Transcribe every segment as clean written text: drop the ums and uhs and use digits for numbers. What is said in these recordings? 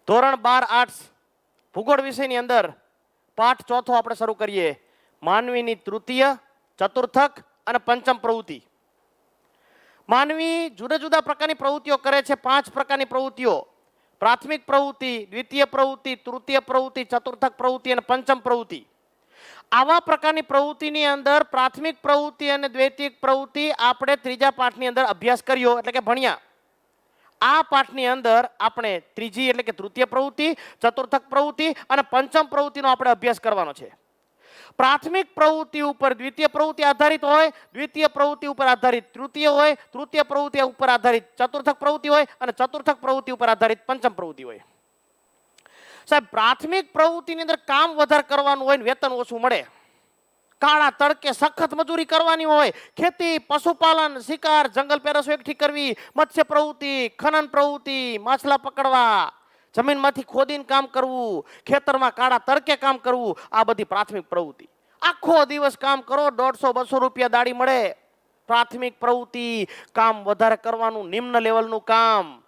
ધોરણ 12 આર્ટ્સ ભૂગોળ વિષયની અંદર પાઠ ચોથો આપણે શરૂ કરીએ. માનવીની તૃતીય, ચતુર્થક અને પંચમ પ્રવૃત્તિ. માનવી જુદા જુદા પ્રકારની પ્રવૃત્તિઓ કરે છે. 5 પ્રકારની પ્રવૃત્તિઓ: પ્રાથમિક પ્રવૃત્તિ, દ્વિતીય પ્રવૃત્તિ, તૃતીય પ્રવૃત્તિ, ચતુર્થક પ્રવૃત્તિ અને પંચમ પ્રવૃત્તિ. આવા પ્રકારની પ્રવૃત્તિની અંદર પ્રાથમિક પ્રવૃત્તિ અને દ્વિતીય પ્રવૃત્તિ આપણે ત્રીજા પાઠની અંદર અભ્યાસ કર્યો, એટલે કે ભણ્યા. આ પાઠની અંદર આપણે ત્રીજી એટલે કે તૃતીય પ્રવૃત્તિ, ચતુર્થક પ્રવૃત્તિ અને પંચમ પ્રવૃત્તિનો આપણે અભ્યાસ કરવાનો છે. પ્રાથમિક પ્રવૃત્તિ ઉપર દ્વિતીય પ્રવૃત્તિ આધારિત હોય, દ્વિતીય પ્રવૃત્તિ ઉપર આધારિત તૃતીય હોય, તૃતીય પ્રવૃત્તિ ઉપર આધારિત ચતુર્થક પ્રવૃત્તિ હોય અને ચતુર્થક પ્રવૃત્તિ ઉપર આધારિત પંચમ પ્રવૃત્તિ હોય. સાહેબ, પ્રાથમિક પ્રવૃત્તિની અંદર કામ વધારે કરવાનું હોય ને વેતન ઓછું મળે. કાળા તડકે સખત મજૂરી કરવાની હોય. ખેતી, પશુપાલન, શિકાર, જંગલ પેરસો એકઠી કરવી, મત્સ્ય પ્રવૃત્તિ, ખનન પ્રવૃત્તિ, માછલા પકડવા, જમીનમાંથી ખોદીને કામ કરવું, ખેતરમાં કાળા તડકે કામ કરવું, આ બધી પ્રાથમિક પ્રવૃત્તિ. આખો દિવસ કામ કરો, 150-200 રૂપિયા દાડી મળે. પ્રાથમિક પ્રવૃત્તિ, કામ વધારે કરવાનું, નિમ્ન લેવલનું કામ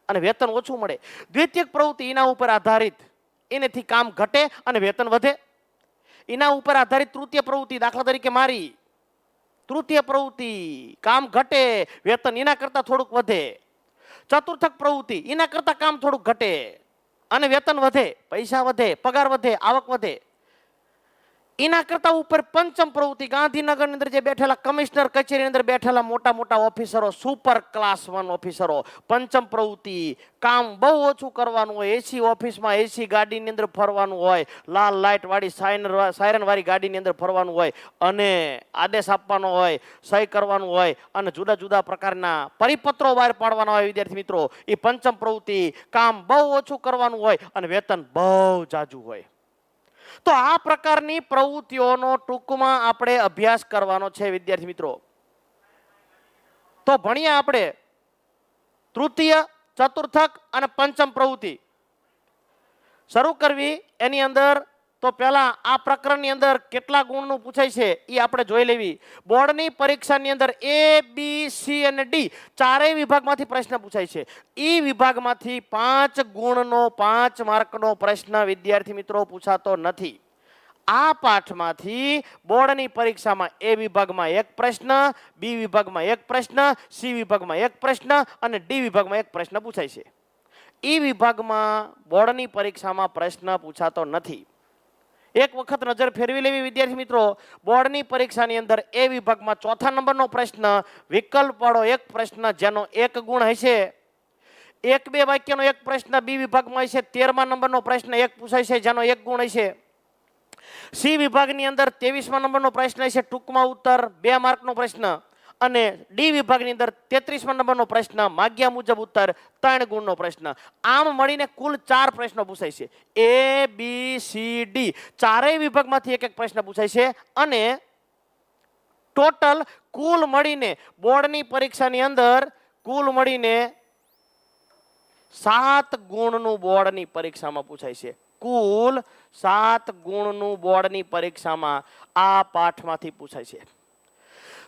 અને વેતન ઓછું મળે. દ્વિતીય પ્રવૃત્તિ એના ઉપર આધારિત, એનેથી કામ ઘટે અને વેતન વધે. એના ઉપર આધારિત તૃતીય પ્રવૃત્તિ, દાખલા તરીકે મારી તૃતીય પ્રવૃત્તિ, કામ ઘટે, વેતન એના કરતા થોડુંક વધે. ચતુર્થક પ્રવૃત્તિ, એના કરતા કામ થોડુંક ઘટે અને વેતન વધે, પૈસા વધે, પગાર વધે, આવક વધે. એના કરતા ઉપર પંચમ પ્રવૃત્તિ, ગાંધીનગરની અંદર જે બેઠેલા કમિશનર કચેરીની અંદર બેઠેલા મોટા મોટા ઓફિસરો, સુપર ક્લાસ 1 ઓફિસરો. પંચમ પ્રવૃત્તિ, કામ બહુ ઓછું કરવાનું હોય. એસી ઓફિસમાં એસી ગાડીની અંદર ફરવાનું હોય, લાલ લાઇટ વાળી સાયરન વાળી ગાડીની અંદર ફરવાનું હોય અને આદેશ આપવાનો હોય, સહી કરવાનું હોય અને જુદા જુદા પ્રકારના પરિપત્રો બહાર પાડવાના હોય. વિદ્યાર્થી મિત્રો, એ પંચમ પ્રવૃત્તિ, કામ બહુ ઓછું કરવાનું હોય અને વેતન બહુ જાજુ હોય. તો આ પ્રકારની પ્રવૃત્તિઓનો ટૂંકમાં આપણે અભ્યાસ કરવાનો છે વિદ્યાર્થી મિત્રો. તો ભણીએ આપણે તૃતીય, ચતુર્થક અને પંચમ પ્રવૃત્તિ. શરૂ કરવી એની અંદર તો પહેલા આ પ્રકરણની અંદર કેટલા ગુણનું પૂછાય છે એ આપણે જોઈ લેવી. બોર્ડની પરીક્ષાની અંદર A, B, C અને D ચારેય વિભાગમાંથી પ્રશ્ન પૂછાય છે. એ વિભાગમાંથી 5 ગુણનો 5 માર્કનો પ્રશ્ન વિદ્યાર્થી મિત્રો પૂછાતો નથી. આ પાઠમાંથી બોર્ડની પરીક્ષામાં A વિભાગમાં 1 પ્રશ્ન, B વિભાગમાં 1 પ્રશ્ન, C વિભાગમાં 1 પ્રશ્ન અને D વિભાગમાં 1 પ્રશ્ન પૂછાય છે. એ વિભાગમાં બોર્ડની પરીક્ષામાં પ્રશ્ન પૂછાતો નથી. એક વખત નજર ફેરવી લેવી વિદ્યાર્થી મિત્રો. બોર્ડની પરીક્ષાની અંદર A વિભાગમાં 4થા નંબરનો પ્રશ્ન, વિકલ્પ વાળો 1 પ્રશ્ન જેનો 1 ગુણ હશે. 1-2 વાક્યનો 1 પ્રશ્ન B વિભાગમાં હશે. 13મા નંબરનો પ્રશ્ન 1 પૂછાય છે જેનો 1 ગુણ હશે. C વિભાગની અંદર 23મા નંબરનો પ્રશ્ન હશે, ટૂંકમાં ઉત્તર 2 માર્કનો પ્રશ્ન. અને D વિભાગની અંદર 33મા નંબરનો પ્રશ્ન, માગ્યા મુજબ ઉત્તર 3 ગુણનો પ્રશ્ન. આમ મળીને કુલ 4 પ્રશ્નો પૂછાય છે. A, B, C, D ચારેય વિભાગમાંથી 1-1 પ્રશ્ન પૂછાય છે અને ટોટલ કુલ મળીને બોર્ડની પરીક્ષાની અંદર કુલ મળીને 7 ગુણનું બોર્ડની પરીક્ષામાં પૂછાય છે. કુલ 7 ગુણનું બોર્ડની પરીક્ષામાં આ પાઠમાંથી પૂછાય છે.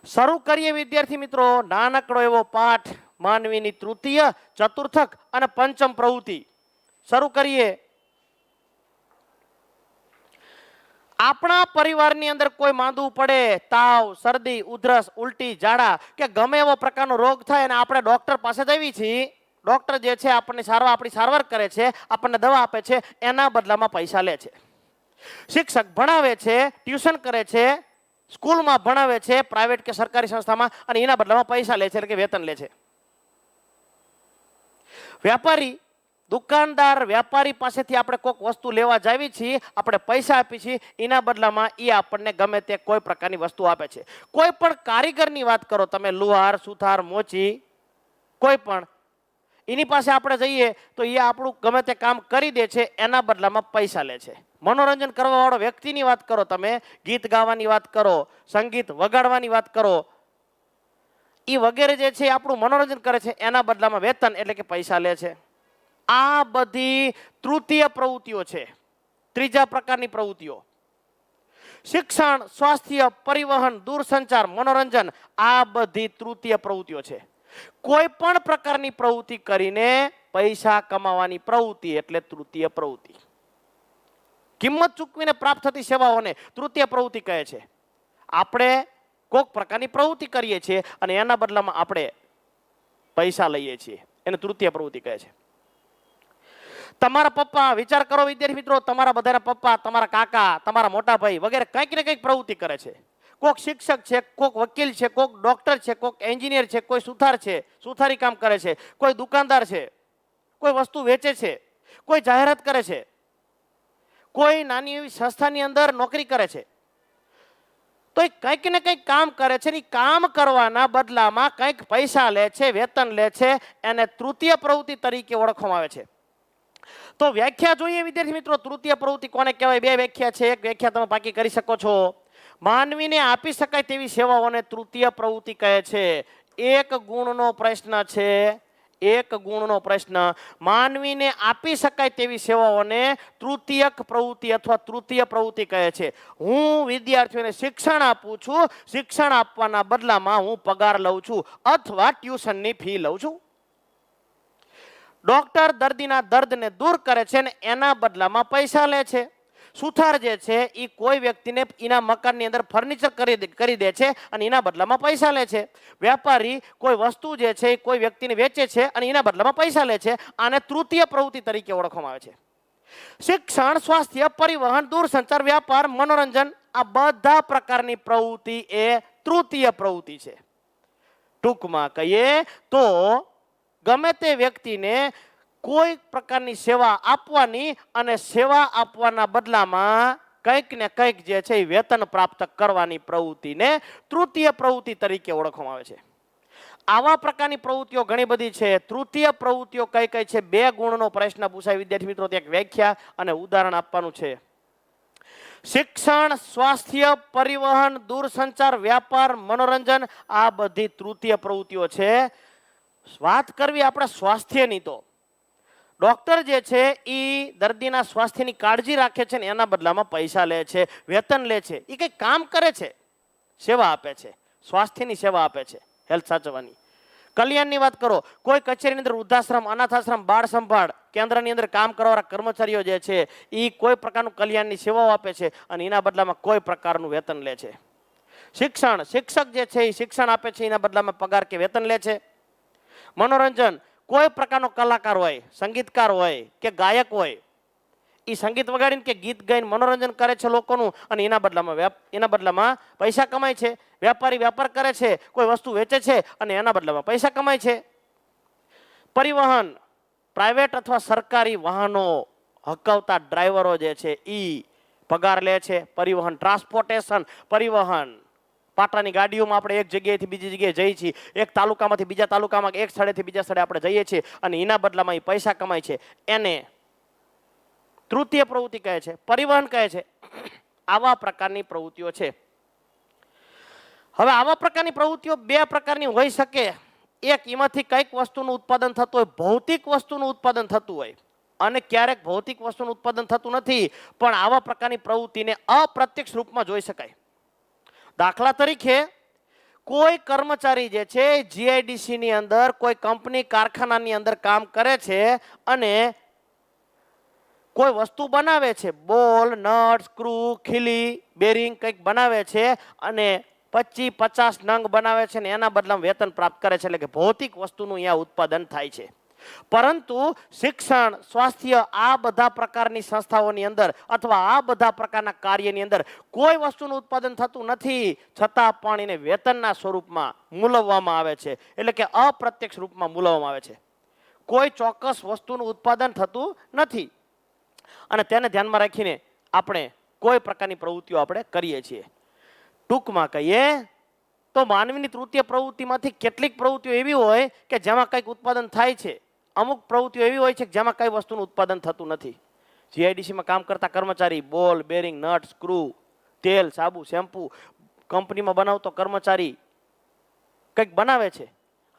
શરૂ કરીએ વિદ્યાર્થી મિત્રો નાનકડો એવો પાઠ, માનવીની તૃતીય, ચતુર્થક અને પંચમ પ્રવૃત્તિ. શરૂ કરીએ. આપણા પરિવારની અંદર કોઈ માંદું પડે, તાવ, શરદી, ઉધરસ, ઉલટી, ઝાડા કે ગમે એવો પ્રકારનો રોગ થાય અને આપણે ડોક્ટર પાસે જઈએ છીએ. ડોક્ટર જે છે આપણને આપણી સારવાર કરે છે, આપણને દવા આપે છે, એના બદલામાં પૈસા લે છે. શિક્ષક ભણાવે છે, ટ્યુશન કરે છે, સ્કૂલમાં ભણાવે છે, પ્રાઇવેટ કે સરકારી સંસ્થામાં, અને એના બદલામાં પૈસા લે છે, એટલે કે વેતન લે છે. વ્યાપારી, દુકાનદાર, વ્યાપારી પાસેથી આપણે કોઈક વસ્તુ લેવા જાવી છીએ, આપણે પૈસા આપી છીએ, એના બદલામાં એ આપણને ગમે તે કોઈ પ્રકારની વસ્તુ આપે છે. કોઈ પણ કારીગરની વાત કરો તમે, લુહાર, સુથાર, મોચી, કોઈ પણ, એની પાસે આપણે જઈએ તો એ આપણું ગમે તે કામ કરી દે છે, એના બદલામાં પૈસા લે છે. મનોરંજન કરવા વાળો વ્યક્તિની વાત કરો તમે, ગીત ગાવાની વાત કરો, સંગીત વગાડવાની વાત કરો, એ વગેરે જે છે આપણું મનોરંજન કરે છે, એના બદલામાં વેતન એટલે કે પૈસા લે છે. આ બધી તૃતીય પ્રવૃત્તિઓ છે. ત્રીજા પ્રકારની પ્રવૃત્તિઓ શિક્ષણ, સ્વાસ્થ્ય, પરિવહન, દૂરસંચાર, મનોરંજન, આ બધી તૃતીય પ્રવૃત્તિઓ છે. કોઈ પણ પ્રકારની પ્રવૃત્તિ કરીને પૈસા કમાવાની પ્રવૃત્તિ એટલે તૃતીય પ્રવૃત્તિ. કિંમત ચૂકવીને પ્રાપ્ત થતી સેવાઓને તૃતીય પ્રવૃત્તિ કહે છે. આપણે કોઈક પ્રકારની પ્રવૃત્તિ કરીએ છીએ અને એના બદલામાં આપણે પૈસા લઈએ છીએ, એને તૃતીય પ્રવૃત્તિ કહે છે. તમારા પપ્પા, વિચાર કરો વિદ્યાર્થી મિત્રો, તમારા બધાના પપ્પા, તમારા કાકા, તમારા મોટા ભાઈ વગેરે કંઈક ને કંઈક પ્રવૃત્તિ કરે છે. કોઈક શિક્ષક છે, કોઈક વકીલ છે, કોઈક ડોક્ટર છે, કોઈક એન્જિનિયર છે, કોઈ સુથાર છે, સુથારી કામ કરે છે, કોઈ દુકાનદાર છે, કોઈ વસ્તુ વેચે છે, કોઈ જાહેરાત કરે છે, કોઈ નાની એવી સંસ્થાની અંદર નોકરી કરે છે. તો એ કંઈક ને કંઈક કામ કરે છે. એ કામ કરવાના બદલામાં કંઈક પૈસા લે છે, વેતન લે છે, એને તૃતીય પ્રવૃત્તિ તરીકે ઓળખવામાં આવે છે. તો વ્યાખ્યા જોઈએ વિદ્યાર્થી મિત્રો, તૃતીય પ્રવૃત્તિ કોને કહેવાય? બે વ્યાખ્યા છે. એક વ્યાખ્યા તમે પાકી કરી શકો છો. માનવીને આપી શકાય તેવી સેવાઓને તૃતીય પ્રવૃત્તિ કહે છે. એક ગુણનો પ્રશ્ન છે. એક ગુણનો પ્રશ્ન. માનવીને આપી શકાય તેવી સેવાઓને તૃતીયક પ્રવૃત્તિ અથવા તૃતીય પ્રવૃત્તિ કહે છે. હું વિદ્યાર્થીઓને શિક્ષણ આપું છું, શિક્ષણ આપવાના બદલામાં હું પગાર લઉં છું અથવા ટ્યુશનની ફી લઉં છું. ડોક્ટર દર્દીના દર્દને દૂર કરે છે અને એના બદલામાં પૈસા લે છે. સુથાર જે છે એ કોઈ વ્યક્તિને એના મકાનની અંદર ફર્નિચર કરી દે છે અને એના બદલામાં પૈસા લે છે. વેપારી કોઈ વસ્તુ જે છે એ કોઈ વ્યક્તિને વેચે છે અને એના બદલામાં પૈસા લે છે. આને તૃતીય પ્રવૃત્તિ તરીકે ઓળખવામાં આવે છે. શિક્ષણ, સ્વાસ્થ્ય, પરિવહન, દૂરસંચાર, વ્યાપાર, મનોરંજન, આ બધા પ્રકારની પ્રવૃત્તિ એ તૃતીય પ્રવૃત્તિ છે. ટૂંકમાં કહીએ તો ગમે તે વ્યક્તિને કોઈ પ્રકારની સેવા આપવાની અને સેવા આપવાના બદલામાં કંઈક ને કંઈક જે છે એ વેતન પ્રાપ્ત કરવાની પ્રવૃત્તિને તૃતીય પ્રવૃત્તિ તરીકે ઓળખવામાં આવે છે. આવા પ્રકારની પ્રવૃત્તિઓ ઘણી બધી છે. તૃતીય પ્રવૃત્તિઓ કઈ કઈ છે? બે ગુણનો પ્રશ્ન પૂછાય વિદ્યાર્થી મિત્રો, એક વ્યાખ્યા અને ઉદાહરણ આપવાનું છે. શિક્ષણ, સ્વાસ્થ્ય, પરિવહન, દૂરસંચાર, વ્યાપાર, મનોરંજન, આ બધી તૃતીય પ્રવૃત્તિઓ છે. વાત કરવી આપણે સ્વાસ્થ્યની, તો ડોક્ટર જે છે એ દર્દીના સ્વાસ્થ્યની કાળજી રાખે છે ને એના બદલામાં પૈસા લે છે, વેતન લે છે. એ કંઈક કામ કરે છે, સેવા આપે છે, સ્વાસ્થ્યની સેવા આપે છે, હેલ્થ સાચવવાની. કલ્યાણની વાત કરો, કોઈ કચેરીની અંદર વૃદ્ધાશ્રમ, અનાથાશ્રમ, બાળ સંભાળ કેન્દ્રની અંદર કામ કરવાવાળા કર્મચારીઓ જે છે એ કોઈ પ્રકારનું કલ્યાણની સેવાઓ આપે છે અને એના બદલામાં કોઈ પ્રકારનું વેતન લે છે. શિક્ષણ, શિક્ષક જે છે એ શિક્ષણ આપે છે, એના બદલામાં પગાર કે વેતન લે છે. મનોરંજન, કોઈ પ્રકારનો કલાકાર હોય, સંગીતકાર હોય કે ગાયક હોય, એ સંગીત વગાડીને કે ગીત ગાઈને મનોરંજન કરે છે લોકોનું અને એના બદલામાં પૈસા કમાય છે. વેપારી વેપાર કરે છે, કોઈ વસ્તુ વેચે છે અને એના બદલામાં પૈસા કમાય છે. પરિવહન, પ્રાઇવેટ અથવા સરકારી વાહનો હકાવતા ડ્રાઈવરો જે છે એ પગાર લે છે. પરિવહન, ટ્રાન્સપોર્ટેશન, પરિવહન, પાટાની ગાડીઓમાં આપણે એક જગ્યાએથી બીજી જગ્યાએ જઈએ છીએ, એક તાલુકામાંથી બીજા તાલુકામાં, એક સ્થળેથી બીજા સ્થળે આપણે જઈએ છીએ અને એના બદલામાં એ પૈસા કમાય છે, એને તૃતીય પ્રવૃત્તિ કહે છે, પરિવહન કહે છે. આવા પ્રકારની પ્રવૃત્તિઓ છે. હવે આવા પ્રકારની પ્રવૃત્તિઓ બે પ્રકારની હોઈ શકે. એક, એમાંથી કઈક વસ્તુનું ઉત્પાદન થતું હોય, ભૌતિક વસ્તુનું ઉત્પાદન થતું હોય, અને ક્યારેક ભૌતિક વસ્તુનું ઉત્પાદન થતું નથી, પણ આવા પ્રકારની પ્રવૃત્તિને અપ્રત્યક્ષ રૂપમાં જોઈ શકાય. દાખલા તરીકે કોઈ કર્મચારી જે છે જીઆઈડીસી ની અંદર કોઈ કંપની કારખાનાની અંદર કામ કરે છે અને કોઈ વસ્તુ બનાવે છે, બોલ, નટ, સ્ક્રૂ, ખીલી, બેરિંગ કંઈક બનાવે છે અને 25-50 નંગ બનાવે છે ને એના બદલામાં વેતન પ્રાપ્ત કરે છે. એટલે કે ભૌતિક વસ્તુનું અહીંયા ઉત્પાદન થાય છે. પરંતુ શિક્ષણ, સ્વાસ્થ્ય, આ બધા પ્રકારની સંસ્થાઓની અંદર અથવા આ બધા પ્રકારના કાર્યની અંદર કોઈ વસ્તુનું ઉત્પાદન થતું નથી, છતાં પણ એને વેતનના સ્વરૂપમાં મૂલવવામાં આવે છે. એટલે કે અપ્રત્યક્ષ રૂપમાં મૂલવવામાં આવે છે. કોઈ ચોક્કસ વસ્તુનું ઉત્પાદન થતું નથી અને તેને ધ્યાનમાં રાખીને આપણે કોઈ પ્રકારની પ્રવૃત્તિઓ આપણે કરીએ છીએ. ટૂંકમાં કહીએ તો માનવીની તૃતીય પ્રવૃત્તિમાંથી કેટલીક પ્રવૃત્તિઓ એવી હોય કે જેમાં કંઈક ઉત્પાદન થાય છે, અમુક પ્રવૃત્તિઓ એવી હોય છે કે જેમાં કઈ વસ્તુનું ઉત્પાદન થતું નથી. જીઆઈડીસીમાં કામ કરતા કર્મચારી બોલ, બેરિંગ, નટ, સ્ક્રૂ, તેલ, સાબુ, શેમ્પુ કંપનીમાં બનાવતો કર્મચારી કંઈક બનાવે છે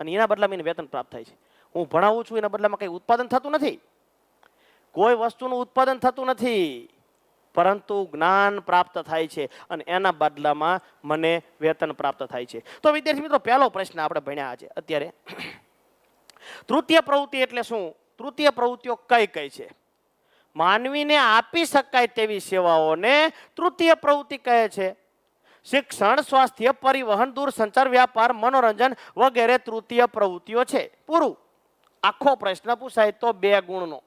અને એના બદલામાં એને વેતન પ્રાપ્ત થાય છે. હું ભણાવું છું, એના બદલામાં કંઈ ઉત્પાદન થતું નથી, કોઈ વસ્તુનું ઉત્પાદન થતું નથી, પરંતુ જ્ઞાન પ્રાપ્ત થાય છે અને એના બદલામાં મને વેતન પ્રાપ્ત થાય છે. તો વિદ્યાર્થી મિત્રો, પહેલો પ્રશ્ન આપણે ભણ્યા છે અત્યારે, તૃતીય પ્રવૃત્તિ એટલે શું? તૃતીય પ્રવૃત્તિઓ કઈ કઈ છે? માનવીને આપી શકાય તેવી સેવાઓને તૃતીય પ્રવૃત્તિ કહે છે. શિક્ષણ, સ્વાસ્થ્ય, પરિવહન, દૂરસંચાર, વ્યાપાર, મનોરંજન વગેરે તૃતીય પ્રવૃત્તિઓ છે. પૂરું. આખો પ્રશ્ન પૂછાય તો 2 ગુણનો,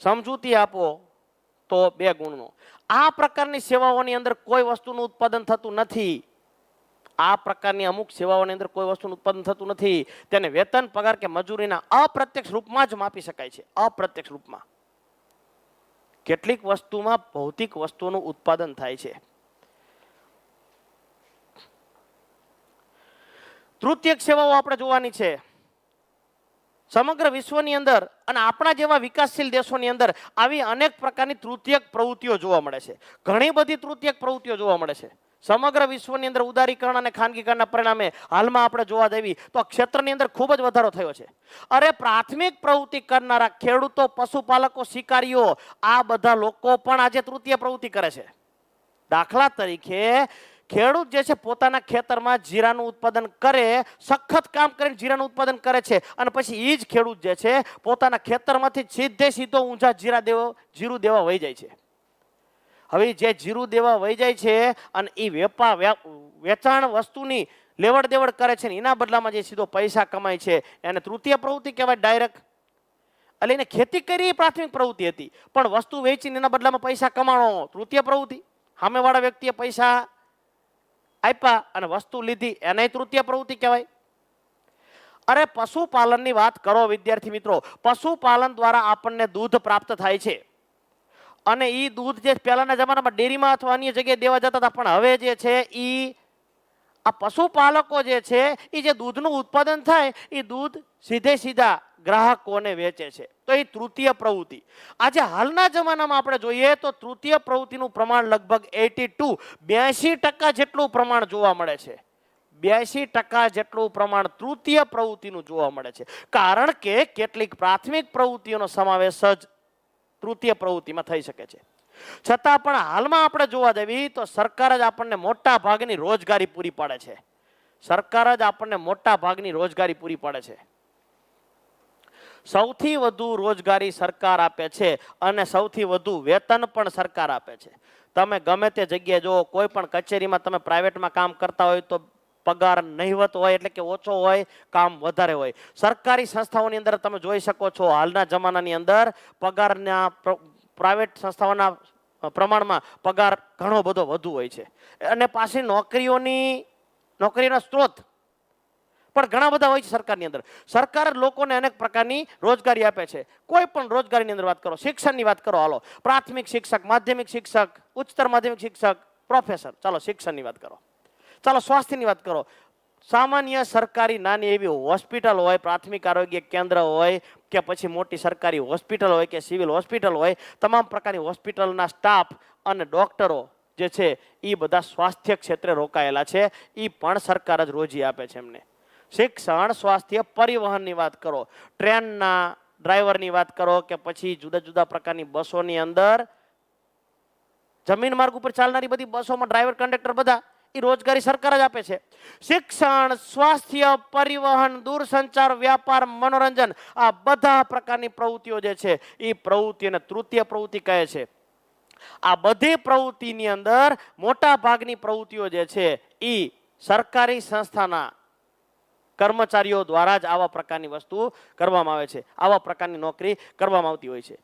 સમજૂતી આપો તો 2 ગુણનો. આ પ્રકારની સેવાઓની અંદર કોઈ વસ્તુનું ઉત્પાદન થતું નથી. આ પ્રકારની અમુક સેવાઓની અંદર કોઈ વસ્તુનું ઉત્પાદન થતું નથી. તેને વેતન, પગાર કે મજૂરીના અપ્રત્યક્ષ રૂપમાં જ માપી શકાય છે. અપ્રત્યક્ષ રૂપમાં. કેટલીક વસ્તુમાં ભૌતિક વસ્તુઓનું ઉત્પાદન થાય છે. તૃતીયક સેવાઓ આપણે જોવાની છે. સમગ્ર વિશ્વની અંદર અને આપણા જેવા વિકાસશીલ દેશોની અંદર આવી અનેક પ્રકારની તૃતીયક પ્રવૃત્તિઓ જોવા મળે છે. ઘણી બધી તૃતીયક પ્રવૃત્તિઓ જોવા મળે છે. સમગ્ર વિશ્વની અંદર ઉદારીકરણ અને ખાનગીકરણના પરિણામે હાલમાં આપણે જોવા જઈએ તો ક્ષેત્રની અંદર ખૂબ જ વધારો થયો છે. અરે પ્રાથમિક પ્રવૃત્તિ કરનારા ખેડૂતો, પશુપાલકો, શિકારીઓ, આ બધા લોકો પણ આજે તૃતીય પ્રવૃત્તિ કરે છે. દાખલા તરીકે ખેડૂત જે છે પોતાના ખેતરમાં જીરાનું ઉત્પાદન કરે, સખત કામ કરીને જીરાનું ઉત્પાદન કરે છે અને પછી એ જ ખેડૂત જે છે પોતાના ખેતરમાંથી સીધો ઊંઝા જીરું દેવા વહી જાય છે. હવે જે જીરું દેવા વહી જાય છે અને એ વેચાણ વસ્તુની લેવડ દેવડ કરે છે ને એના બદલામાં જે સીધો પૈસા કમાય છે એને તૃતીય પ્રવૃત્તિ કહેવાય. ડાયરેક્ટ એટલે એને ખેતી કરી પ્રાથમિક પ્રવૃત્તિ હતી, પણ વસ્તુ વેચીને એના બદલામાં પૈસા કમાણો તૃતીય પ્રવૃત્તિ. સામેવાળા વ્યક્તિએ પૈસા આપ્યા અને વસ્તુ લીધી એને તૃતીય પ્રવૃત્તિ કહેવાય. અરે પશુપાલનની વાત કરો વિદ્યાર્થી મિત્રો. પશુપાલન દ્વારા આપણને દૂધ પ્રાપ્ત થાય છે અને એ દૂધ જે પહેલાના જમાનામાં ડેરીમાં અથવા અન્ય જગ્યાએ દેવા જતા હતા, પણ હવે જે છે એ આ પશુપાલકો જે છે એ જે દૂધનું ઉત્પાદન થાય એ દૂધ સીધા ગ્રાહકોને વેચે છે. તો એ તૃતીય પ્રવૃત્તિ. આજે હાલના જમાનામાં આપણે જોઈએ તો તૃતીય પ્રવૃત્તિનું પ્રમાણ લગભગ 82% જેટલું પ્રમાણ જોવા મળે છે. 82% જેટલું પ્રમાણ તૃતીય પ્રવૃત્તિનું જોવા મળે છે. કારણ કે કેટલીક પ્રાથમિક પ્રવૃત્તિઓનો સમાવેશ જ તૃતીય પ્રવૃત્તિમાં થઈ શકે છે. છતાં પણ હાલમાં આપણે જોવા જઈએ તો સરકાર જ આપણને મોટા ભાગની રોજગારી પૂરી પાડે છે. સરકાર જ આપણને મોટા ભાગની રોજગારી પૂરી પાડે છે. સૌથી વધુ રોજગારી સરકાર આપે છે અને સૌથી વધુ વેતન પણ સરકાર આપે છે. તમે ગમે તે જગ્યાએ જો કોઈ પણ કચેરીમાં તમે પ્રાઇવેટમાં કામ કરતા હોય તો પગાર નહિવત હોય, એટલે કે ઓછો હોય, કામ વધારે હોય. સરકારી સંસ્થાઓની અંદર તમે જોઈ શકો છો હાલના જમાનાની અંદર પગારના પ્રાઇવેટ સંસ્થાઓના પ્રમાણમાં પગાર ઘણો બધો વધુ હોય છે અને પાછી નોકરીનો સ્ત્રોત પણ ઘણા બધા હોય છે સરકારની અંદર. સરકાર લોકોને અનેક પ્રકારની રોજગારી આપે છે. કોઈ પણ રોજગારીની અંદર વાત કરો, શિક્ષણની વાત કરો, હાલો પ્રાથમિક શિક્ષક, માધ્યમિક શિક્ષક, ઉચ્ચતર માધ્યમિક શિક્ષક, પ્રોફેસર, ચાલો શિક્ષણની વાત કરો. ચાલો સ્વાસ્થ્યની વાત કરો. સામાન્ય સરકારી નાની એવી હોસ્પિટલ હોય, પ્રાથમિક આરોગ્ય કેન્દ્ર હોય કે પછી મોટી સરકારી હોસ્પિટલ હોય કે સિવિલ હોસ્પિટલ હોય, તમામ પ્રકારની હોસ્પિટલના સ્ટાફ અને ડોક્ટરો જે છે એ બધા સ્વાસ્થ્ય ક્ષેત્રે રોકાયેલા છે. એ પણ સરકાર જ રોજી આપે છે એમને. શિક્ષણ, સ્વાસ્થ્ય, પરિવહનની વાત કરો, ટ્રેનના ડ્રાઈવરની વાત કરો કે પછી જુદા જુદા પ્રકારની બસોની અંદર જમીન માર્ગ ઉપર ચાલનારી બધી બસોમાં ડ્રાઈવર, કંડક્ટર બધા એ રોજગારી સરકાર જ આપે છે. શિક્ષણ, સ્વાસ્થ્ય, પરિવહન, દૂરસંચાર, વ્યાપાર, મનોરંજન, આ બધા પ્રકારની પ્રવૃત્તિઓ જે છે એ પ્રવૃત્તિને તૃતીય પ્રવૃત્તિ કહે છે. આ બધી પ્રવૃત્તિની અંદર મોટા ભાગની પ્રવૃત્તિઓ જે છે એ સરકારી સંસ્થાના કર્મચારીઓ દ્વારા જ આવા પ્રકારની વસ્તુ કરવામાં આવે છે, આવા પ્રકારની નોકરી કરવામાં આવતી હોય છે.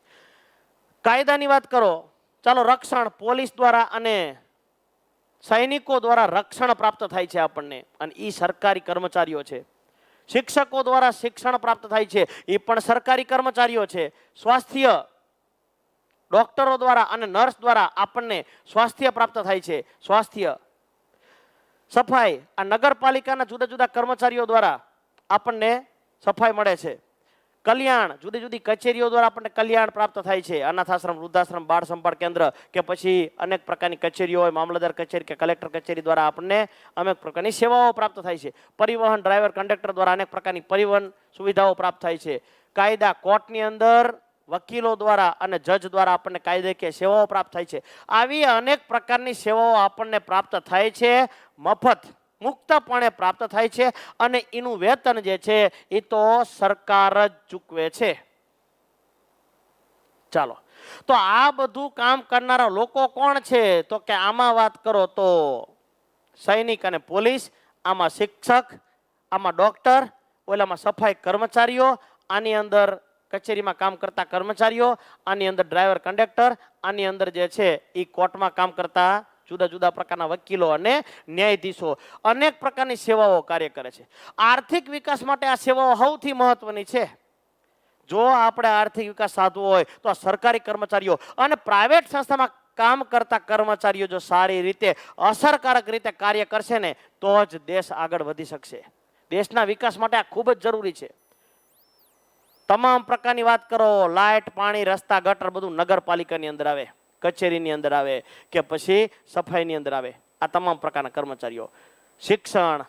કાયદાની વાત કરો, ચાલો રક્ષણ પોલીસ દ્વારા અને સૈનિકો દ્વારા રક્ષણ પ્રાપ્ત થાય છે આપણને અને એ સરકારી કર્મચારીઓ છે. શિક્ષકો દ્વારા શિક્ષણ પ્રાપ્ત થાય છે, એ પણ સરકારી કર્મચારીઓ છે. સ્વાસ્થ્ય ડોક્ટરો દ્વારા અને નર્સ દ્વારા આપણને સ્વાસ્થ્ય પ્રાપ્ત થાય છે. સ્વાસ્થ્ય, સફાઈ, આ નગરપાલિકાના જુદા જુદા કર્મચારીઓ દ્વારા આપણને સફાઈ મળે છે. કલ્યાણ, જુદી જુદી કચેરીઓ દ્વારા આપણને કલ્યાણ પ્રાપ્ત થાય છે. અનાથ આશ્રમ, વૃદ્ધાશ્રમ, બાળ સંભાળ કેન્દ્ર કે પછી અનેક પ્રકારની કચેરીઓ હોય, મામલતદાર કચેરી કે કલેક્ટર કચેરી દ્વારા આપણને અનેક પ્રકારની સેવાઓ પ્રાપ્ત થાય છે. પરિવહન, ડ્રાઈવર, કંડક્ટર દ્વારા અનેક પ્રકારની પરિવહન સુવિધાઓ પ્રાપ્ત થાય છે. કાયદા, કોર્ટની અંદર વકીલો દ્વારા અને જજ દ્વારા આપણને કાયદાકીય સેવાઓ પ્રાપ્ત થાય છે. આવી અનેક પ્રકારની સેવાઓ આપણને પ્રાપ્ત થાય છે મફત મુક્તપણે પ્રાપ્ત થાય છે અને એનું વેતન જે છે એ તો સરકાર જ ચૂકવે છે. ચાલો, તો આ બધું કામ કરનારા લોકો કોણ છે? તો કે આમાં વાત કરો તો સૈનિક અને પોલીસ, આમાં શિક્ષક, આમાં ડોક્ટર, ઓલામાં સફાઈ કર્મચારીઓ, આની અંદર કચેરીમાં કામ કરતા કર્મચારીઓ, આની અંદર ડ્રાઈવર કંડક્ટર, આની અંદર જે છે એ કોર્ટમાં કામ કરતા જુદા જુદા પ્રકારના વકીલો અને ન્યાયાધીશો, અનેક પ્રકારની સેવાઓ કાર્ય કરે છે. આર્થિક વિકાસ માટે આ સેવાઓ સૌથી મહત્વની છે. જો આપણે આર્થિક વિકાસ સાધવો હોય તો આ સરકારી કર્મચારીઓ અને પ્રાઇવેટ સંસ્થામાં કામ કરતા કર્મચારીઓ જો સારી રીતે અસરકારક રીતે કાર્ય કરશે ને તો જ દેશ આગળ વધી શકશે. દેશના વિકાસ માટે આ ખૂબ જ જરૂરી છે. તમામ પ્રકારની વાત કરો, લાઇટ, પાણી, રસ્તા, ગટર બધું નગરપાલિકાની અંદર આવે, કચેરીની અંદર આવે કે પછી સફાઈની અંદર આવે. આ તમામ પ્રકારના કર્મચારીઓ, શિક્ષણ,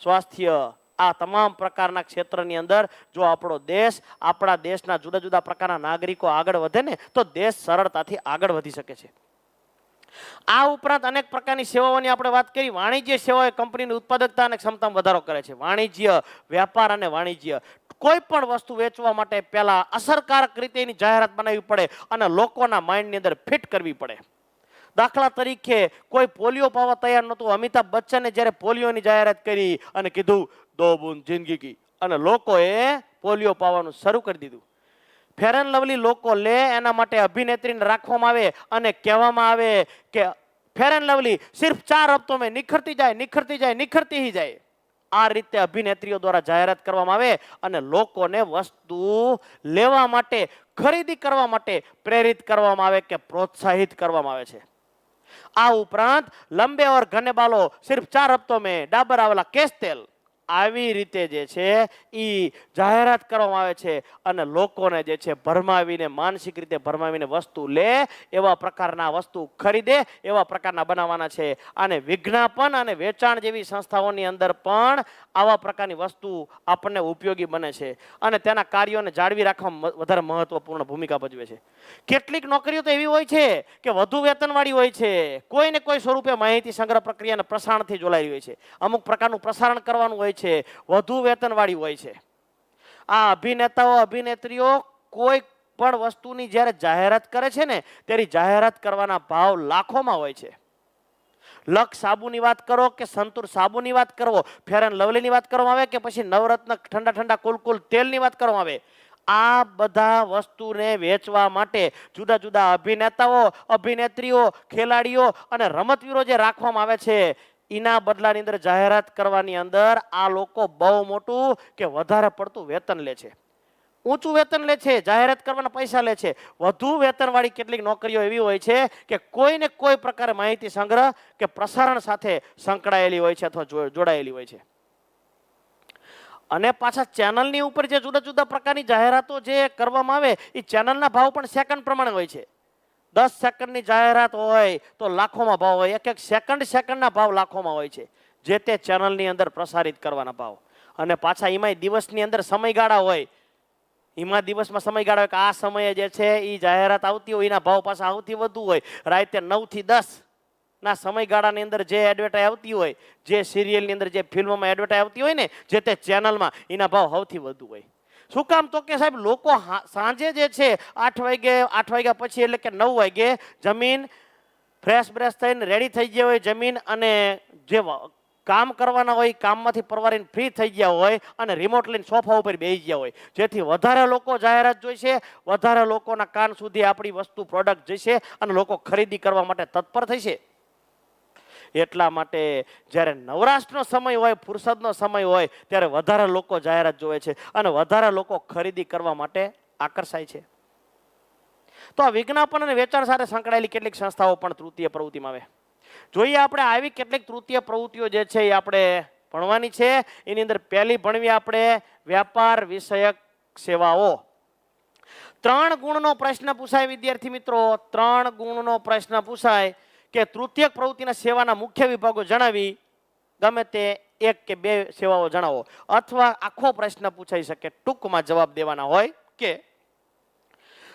સ્વાસ્થ્ય, આ તમામ પ્રકારના ક્ષેત્રની અંદર જો આપણો દેશ, આપણા દેશના જુદા જુદા પ્રકારના નાગરિકો આગળ વધે ને તો દેશ સરળતાથી આગળ વધી શકે છે. આ ઉપરાંત અનેક પ્રકારની સેવાઓની આપણે વાત કરી. વાણિજ્ય સેવાઓ કંપનીની ઉત્પાદકતા અને ક્ષમતામાં વધારો કરે છે. વાણિજ્ય, વ્યાપાર અને વાણિજ્ય, કોઈ પણ વસ્તુ વેચવા માટે પહેલા અસરકારક રીતે એની જાહેરાત બનાવવી પડે અને લોકોના માઇન્ડની અંદર ફિટ કરવી પડે. દાખલા તરીકે કોઈ પોલિયો પાવા તૈયાર નહોતું, અમિતાભ બચ્ચને જ્યારે પોલિયોની જાહેરાત કરી અને કીધું 2 બૂંદ જિંદગી કી, અને લોકોએ પોલિયો પાવાનું શરૂ કરી દીધું. ફેર એન્ડ લવલી લોકો લે, એના માટે અભિનેત્રીને રાખવામાં આવે અને કહેવામાં આવે કે ફેર એન્ડ લવલી સિર્ફ 4 હપ્તો મેં નિખરતી જાય, નિખરતી જાય, નિખરતી ही જાય. આ રીતે અભિનેત્રીઓ દ્વારા જાહેરાત કરવામાં આવે અને લોકોને વસ્તુ લેવા માટે, ખરીદી કરવા માટે પ્રેરિત કરવામાં આવે કે પ્રોત્સાહિત કરવામાં આવે છે. આ ઉપરાંત લંબે ઓર ઘને બાલો સિર્ફ 4 હપ્તો મેં, ડાબર આવેલા કેશ તેલ, આવી રીતે જે છે એ જાહેરાત કરવામાં આવે છે અને લોકોને જે છે ભરમાવીને, માનસિક રીતે ભરમાવીને વસ્તુ લે એવા પ્રકારના વસ્તુ ખરીદે એવા પ્રકારના બનાવવાના છે. અને વિજ્ઞાપન અને વેચાણ જેવી સંસ્થાઓની અંદર પણ આવા પ્રકારની વસ્તુ આપણને ઉપયોગી બને છે અને તેના કાર્યોને જાળવી રાખવામાં વધારે મહત્વપૂર્ણ ભૂમિકા ભજવે છે. કેટલીક નોકરીઓ તો એવી હોય છે કે વધુ વેતનવાળી હોય છે, કોઈને કોઈ સ્વરૂપે માહિતી સંગ્રહ પ્રક્રિયા અને પ્રસારણથી જોડાયેલી હોય છે. અમુક પ્રકારનું પ્રસારણ કરવાનું હોય છે, વધુ વેતનવાળી હોય છે. આ અભિનેતાઓ, અભિનેત્રીઓ કોઈ પણ વસ્તુની જ્યારે જાહેરાત કરે છે ને ત્યારે જાહેરાત કરવાના ભાવ લાખોમાં હોય છે. લક્ષ સાબુની વાત કરો કે સંતૂર સાબુની વાત કરો, ફેર એન્ડ લવલીની વાત કરવામાં આવે કે પછી નવરત્ન ઠંડા ઠંડા કુલ તેલની વાત કરવામાં આવે, આ બધા વસ્તુને વેચવા માટે જુદા જુદા અભિનેતાઓ, અભિનેત્રીઓ, ખેલાડીઓ અને રમતવીરો જે રાખવામાં આવે છે એના બદલાની અંદર જાહેરાત કરવાની અંદર આ લોકો બહુ મોટું કે વધારે પડતું વેતન લે છે. ઊંચું વેતન લે છે, જાહેરાત કરવાના પૈસા લે છે. વધુ વેતનવાળી કેટલીક નોકરીઓ એવી હોય છે કે કોઈને કોઈ પ્રકારે માહિતી સંગ્રહ કે પ્રસારણ સાથે સંકળાયેલી હોય છે અથવા જોડાયેલી હોય છે. અને પાછા ચેનલની ઉપર જે જુદા જુદા પ્રકારની જાહેરાતો જે કરવામાં આવે એ ચેનલના ભાવ પણ સેકન્ડ પ્રમાણે હોય છે. 10 સેકન્ડની જાહેરાત હોય તો લાખોમાં ભાવ હોય, એક સેકન્ડના ભાવ લાખોમાં હોય છે, જે તે ચેનલની અંદર પ્રસારિત કરવાના ભાવ. અને પાછા એમાંય દિવસની અંદર સમયગાળા હોય, એમાં દિવસમાં સમયગાળા હોય કે આ સમયે જે છે એ જાહેરાત આવતી હોય એના ભાવ પાછા સૌથી વધુ હોય. રાતે 9 થી 10 ના સમયગાળાની અંદર જે એડવર્ટાઈઝ આવતી હોય, જે સિરિયલની અંદર જે ફિલ્મોમાં એડવર્ટાઈઝ આવતી હોય ને જે તે ચેનલમાં, એના ભાવ સૌથી વધુ હોય. શું કામ? તો કે સાહેબ લોકો સાંજે જે છે 8 વાગ્યા પછી એટલે કે 9 વાગે જમીન ફ્રેશ બ્રેશ થઈને રેડી થઈ ગયા હોય, જમીન અને જે કામ કરવાના હોય કામમાંથી પરવારીને ફ્રી થઈ ગયા હોય અને રિમોટ લઈને સોફા ઉપર બેસી ગયા હોય, જેથી વધારે લોકો જાહેરાત જોઈશે, વધારે લોકોના કાન સુધી આપણી વસ્તુ, પ્રોડક્ટ જશે અને લોકો ખરીદી કરવા માટે તત્પર થશે. એટલા માટે જ્યારે નવરાશનો સમય હોય, ફુરસદનો સમય હોય ત્યારે વધારે લોકો જાહેરાત જોવે છે અને વધારે લોકો ખરીદી કરવા માટે આકર્ષાય છે. તો આ વિજ્ઞાપન અને વેચાણ સાથે સંકળાયેલી કેટલીક સંસ્થાઓ પણ તૃતીય પ્રવૃત્તિમાં આવે. જોઈએ આપણે આવી કેટલીક તૃતીય પ્રવૃત્તિઓ જે છે એ આપણે ભણવાની છે. એની અંદર પહેલી ભણવી આપણે વ્યાપાર વિષયક સેવાઓ. 3 ગુણનો પ્રશ્ન પૂછાય વિદ્યાર્થી મિત્રો, 3 ગુણનો પ્રશ્ન પૂછાય કે તૃતીય પ્રવૃત્તિના સેવાના મુખ્ય વિભાગો જણાવી, ગમે તે 1 કે 2 સેવાઓ જણાવો. અથવા આખો પ્રશ્ન પૂછાઈ શકે, ટૂંકમાં જવાબ દેવાના હોય કે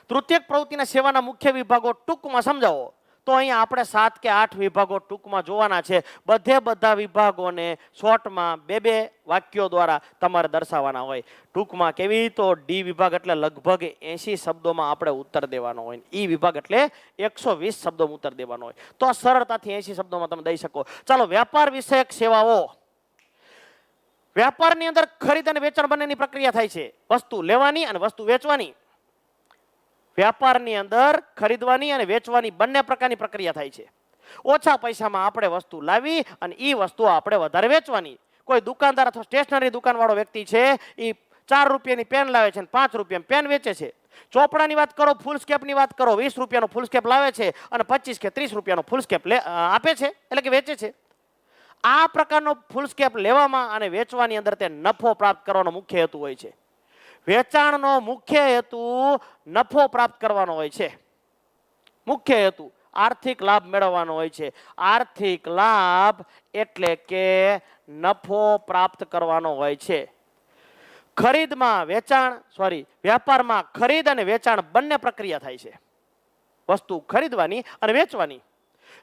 તૃતીય પ્રવૃત્તિના સેવાના મુખ્ય વિભાગો ટૂંકમાં સમજાવો. તો અહીંયા આપણે 7 કે 8 વિભાગો ટૂંકમાં જોવાના છે. બધા વિભાગોને શોર્ટમાં 2 વાક્યો દ્વારા તમારે દર્શાવવાના હોય. ટૂંકમાં કેવી તો ડી વિભાગ એટલે લગભગ 80 શબ્દોમાં આપણે ઉત્તર દેવાનો હોય. ઈ વિભાગ એટલે 120 શબ્દોમાં ઉત્તર દેવાનો હોય. તો આ સરળતાથી 80 શબ્દોમાં તમે દઈ શકો. ચાલો, વ્યાપાર વિષયક સેવાઓ. વ્યાપારની અંદર ખરીદ અને વેચાણ બંનેની પ્રક્રિયા થાય છે. વસ્તુ લેવાની અને વસ્તુ વેચવાની. વ્યાપારની અંદર ખરીદવાની અને વેચવાની બંને પ્રકારની પ્રક્રિયા થાય છે. ઓછા પૈસામાં આપણે વસ્તુ લાવી અને એ વસ્તુ આપણે વધારે વેચવાની. કોઈ દુકાનદાર અથવા સ્ટેશનરી દુકાનવાળો વ્યક્તિ છે, એ 4 રૂપિયાની પેન લાવે છે અને 5 રૂપિયાની પેન વેચે છે. ચોપડાની વાત કરો, ફૂલ સ્કેપની વાત કરો, 20 રૂપિયાનો ફૂલ સ્કેપ લાવે છે અને 25 કે 30 રૂપિયાનો ફૂલ સ્કેપ આપે છે, એટલે કે વેચે છે. આ પ્રકારનો ફૂલ સ્કેપ લેવામાં અને વેચવાની અંદર તે નફો પ્રાપ્ત કરવાનો મુખ્ય હેતુ હોય છે. વેચાણનો મુખ્ય હેતુ નફો પ્રાપ્ત કરવાનો હોય છે. મુખ્ય હેતુ આર્થિક લાભ મેળવવાનો હોય છે. આર્થિક લાભ એટલે કે નફો પ્રાપ્ત કરવાનો હોય છે. વ્યાપારમાં ખરીદ અને વેચાણ બંને પ્રક્રિયા થાય છે. વસ્તુ ખરીદવાની અને વેચવાની.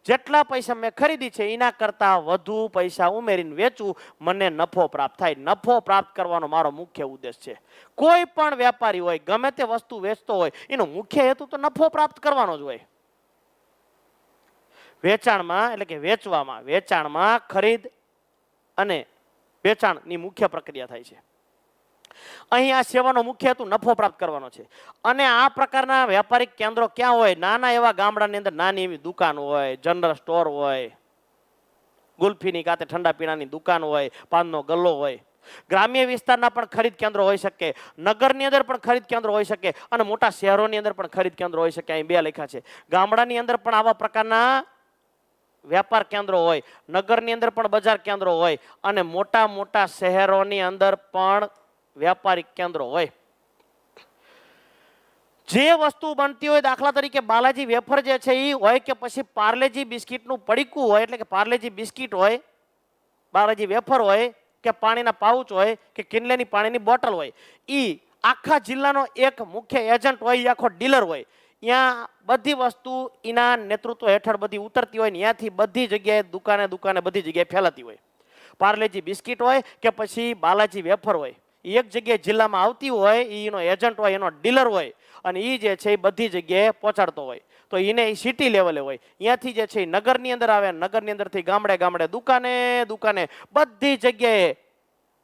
જેટલા પૈસા મેં ખરીદી છે એના કરતા વધુ પૈસા ઉમેરીને વેચું, મને નફો પ્રાપ્ત થાય. નફો પ્રાપ્ત કરવાનો મારો મુખ્ય ઉદ્દેશ છે. કોઈ પણ વેપારી હોય, ગમે તે વસ્તુ વેચતો હોય, એનો મુખ્ય હેતુ તો નફો પ્રાપ્ત કરવાનો જ હોય. વેચાણમાં એટલે કે વેચાણમાં ખરીદ અને વેચાણની મુખ્ય પ્રક્રિયા થાય છે. અહીં આ સેવાનો મુખ્ય હેતુ નફો પ્રાપ્ત કરવાનો છે. અને આ પ્રકારના વ્યાપારિક કેન્દ્રો ક્યાં હોય? નાના એવા ગામડાની અંદર નાની એવી દુકાન હોય, જનરલ સ્ટોર હોય, ગુલ્ફીની કાતે ઠંડા પીણાની દુકાન હોય, પાનનો ગલ્લો હોય. ગ્રામ્ય વિસ્તારના પણ ખરીદ કેન્દ્રો હોઈ શકે, નગરની અંદર પણ ખરીદ કેન્દ્રો હોઈ શકે અને મોટા શહેરોની અંદર પણ ખરીદ કેન્દ્રો હોઈ શકે. અહીં 2 લખ્યા છે. ગામડાની અંદર પણ આવા પ્રકારના વ્યાપાર કેન્દ્રો હોય, નગરની અંદર પણ બજાર કેન્દ્રો હોય અને મોટા શહેરોની અંદર પણ વ્યાપારિક કેન્દ્રો હોય. જે વસ્તુ બનતી હોય, દાખલા તરીકે બાલાજી વેફર જે છે એ હોય કે પછી પાર્લેજી બિસ્કિટનું પડીકું હોય, એટલે કે પાર્લેજી બિસ્કિટ હોય, બાલાજી વેફર હોય કે પાણીના પાઉચ હોય કે કિનલેની પાણીની બોટલ હોય, એ આખા જિલ્લાનો એક મુખ્ય એજન્ટ હોય, એ આખો ડીલર હોય. ત્યાં બધી વસ્તુ એના નેતૃત્વ હેઠળ બધી ઉતરતી હોય ને ત્યાંથી બધી જગ્યાએ દુકાને બધી જગ્યાએ ફેલાતી હોય. પાર્લેજી બિસ્કિટ હોય કે પછી બાલાજી વેફર હોય, એક જગ્યાએ જિલ્લામાં આવતી હોય, એનો એજન્ટ હોય, એનો ડીલર હોય અને એ જે છે એ બધી જગ્યાએ પહોંચાડતો હોય. તો એને એ સિટી લેવલે હોય. ત્યાંથી જે છે એ નગરની અંદર આવે, નગરની અંદરથી ગામડે દુકાને બધી જગ્યાએ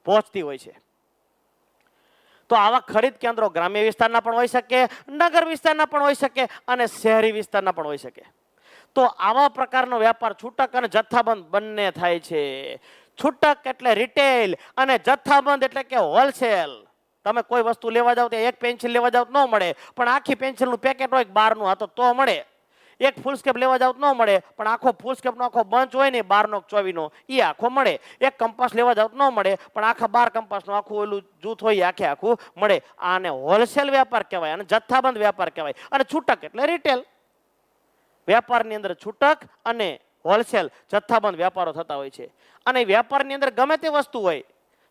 પહોંચતી હોય છે. તો આવા ખરીદ કેન્દ્રો ગ્રામ્ય વિસ્તારના પણ હોઈ શકે, નગર વિસ્તારના પણ હોઈ શકે અને શહેરી વિસ્તારના પણ હોઈ શકે. તો આવા પ્રકારનો વ્યાપાર છૂટક અને જથ્થાબંધ બંને થાય છે. છૂટક એટલે રિટેલ અને જથ્થાબંધ એટલે કે હોલસેલ. તમે કોઈ વસ્તુ લેવા જાવ તો એક પેન્સિલ લેવા જાવ ન મળે, પણ આખી પેન્સિલનું પેકેટ હોય 12નું હતો તો મળે. એક ફૂલ સ્કેપ લેવા જાવ ન મળે, પણ આખો ફૂલ સ્કેપનો આખો બંચ હોય ને 12નો 24નો એ આખો મળે. એક કંપાસ લેવા જાવ ન મળે, પણ આખા 12 કંપાસનું આખું ઓલું જૂથ હોય આખું મળે. આને હોલસેલ વ્યાપાર કહેવાય અને જથ્થાબંધ વ્યાપાર કહેવાય. અને છૂટક એટલે રિટેલ. વ્યાપારની અંદર છૂટક અને હોલસેલ જથ્થાબંધ વ્યાપારો થતા હોય છે. અને વ્યાપારની અંદર ગમે તે વસ્તુ હોય,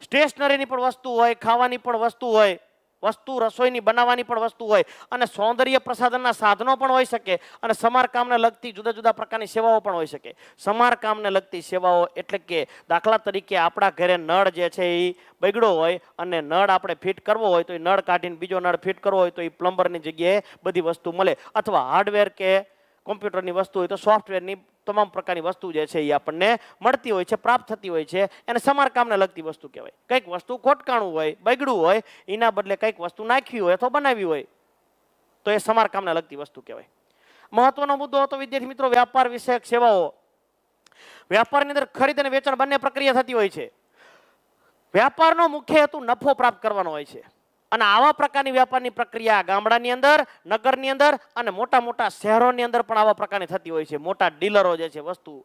સ્ટેશનરીની પણ વસ્તુ હોય, ખાવાની પણ વસ્તુ હોય, રસોઈની બનાવવાની પણ વસ્તુ હોય અને સૌંદર્ય પ્રસાધનના સાધનો પણ હોઈ શકે અને સમારકામને લગતી જુદા પ્રકારની સેવાઓ પણ હોઈ શકે. સમારકામને લગતી સેવાઓ એટલે કે દાખલા તરીકે આપણા ઘરે નળ જે છે એ બગડ્યો હોય અને નળ આપણે ફિટ કરવો હોય તો એ નળ કાઢીને બીજો નળ ફિટ કરવો હોય તો એ પ્લમ્બરની જગ્યાએ બધી વસ્તુ મળે. અથવા હાર્ડવેર કે કોમ્પ્યુટરની વસ્તુ હોય તો સોફ્ટવેરની તમામ પ્રકારની વસ્તુ જે છે એ આપણને મળતી હોય છે, પ્રાપ્ત થતી હોય છે. એને સમારકામને લગતી વસ્તુ કહેવાય. કંઈક વસ્તુ ખોટકાણું હોય, બગડ્યું હોય, એના બદલે કંઈક વસ્તુ નાખવી હોય અથવા બનાવી હોય તો એ સમારકામને લગતી વસ્તુ કહેવાય. મહત્વનો મુદ્દો હતો વિદ્યાર્થી મિત્રો વ્યાપાર વિષયક સેવાઓ. વ્યાપારની અંદર ખરીદ અને વેચાણ બંને પ્રક્રિયા થતી હોય છે. વ્યાપારનો મુખ્ય હેતુ નફો પ્રાપ્ત કરવાનો હોય છે. અને આવા પ્રકારની વ્યાપારની પ્રક્રિયા ગામડાની અંદર, નગરની અંદર અને મોટા શહેરોની અંદર પણ આવા પ્રકારની થતી હોય છે. મોટા ડીલરો જે છે વસ્તુ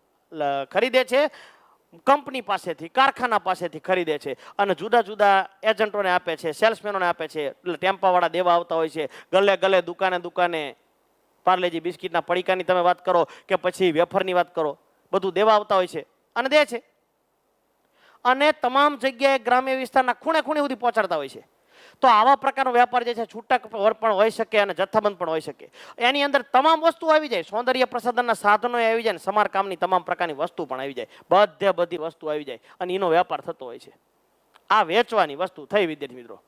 ખરીદે છે, કંપની પાસેથી, કારખાના પાસેથી ખરીદે છે અને જુદા એજન્ટોને આપે છે, સેલ્સમેનોને આપે છે. એટલે ટેમ્પાવાળા દેવા આવતા હોય છે. ગલે દુકાને પાર્લેજી બિસ્કિટના પડીકાની તમે વાત કરો કે પછી વેફરની વાત કરો, બધું દેવા આવતા હોય છે અને દે છે. અને તમામ જગ્યાએ ગ્રામ્ય વિસ્તારના ખૂણે સુધી પહોંચાડતા હોય છે. તો આવા પ્રકારનો વેપાર જે છે છૂટક પણ હોઈ શકે અને જથ્થાબંધ પણ હોઈ શકે. એની અંદર તમામ વસ્તુ આવી જાય, સૌંદર્ય પ્રસાધનના સાધનો આવી જાય, સમારકામની તમામ પ્રકારની વસ્તુ પણ આવી જાય, બધી વસ્તુ આવી જાય અને એનો વેપાર થતો હોય છે. આ વેચવાની વસ્તુ થઈ વિદ્યાર્થી મિત્રો.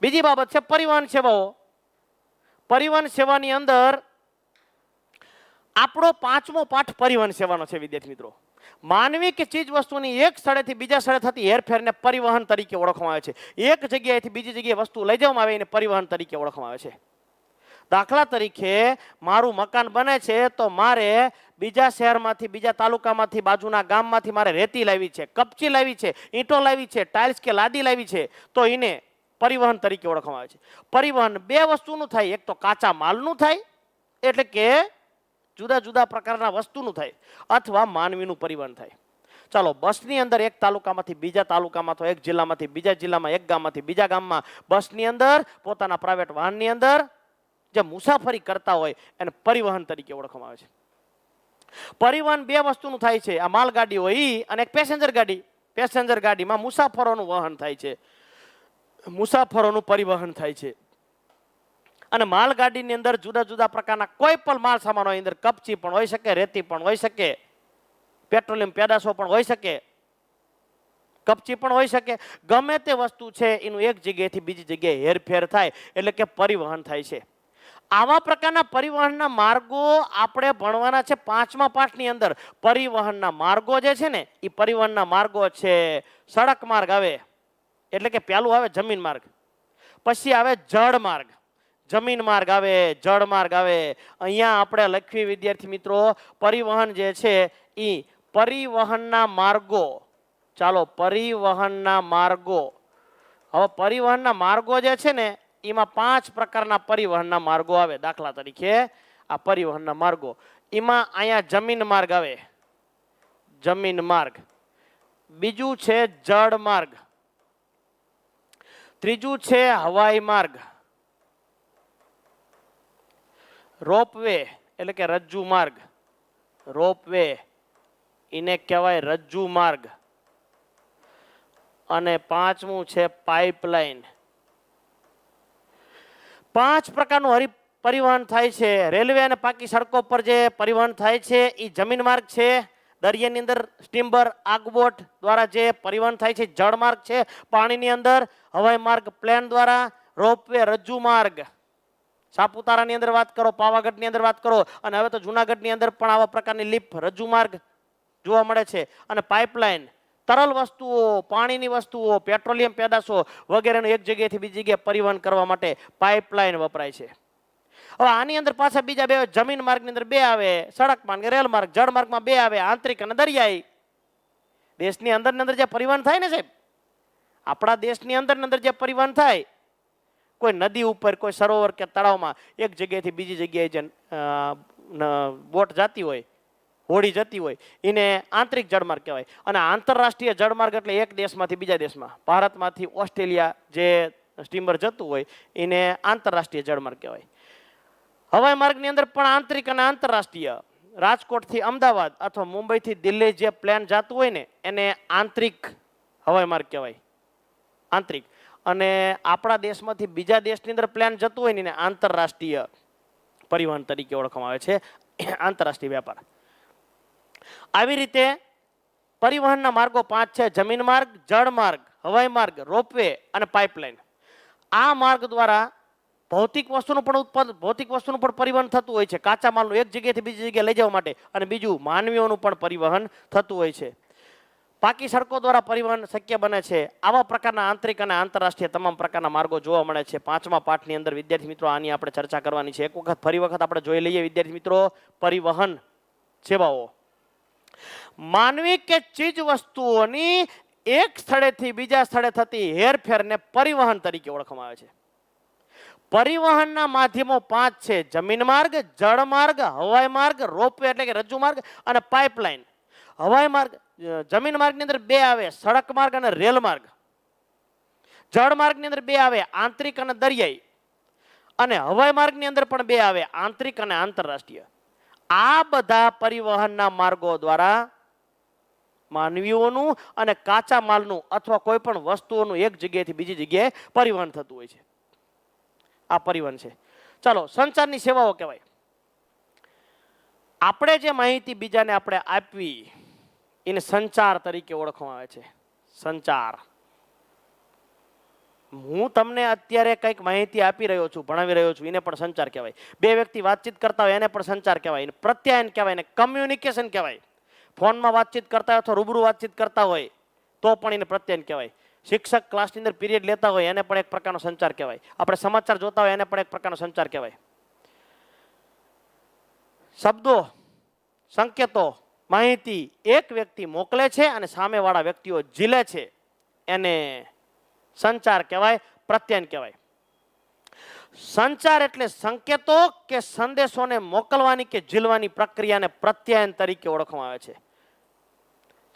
બીજી બાબત છે પરિવહન સેવાઓ. પરિવહન સેવાની અંદર આપણો 5મો પાઠ પરિવહન સેવાનો છે વિદ્યાર્થી મિત્રો. માનવી કે ચીજ વસ્તુની એક સ્થળેથી બીજા સ્થળે થતી હેરફેરને પરિવહન તરીકે ઓળખવામાં આવે છે. એક જગ્યાએથી બીજી જગ્યાએ વસ્તુ લઈ જવામાં આવે એને પરિવહન તરીકે ઓળખવામાં આવે છે. દાખલા તરીકે મારું મકાન બને છે તો મારે બીજા શહેરમાંથી, બીજા તાલુકામાંથી, બાજુના ગામમાંથી મારે રેતી લાવી છે, કપચી લાવી છે, ઈંટો લાવી છે, ટાઇલ્સ કે લાદી લાવી છે, તો એને પરિવહન તરીકે ઓળખવામાં આવે છે. પરિવહન બે વસ્તુનું થાય, એક તો કાચા માલનું થાય એટલે કે જુદા જુદા પ્રકારના વસ્તુનું થાય, અથવા માનવીનું પરિવહન થાય. ચાલો, બસની અંદર એક તાલુકામાંથી બીજા તાલુકામાં, તો એક જિલ્લામાંથી બીજા જિલ્લામાં, એક ગામમાંથી બીજા ગામમાં બસની અંદર પોતાના પ્રાઇવેટ વાહનની અંદર જે મુસાફરી કરતા હોય એને પરિવહન તરીકે ઓળખવામાં આવે છે. પરિવહન બે વસ્તુનું થાય છે, આ માલગાડી હોય ઈ અને એક પેસેન્જર ગાડી. પેસેન્જર ગાડીમાં મુસાફરોનું વહન થાય છે, મુસાફરોનું પરિવહન થાય છે. અને માલગાડીની અંદર જુદા જુદા પ્રકારના કોઈ પણ માલ સામાન હોય, અંદર કપચી પણ હોઈ શકે, રેતી પણ હોઈ શકે, પેટ્રોલિયમ પેદાશો પણ હોઈ શકે, કપચી પણ હોઈ શકે, ગમે તે વસ્તુ છે એનું એક જગ્યાએથી બીજી જગ્યાએ હેરફેર થાય એટલે કે પરિવહન થાય છે. આવા પ્રકારના પરિવહનના માર્ગો આપણે ભણવાના છે 5મા પાઠની અંદર. પરિવહનના માર્ગો જે છે ને એ પરિવહનના માર્ગો છે સડક માર્ગ આવે એટલે કે પહેલું આવે જમીન માર્ગ, પછી આવે જળ માર્ગ, જમીન માર્ગ આવે, જળ માર્ગ આવે. અહીંયા આપણે લખવી વિદ્યાર્થી મિત્રો પરિવહન જે છે એ પરિવહનના માર્ગો. ચાલો, પરિવહનના માર્ગો. હવે પરિવહનના માર્ગો જે છે ને એમાં 5 પ્રકારના પરિવહનના માર્ગો આવે. દાખલા તરીકે આ પરિવહનના માર્ગો, એમાં અહીંયા જમીન માર્ગ આવે, જમીન માર્ગ. બીજું છે જળ માર્ગ, ત્રીજું છે હવાઈ માર્ગ, રોપવે એટલે કે રજ્જુ માર્ગ, રોપવે એને કહેવાય રજ્જુ માર્ગ. અને 5મું છે પાઇપલાઇન. 5 પ્રકારનું પરિવહન થાય છે. રેલવે અને પાકી સડકો પર જે પરિવહન થાય છે એ જમીન માર્ગ છે. દરિયાની અંદર સ્ટીમર, આગબોટ દ્વારા જે પરિવહન થાય છે જળ માર્ગ છે. પાણીની અંદર હવાઈ માર્ગ પ્લેન દ્વારા, રોપવે રજ્જુ માર્ગ. સાપુતારાની અંદર વાત કરો, પાવાગઢની અંદર વાત કરો, અને હવે તો જુનાગઢની અંદર પણ આવા પ્રકારની લિફ્ટ રજ્જુ માર્ગ જોવા મળે છે. અને પાઇપલાઇન તરલ વસ્તુઓ, પાણીની વસ્તુઓ, પેટ્રોલિયમ પેદાશો વગેરેનું એક જગ્યાએથી બીજી જગ્યાએ પરિવહન કરવા માટે પાઇપલાઇન વપરાય છે. હવે આની અંદર પાછા બીજા બે જમીન માર્ગની અંદર 2 આવે, સડક માર્ગ, રેલ માર્ગ. જળ માર્ગમાં 2 આવે, આંતરિક અને દરિયાઈ. દેશની અંદર જે પરિવહન થાય ને સાહેબ, આપણા દેશની અંદર જે પરિવહન થાય, કોઈ નદી ઉપર, કોઈ સરોવર કે તળાવમાં એક જગ્યાએથી બીજી જગ્યાએ જે બોટ જતી હોય, હોડી જતી હોય, એને આંતરિક જળમાર્ગ કહેવાય. અને આંતરરાષ્ટ્રીય જળમાર્ગ એટલે એક દેશમાંથી બીજા દેશમાં, ભારતમાંથી ઓસ્ટ્રેલિયા જે સ્ટીમર જતું હોય એને આંતરરાષ્ટ્રીય જળમાર્ગ કહેવાય. હવાઈ માર્ગની અંદર પણ આંતરિક અને આંતરરાષ્ટ્રીય, રાજકોટથી અમદાવાદ અથવા મુંબઈથી દિલ્હી જે પ્લેન જતું હોય ને એને આંતરિક હવાઈ માર્ગ કહેવાય, આંતરિક. અને આપણા દેશમાંથી બીજા દેશની અંદર પ્લેન જતું હોય ને એને આંતરરાષ્ટ્રીય પરિવહન તરીકે ઓળખવામાં આવે છે, આંતરરાષ્ટ્રીય વેપાર. આવી રીતે પરિવહનના માર્ગો 5 છે: જમીન માર્ગ, જળ માર્ગ, હવાઈ માર્ગ, રોપવે અને પાઇપલાઇન. આ માર્ગ દ્વારા ભૌતિક વસ્તુનું પણ પરિવહન થતું હોય છે, કાચા માલનું એક જગ્યાએથી બીજી જગ્યાએ લઈ જવા માટે. અને બીજું માનવીઓનું પણ પરિવહન થતું હોય છે. પાકી સડકો દ્વારા પરિવહન શક્ય બને છે. આવા પ્રકારના આંતરિક અને આંતરરાષ્ટ્રીય તમામ પ્રકારના માર્ગો જોવા મળે છે 5મા પાઠની અંદર. વિદ્યાર્થી મિત્રો, આની આપણે ચર્ચા કરવાની છે. ફરી વખત આપણે જોઈ લઈએ વિદ્યાર્થી મિત્રો પરિવહન સેવાઓ. માનવી કે ચીજ વસ્તુઓની એક સ્થળેથી બીજા સ્થળે થતી હેરફેરને પરિવહન તરીકે ઓળખવામાં આવે છે. પરિવહનના માધ્યમો 5 છે: જમીન માર્ગ, જળ માર્ગ, હવાઈ માર્ગ, રોપવે એટલે કે રજ્જુ માર્ગ અને પાઇપલાઇન. હવાઈ માર્ગ, જમીન માર્ગની અંદર 2 આવે, સડક માર્ગ અને રેલ માર્ગ. જળ માર્ગની અંદર 2 આવે, આંતરિક અને દરિયાઈ. અને હવાઈ માર્ગની અંદર પણ 2 આવે, આંતરિક અને આંતરરાષ્ટ્રીય. આ બધા પરિવહનના માર્ગો દ્વારા માનવીઓનું અને કાચા માલનું અથવા કોઈ પણ વસ્તુઓનું એક જગ્યાએથી બીજી જગ્યાએ પરિવહન થતું હોય છે. આ પરિવહન છે. ચાલો, સંચારની સેવાઓ કહેવાય. આપણે જે માહિતી બીજાને આપણે આપવી એને સંચાર તરીકે ઓળખવામાં આવે છે. સંચાર. હું તમને અત્યારે કંઈક માહિતી આપી રહ્યો છું, ભણાવી રહ્યો છું, એને પણ સંચાર કહેવાય. બે વ્યક્તિ વાતચીત કરતા હોય એને પણ સંચાર કહેવાય, એને પ્રત્યાયન કહેવાય, એને કમ્યુનિકેશન કહેવાય. ફોનમાં વાતચીત કરતા હોય અથવા રૂબરૂ વાતચીત કરતા હોય તો પણ એને પ્રત્યાયન કહેવાય. શિક્ષક ક્લાસની અંદર પીરિયડ લેતા હોય એને પણ એક પ્રકારનો સંચાર કહેવાય. આપણે સમાચાર જોતા હોય એને પણ એક પ્રકારનો સંચાર કહેવાય. શબ્દો, સંકેતો, માહિતી એક વ્યક્તિ મોકલે છે અને સામેવાળા વ્યક્તિઓ ઝીલે છે એને સંચાર કહેવાય, પ્રત્યાયન કહેવાય. સંચાર એટલે સંકેતો કે સંદેશોને મોકલવાની કે ઝીલવાની પ્રક્રિયાને પ્રત્યાયન તરીકે ઓળખવામાં આવે છે.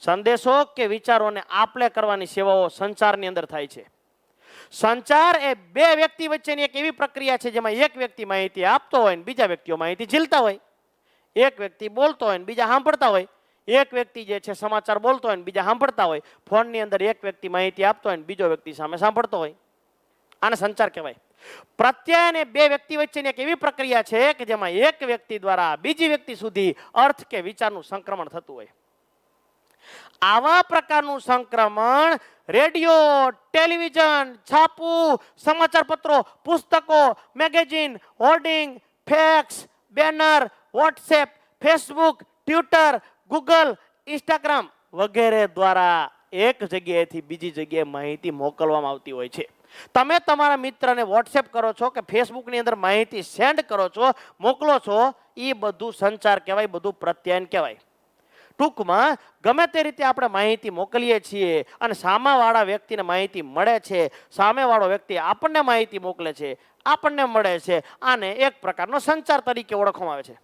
સંદેશો કે વિચારોને આપલે કરવાની સેવાઓ સંચારની અંદર થાય છે. સંચાર એ બે વ્યક્તિ વચ્ચેની એક એવી પ્રક્રિયા છે જેમાં એક વ્યક્તિ માહિતી આપતો હોય ને બીજા વ્યક્તિઓ માહિતી ઝીલતા હોય. એક વ્યક્તિ બોલતો હોય ને બીજા સાંભળતા હોય. એક વ્યક્તિ જે છે સમાચાર બોલતો હોય ને બીજા સાંભળતા હોય. ફોનની અંદર એક વ્યક્તિ માહિતી આપતો હોય ને બીજો વ્યક્તિ સામે સાંભળતો હોય. આને સંચાર કહેવાય. પ્રત્યાયન એ બે વ્યક્તિ વચ્ચેની એક એવી પ્રક્રિયા છે કે જેમાં એક વ્યક્તિ દ્વારા બીજી વ્યક્તિ સુધી અર્થ કે વિચારનું સંક્રમણ થતું હોય. આવા પ્રકારનું સંક્રમણ રેડિયો, ટેલિવિઝન, છાપું, સમાચાર પત્રો, પુસ્તકો, magazine, hoarding, fax, banner, WhatsApp, Facebook, Twitter, Google, Instagram વગેરે દ્વારા એક જગ્યાએથી બીજી જગ્યાએ માહિતી મોકલવામાં આવતી હોય છે. તમે તમારા મિત્રને વોટ્સએપ કરો છો કે ફેસબુકની અંદર માહિતી સેન્ડ કરો છો, મોકલો છો, એ બધું સંચાર કહેવાય, બધું પ્રત્યાયન કહેવાય. ટૂંકમાં ગમે તે રીતે આપણે માહિતી મોકલીએ છીએ અને સામેવાળા વ્યક્તિને માહિતી મળે છે, સામેવાળો વ્યક્તિ આપણને માહિતી મોકલે છે, આપણને મળે છે, આને એક પ્રકારનો સંચાર તરીકે ઓળખવામાં આવે છે.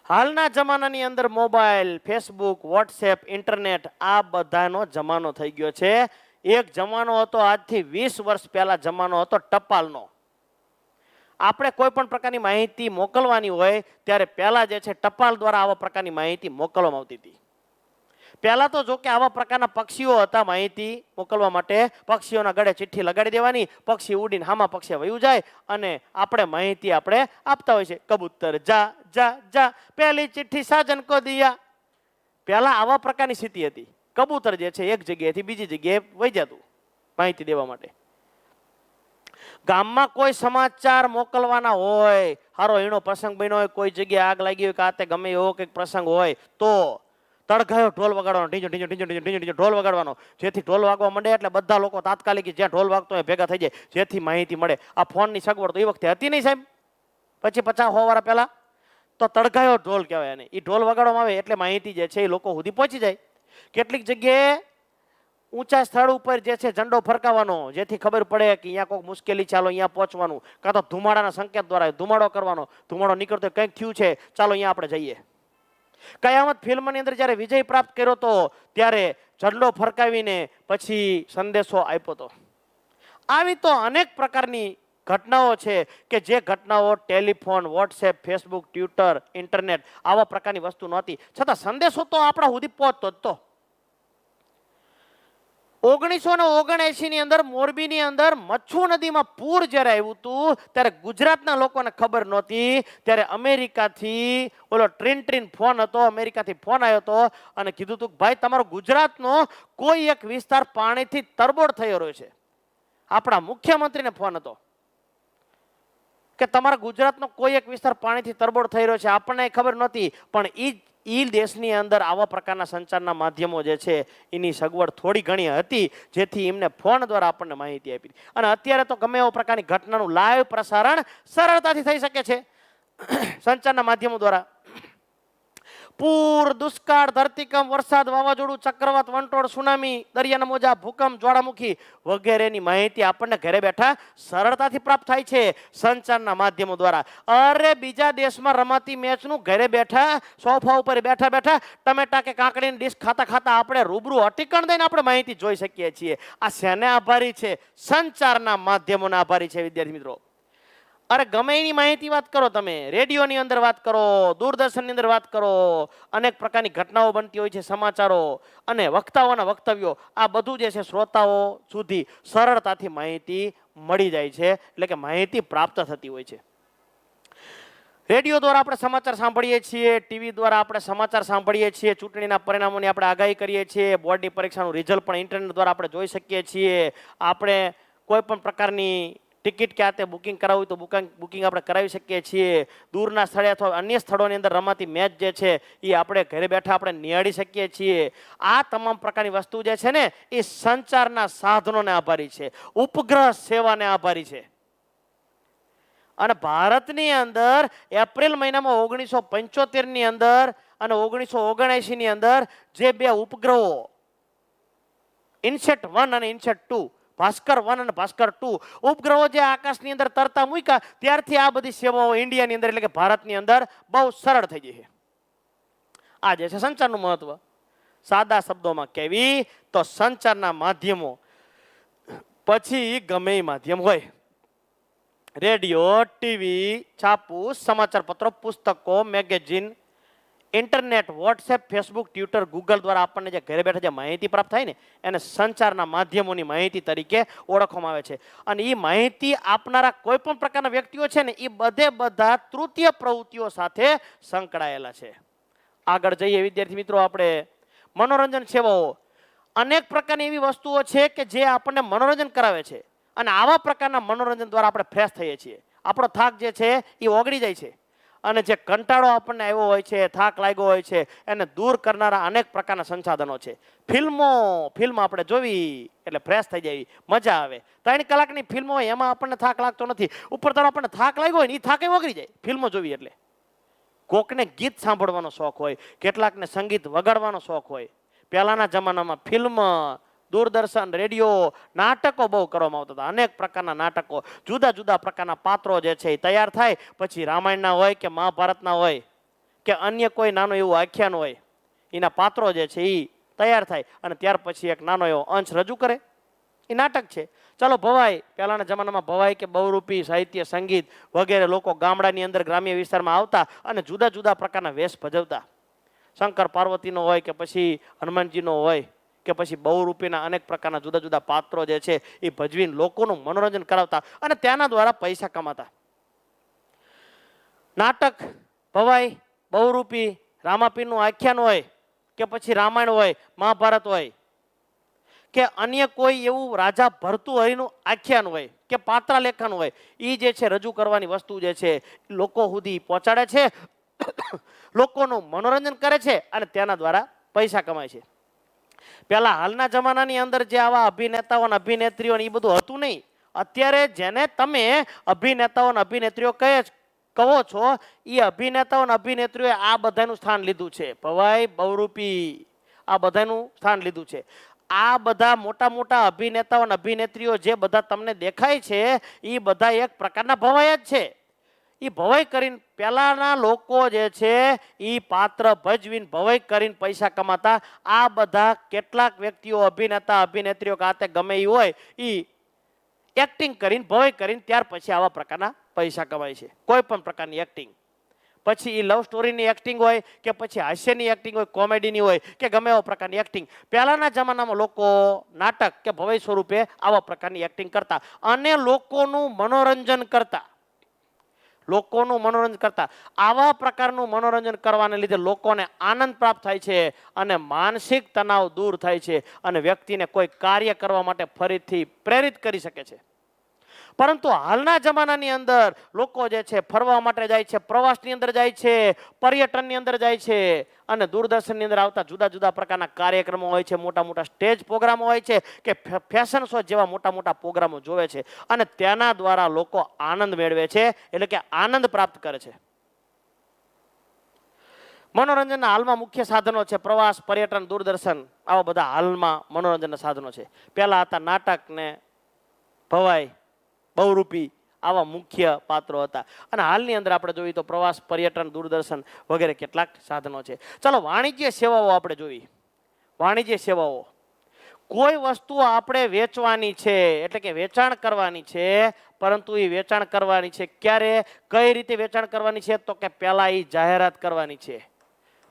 હાલના જમાનાની અંદર મોબાઈલ, ફેસબુક, વોટ્સએપ, ઇન્ટરનેટ આ બધાનો જમાનો થઈ ગયો છે. એક જમાનો હતો આજથી 20 વર્ષ પહેલા જમાનો હતો ટપાલનો. આપણે કોઈ પણ પ્રકારની માહિતી મોકલવાની હોય ત્યારે પહેલા જે છે ટપાલ દ્વારા આવા પ્રકારની માહિતી મોકલવામાં આવતી હતી. પહેલા તો જો કે આવા પ્રકારના પક્ષીઓ હતા, માહિતી મોકલવા માટે પક્ષીઓના ગળે ચિઠ્ઠી લગાડી દેવાની, પક્ષી ઉડીને હામા પક્ષી વયું જાય અને આપણે માહિતી આપણે આપતા હોય છે. કબૂતર જા જા જા, પહેલી ચિઠ્ઠી સાજન કો દિયા. પહેલા આવા પ્રકારની સ્થિતિ હતી. કબૂતર જે છે એક જગ્યાએથી બીજી જગ્યાએ વહી જતું માહિતી દેવા માટે. ગામમાં કોઈ સમાચાર મોકલવાના હોય, હારો એનો પ્રસંગ બન્યો હોય, કોઈ જગ્યાએ આગ લાગી હોય કે આતે ગમે એવો કંઈક પ્રસંગ હોય તો તડઘાયો ઢોલ વગાડવાનો, ઢીંચો ઢીંચો ઢીંચો ઢીંચો ઢીંચો ઢોલ વગાડવાનો. જેથી ઢોલ વાગવા માંડે એટલે બધા લોકો તાત્કાલિક જ્યાં ઢોલ વાગતો હોય ભેગા થઈ જાય, જેથી માહિતી મળે. આ ફોનની સગવડ તો એ વખતે હતી નહીં સાહેબ, પછી 50-100 વર્ષ પહેલા. તો તડઘાયો ઢોલ કહેવાય એને. એ ઢોલ વગાડવામાં આવે એટલે માહિતી જે છે એ લોકો સુધી પહોંચી જાય. કેટલીક જગ્યાએ ઊંચા સ્થળ ઉપર જે છે ઝંડો ફરકાવવાનો, જેથી ખબર પડે કે અહીંયા કોઈ મુશ્કેલી, ચાલો અહીંયા પહોંચવાનું. કાં તો ધુમાડાના સંકેત દ્વારા ધુમાડો કરવાનો, ધુમાડો નીકળતો કંઈક થયું છે, ચાલો અહીંયા આપણે જઈએ. કયામત ફિલ્મની અંદર જ્યારે વિજય પ્રાપ્ત કર્યો હતો ત્યારે ઝંડો ફરકાવીને પછી સંદેશો આપ્યો હતો. આવી તો અનેક પ્રકારની ઘટનાઓ છે કે જે ઘટનાઓ telephone, WhatsApp, Facebook, Twitter, internet આવા પ્રકારની વસ્તુ નહોતી, છતાં સંદેશો તો આપણા સુધી પહોંચતો જ તો. 1979 ની અંદર મોરબીની અંદર મચ્છુ નદીમાં પૂર જ્યારે આવ્યું હતું ત્યારે ગુજરાતના લોકોને ખબર નહોતી. ત્યારે અમેરિકાથી ઓલો ટ્રીન ફોન હતો, અમેરિકાથી ફોન આવ્યો હતો અને કીધું હતું કે ભાઈ તમારો ગુજરાતનો કોઈ એક વિસ્તાર પાણીથી તરબોળ થઈ રહ્યો છે. આપણા મુખ્યમંત્રીને ફોન હતો કે તમારા ગુજરાતનો કોઈ એક વિસ્તાર પાણીથી તરબોળ થઈ રહ્યો છે. આપણને ખબર નહોતી, પણ ઈ દેશની અંદર આવા પ્રકારના સંચારના માધ્યમો જે છે એની સગવડ થોડી ઘણી હતી, જેથી એમને ફોન દ્વારા આપણને માહિતી આપી. અને અત્યારે તો ગમે એવો પ્રકારની ઘટનાનું લાઈવ પ્રસારણ સરળતાથી થઈ શકે છે સંચારના માધ્યમો દ્વારા. પૂર, દુષ્કાળ, ધરતીકંપ, વરસાદ, વાવાઝોડું, ચક્રવાત, વંટોળ, સુનામી, દરિયાના મોજા, ભૂકંપ, જ્વાળામુખી વગેરેની માહિતી આપણને ઘરે બેઠા સરળતાથી પ્રાપ્ત થાય છે સંચારના માધ્યમો દ્વારા. અરે બીજા દેશમાં રમાતી મેચનું ઘરે બેઠા સોફા ઉપર બેઠા બેઠા ટમેટા કે કાકડીની ડીશ ખાતા ખાતા આપણે રૂબરૂ અટીકણ દઈને આપણે માહિતી જોઈ શકીએ છીએ. આ શેને આભારી છે? સંચારના માધ્યમોના આભારી છે વિદ્યાર્થી મિત્રો. અરે ગમે એની માહિતી વાત કરો, તમે રેડિયોની અંદર વાત કરો, દૂરદર્શનની અંદર વાત કરો, અનેક પ્રકારની ઘટનાઓ બનતી હોય છે, સમાચારો અને વક્તાઓના વક્તવ્યો, આ બધું જે છે શ્રોતાઓ સુધી સરળતાથી માહિતી મળી જાય છે, એટલે કે માહિતી પ્રાપ્ત થતી હોય છે. રેડિયો દ્વારા આપણે સમાચાર સાંભળીએ છીએ, ટીવી દ્વારા આપણે સમાચાર સાંભળીએ છીએ, ચૂંટણીના પરિણામોની આપણે આગાહી કરીએ છીએ, બોર્ડની પરીક્ષાનું રિઝલ્ટ પણ ઇન્ટરનેટ દ્વારા આપણે જોઈ શકીએ છીએ. આપણે કોઈ પણ પ્રકારની ટિકિટ કે આતે બુકિંગ કરાવવું તો બુકિંગ આપણે કરાવી શકીએ છીએ. દૂરના સ્થળે અથવા અન્ય સ્થળોની અંદર રમાતી મેચ જે છે એ આપણે ઘરે બેઠા આપણે નિહાળી શકીએ છીએ. આ તમામ પ્રકારની વસ્તુ જે છે ને એ સંચારના સાધનોને આભારી છે, ઉપગ્રહ સેવાને આભારી છે. અને ભારતની અંદર એપ્રિલ મહિનામાં 1975ની અંદર અને 1979ની અંદર જે બે ઉપગ્રહો ઇનસેટ 1 અને ઇનસેટ 2, ભાસ્કર 1 અને ભાસ્કર 2 ઉપગ્રહો જે આકાશની અંદર તરતા મૂક્યા ત્યારથી આ બધી સેવાઓ ઇન્ડિયાની અંદર એટલે કે ભારતની અંદર બહુ સરળ થઈ ગઈ છે. આ જે છે સંચારનું મહત્વ. સાદા શબ્દોમાં કહેવી તો સંચારના માધ્યમો પછી ગમે એ માધ્યમ હોય, રેડિયો, ટીવી, છાપું, સમાચાર પત્રો, પુસ્તકો, magazine, internet, WhatsApp, Facebook, Twitter, Google દ્વારા આપણને જે ઘરે બેઠા જે માહિતી પ્રાપ્ત થાય ને એને સંચારના માધ્યમોની માહિતી તરીકે ઓળખવામાં આવે છે. અને એ માહિતી આપનારા કોઈ પણ પ્રકારના વ્યક્તિઓ છે ને એ બધા તૃતીય પ્રવૃત્તિઓ સાથે સંકળાયેલા છે. આગળ જઈએ વિદ્યાર્થી મિત્રો, આપણે મનોરંજન સેવાઓ. અનેક પ્રકારની એવી વસ્તુઓ છે કે જે આપણને મનોરંજન કરાવે છે અને આવા પ્રકારના મનોરંજન દ્વારા આપણે ફ્રેશ થઈએ છીએ. આપણો થાક જે છે એ ઓગળી જાય છે અને જે કંટાળો આપણને આવ્યો હોય છે, થાક લાગ્યો હોય છે, એને દૂર કરનારા અનેક પ્રકારના સંસાધનો છે. ફિલ્મ આપણે જોવી એટલે ફ્રેશ થઈ જાય, મજા આવે. 3 કલાકની ફિલ્મો હોય એમાં આપણને થાક લાગતો નથી. ઉપર તરફ આપણને થાક લાગ્યો હોય ને એ થાકે ઓગળી જાય ફિલ્મો જોવી એટલે. કોકને ગીત સાંભળવાનો શોખ હોય, કેટલાકને સંગીત વગાડવાનો શોખ હોય. પહેલાના જમાનામાં ફિલ્મ, દૂરદર્શન, રેડિયો, નાટકો બહુ કરવામાં આવતા હતા. અનેક પ્રકારના નાટકો, જુદા જુદા પ્રકારના પાત્રો જે છે એ તૈયાર થાય. પછી રામાયણના હોય કે મહાભારતના હોય કે અન્ય કોઈ નાનું એવું આખ્યાન હોય, એના પાત્રો જે છે એ તૈયાર થાય અને ત્યાર પછી એક નાનો એવો અંશ રજૂ કરે, એ નાટક છે. ચાલો ભવાઈ, પહેલાના જમાનામાં ભવાઈ કે બહુરૂપી, સાહિત્ય, સંગીત વગેરે લોકો ગામડાની અંદર ગ્રામ્ય વિસ્તારમાં આવતા અને જુદા જુદા પ્રકારના વેશ ભજવતા. શંકર પાર્વતીનો હોય કે પછી હનુમાનજીનો હોય કે પછી બહુરૂપીના અનેક પ્રકારના જુદા જુદા પાત્રો જે છે એ ભજવીને લોકોનું મનોરંજન કરાવતા અને તેના દ્વારા પૈસા કમાતા. નાટક, ભવાઈ, બહુરૂપી, રામાપીરનું આખ્યાન હોય કે પછી રામાયણ હોય, મહાભારત હોય કે અન્ય કોઈ એવું રાજા ભર્તૃહરિનું આખ્યાન હોય કે પાત્રા લેખન હોય, એ જે છે રજૂ કરવાની વસ્તુ જે છે લોકો સુધી પહોંચાડે છે, લોકોનું મનોરંજન કરે છે અને તેના દ્વારા પૈસા કમાય છે. પહેલા હાલના જમાનાની અંદર જે આવા અભિનેતાઓ અને અભિનેત્રીઓ એ બધું હતું નહીં. અત્યારે જેને તમે અભિનેતાઓ અને અભિનેત્રીઓ કહો છો એ અભિનેતાઓ અને અભિનેત્રીઓએ આ બધાનું સ્થાન લીધું છે. ભવાઈ, બહુરૂપી આ બધાનું સ્થાન લીધું છે. આ બધા મોટા મોટા અભિનેતાઓ અને અભિનેત્રીઓ જે બધા તમને દેખાય છે એ બધા એક પ્રકારના ભવાઈ જ છે. એ ભવાઈ કરીને પહેલાના લોકો જે છે એ પાત્ર ભજવીને ભવાઈ કરીને પૈસા કમાતા. આ બધા કેટલાક વ્યક્તિઓ, અભિનેતા, અભિનેત્રીઓ કાતે ગમે એ હોય એ એક્ટિંગ કરીને ભવાઈ કરીને ત્યાર પછી આવા પ્રકારના પૈસા કમાય છે. કોઈ પણ પ્રકારની એક્ટિંગ, પછી એ લવ સ્ટોરીની એક્ટિંગ હોય કે પછી હાસ્યની એક્ટિંગ હોય, કોમેડીની હોય કે ગમે એવા પ્રકારની એક્ટિંગ. પહેલાના જમાનામાં લોકો નાટક કે ભવાઈ સ્વરૂપે આવા પ્રકારની એક્ટિંગ કરતા અને લોકોનું મનોરંજન કરતા. આવા પ્રકારનું મનોરંજન કરવાને લીધે લોકોને આનંદ પ્રાપ્ત થાય છે અને માનસિક તણાવ દૂર થાય છે અને વ્યક્તિને કોઈ કાર્ય કરવા માટે ફરીથી પ્રેરિત કરી શકે છે. પરંતુ હાલના જમાનાની અંદર લોકો જે છે ફરવા માટે જાય છે, પ્રવાસની અંદર જાય છે, પર્યટનની અંદર જાય છે અને દૂરદર્શનની અંદર આવતા જુદા જુદા પ્રકારના કાર્યક્રમો હોય છે, મોટા મોટા સ્ટેજ પ્રોગ્રામો હોય છે કે ફેશન શો જેવા મોટા મોટા પ્રોગ્રામો જોવે છે અને તેના દ્વારા લોકો આનંદ મેળવે છે, એટલે કે આનંદ પ્રાપ્ત કરે છે. મનોરંજનના હાલમાં મુખ્ય સાધનો છે પ્રવાસ, પર્યટન, દૂરદર્શન. આવા બધા હાલમાં મનોરંજનના સાધનો છે. પહેલા હતા નાટક ને ભવાઈ, બહુરૂપી, આવા મુખ્ય પાત્રો હતા અને હાલની અંદર આપણે જોઈએ તો પ્રવાસ, પર્યટન, દૂરદર્શન વગેરે કેટલાક સાધનો છે. ચાલો વાણિજ્ય સેવાઓ આપણે જોઈ. વાણિજ્ય સેવાઓ કોઈ વસ્તુ આપણે વેચવાની છે એટલે કે વેચાણ કરવાની છે, પરંતુ એ વેચાણ કરવાની છે ક્યારે, કઈ રીતે વેચાણ કરવાની છે, તો કે પહેલા એ જાહેરાત કરવાની છે.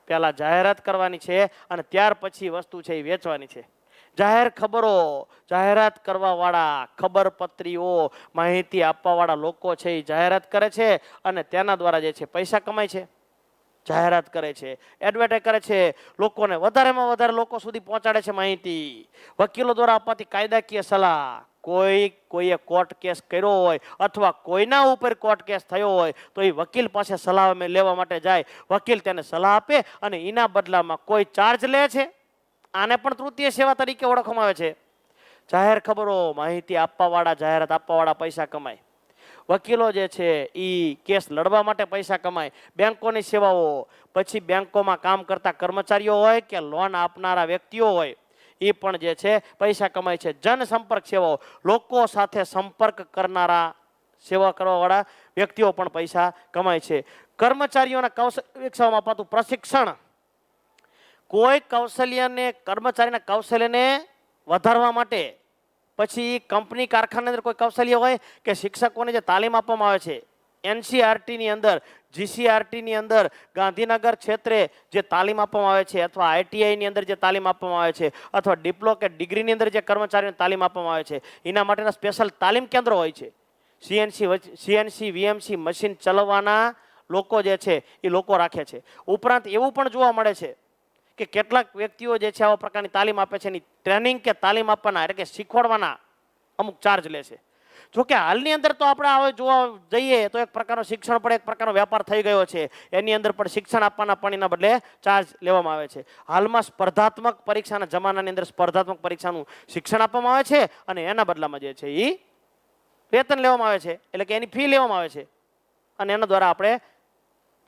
પહેલા જાહેરાત કરવાની છે અને ત્યાર પછી વસ્તુ છે એ વેચવાની છે. જાહેર ખબરો, જાહેરાત કરવા વાળા, ખબર પત્રીઓ, માહિતી આપવા વાળા લોકો છે એ જાહેરાત કરે છે અને તેના દ્વારા જે છે પૈસા કમાય છે. જાહેરાત કરે છે, એડવર્ટાઇઝ કરે છે, લોકોને વધારેમાં વધારે લોકો સુધી પહોંચાડે છે માહિતી. વકીલો દ્વારા અપાતી કાયદાકીય સલાહ, કોઈએ કોર્ટ કેસ કર્યો હોય અથવા કોઈના ઉપર કોર્ટ કેસ થયો હોય તો એ વકીલ પાસે સલાહ લેવા માટે જાય. વકીલ તેને સલાહ આપે અને એના બદલામાં કોઈ ચાર્જ લે છે. આને પણ તૃતીય સેવા તરીકે ઓળખવામાં આવે છે. જાહેર ખબરો, માહિતી આપવાવાળા, જાહેરાત આપવાવાળા પૈસા કમાય. વકીલો જે છે એ કેસ લડવા માટે પૈસા કમાય. બેંકોની સેવાઓ, પછી બેંકોમાં કામ કરતા કર્મચારીઓ હોય કે લોન આપનારા વ્યક્તિઓ હોય, એ પણ જે છે પૈસા કમાય છે. જનસંપર્ક સેવાઓ, લોકો સાથે સંપર્ક કરનારા, સેવા કરવાવાળા વ્યક્તિઓ પણ પૈસા કમાય છે. કર્મચારીઓના કૌશલ્ય વિકસાવવામાં અપાતું પ્રશિક્ષણ, કોઈ કૌશલ્યને, કર્મચારીના કૌશલ્યને વધારવા માટે, પછી કંપની કારખાના અંદર કોઈ કૌશલ્ય હોય કે શિક્ષકોને જે તાલીમ આપવામાં આવે છે, એનસીઆરટીની અંદર, જીસીઆરટીની અંદર ગાંધીનગર ક્ષેત્રે જે તાલીમ આપવામાં આવે છે, અથવા આઈટીઆઈની અંદર જે તાલીમ આપવામાં આવે છે, અથવા ડિપ્લો કે ડિગ્રીની અંદર જે કર્મચારીઓને તાલીમ આપવામાં આવે છે, એના માટેના સ્પેશિયલ તાલીમ કેન્દ્રો હોય છે. સીએનસી વીએમસી મશીન ચલાવવાના લોકો જે છે એ લોકો રાખે છે. ઉપરાંત એવું પણ જોવા મળે છે કે કેટલાક વ્યક્તિઓ જે છે આવા પ્રકારની તાલીમ આપે છે, એની ટ્રેનિંગ કે તાલીમ આપવાના એટલે કે શીખવાડવાના અમુક ચાર્જ લે છે. જોકે હાલની અંદર તો આપણે હવે જોવા જઈએ તો એક પ્રકારનો શિક્ષણ પણ એક પ્રકારનો વ્યાપાર થઈ ગયો છે. એની અંદર પણ શિક્ષણ આપવાના પણ એના બદલે ચાર્જ લેવામાં આવે છે. હાલમાં સ્પર્ધાત્મક પરીક્ષાના જમાનાની અંદર સ્પર્ધાત્મક પરીક્ષાનું શિક્ષણ આપવામાં આવે છે અને એના બદલામાં જે છે એ વેતન લેવામાં આવે છે, એટલે કે એની ફી લેવામાં આવે છે અને એના દ્વારા આપણે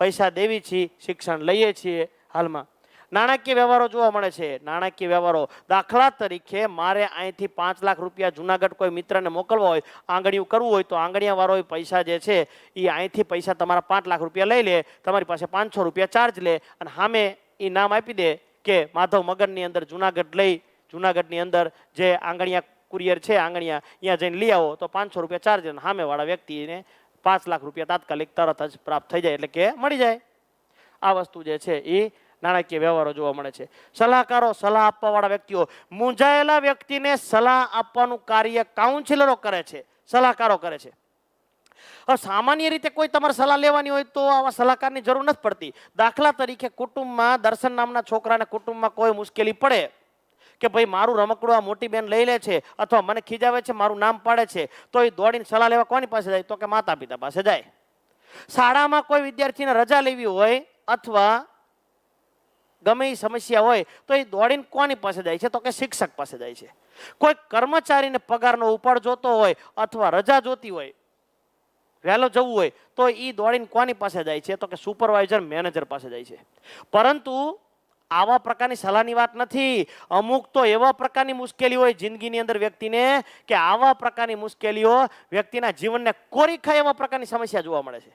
પૈસા દેવી છીએ, શિક્ષણ લઈએ છીએ. હાલમાં નાણાકીય વ્યવહારો જોવા મળે છે. નાણાકીય વ્યવહારો, દાખલા તરીકે મારે અહીંથી 5 લાખ રૂપિયા જુનાગઢ કોઈ મિત્રને મોકલવા હોય, આંગળીયું કરવું હોય, તો આંગળીયા વાળો પૈસા જે છે એ અહીંથી પૈસા તમારા 5 લાખ રૂપિયા લઈ લે, તમારી પાસે 500 રૂપિયા ચાર્જ લે અને સામે એ નામ આપી દે કે માધવ મગનની અંદર જુનાગઢ લઈ, જુનાગઢની અંદર જે આંગળીયા કુરિયર છે, આંગળીયા અહીંયા જઈને લઈ આવો તો 500 રૂપિયા ચાર્જ, અને સામેવાળા વ્યક્તિને 5 લાખ રૂપિયા તાત્કાલિક તરત જ પ્રાપ્ત થઈ જાય, એટલે કે મળી જાય. આ વસ્તુ જે છે એ નાણાકીય વ્યવહારો જોવા મળે છે. સલાહકારો, સલાહ આપવાવાળા વ્યક્તિઓ, મૂંઝાયેલા વ્યક્તિને સલાહ આપવાનું કાર્ય કાઉન્સિલરો કરે છે, સલાહકારો કરે છે. હવે સામાન્ય રીતે કોઈ તમારે સલાહ લેવાની હોય તો આવા સલાહકારની જરૂર નથી પડતી. દાખલા તરીકે કુટુંબમાં દર્શન નામના છોકરાને કુટુંબમાં કોઈ મુશ્કેલી પડે કે ભાઈ મારું રમકડું આ મોટી બેન લઈ લે છે અથવા મને ખીજાવે છે, મારું નામ પાડે છે, તો એ દોડીને સલાહ લેવા કોની પાસે જાય, તો કે માતા પિતા પાસે જાય. શાળામાં કોઈ વિદ્યાર્થીને રજા લેવી હોય અથવા ગમે એ સમસ્યા હોય તો એ દોડીને કોની પાસે જાય છે, તો કે શિક્ષક પાસે જાય છે. કોઈ કર્મચારીને પગારનો ઉપાડ જોતો હોય અથવા રજા જોતી હોય, વહેલો જવું હોય, તો એ દોડીને કોની પાસે જાય છે, તો કે સુપરવાઇઝર, મેનેજર પાસે જાય છે. પરંતુ આવા પ્રકારની સલાહની વાત નથી. અમુક તો એવા પ્રકારની મુશ્કેલી હોય જિંદગીની અંદર વ્યક્તિને કે આવા પ્રકારની મુશ્કેલીઓ વ્યક્તિના જીવનને કોરી ખાય એવા પ્રકારની સમસ્યા જોવા મળે છે.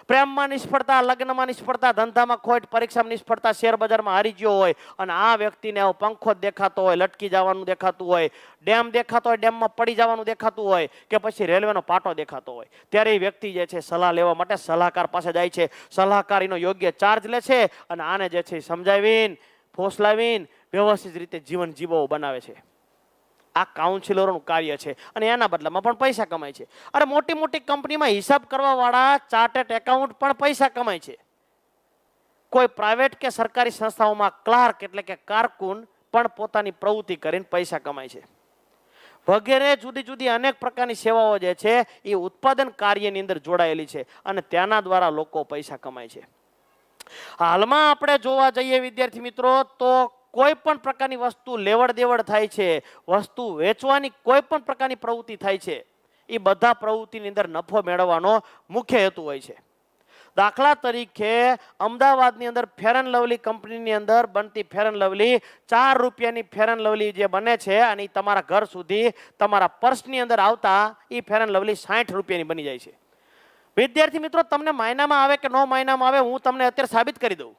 પ્રેમમાં નિષ્ફળતા, લગ્નમાં નિષ્ફળતા, ધંધામાં ખોટ, પરીક્ષામાં નિષ્ફળતા, શેર બજારમાં હારી ગયો હોય અને આ વ્યક્તિને આવો પંખો દેખાતો હોય, લટકી જવાનું દેખાતું હોય, ડેમ દેખાતો હોય, ડેમમાં પડી જવાનું દેખાતું હોય કે પછી રેલવેનો પાટો દેખાતો હોય, ત્યારે એ વ્યક્તિ જે છે સલાહ લેવા માટે સલાહકાર પાસે જાય છે. સલાહકાર એનો યોગ્ય ચાર્જ લે છે અને આને જે છે સમજાવીને, ફોસલાવીને વ્યવસ્થિત રીતે જીવન જીવવું બનાવે છે. આ કાઉન્સિલરોનું કાર્ય છે અને એના બદલામાં પણ પૈસા કમાય છે. અરે મોટી મોટી કંપનીમાં હિસાબ કરવા વાળા ચાર્ટર્ડ એકાઉન્ટ પણ પૈસા કમાય છે. કોઈ પ્રાઇવેટ કે સરકારી સંસ્થાઓમાં ક્લાર્ક એટલે કે કારકુન પણ પોતાની પ્રવૃત્તિ કરીને પૈસા કમાય છે. વગેરે જુદી જુદી અનેક પ્રકારની સેવાઓ જે છે એ ઉત્પાદન કાર્યની અંદર જોડાયેલી છે અને તેના દ્વારા લોકો પૈસા કમાય છે. હાલમાં આપણે જોવા જઈએ વિદ્યાર્થી મિત્રો તો કોઈ પણ પ્રકારની વસ્તુ લેવડ દેવડ થાય છે, વસ્તુ વેચવાની કોઈ પણ પ્રકારની પ્રવૃત્તિ થાય છે, એ બધા પ્રવૃત્તિની અંદર નફો મેળવવાનો મુખ્ય હેતુ હોય છે. દાખલા તરીકે અમદાવાદની અંદર ફેર એન્ડ લવલી કંપનીની અંદર બનતી ફેર એન્ડ લવલી, 4 રૂપિયાની ફેર એન્ડ લવલી જે બને છે અને તમારા ઘર સુધી તમારા પર્સની અંદર આવતા એ ફેર એન્ડ લવલી 60 રૂપિયાની બની જાય છે. વિદ્યાર્થી મિત્રો, તમને મહિનામાં આવે કે 9 મહિનામાં આવે, હું તમને અત્યારે સાબિત કરી દઉં.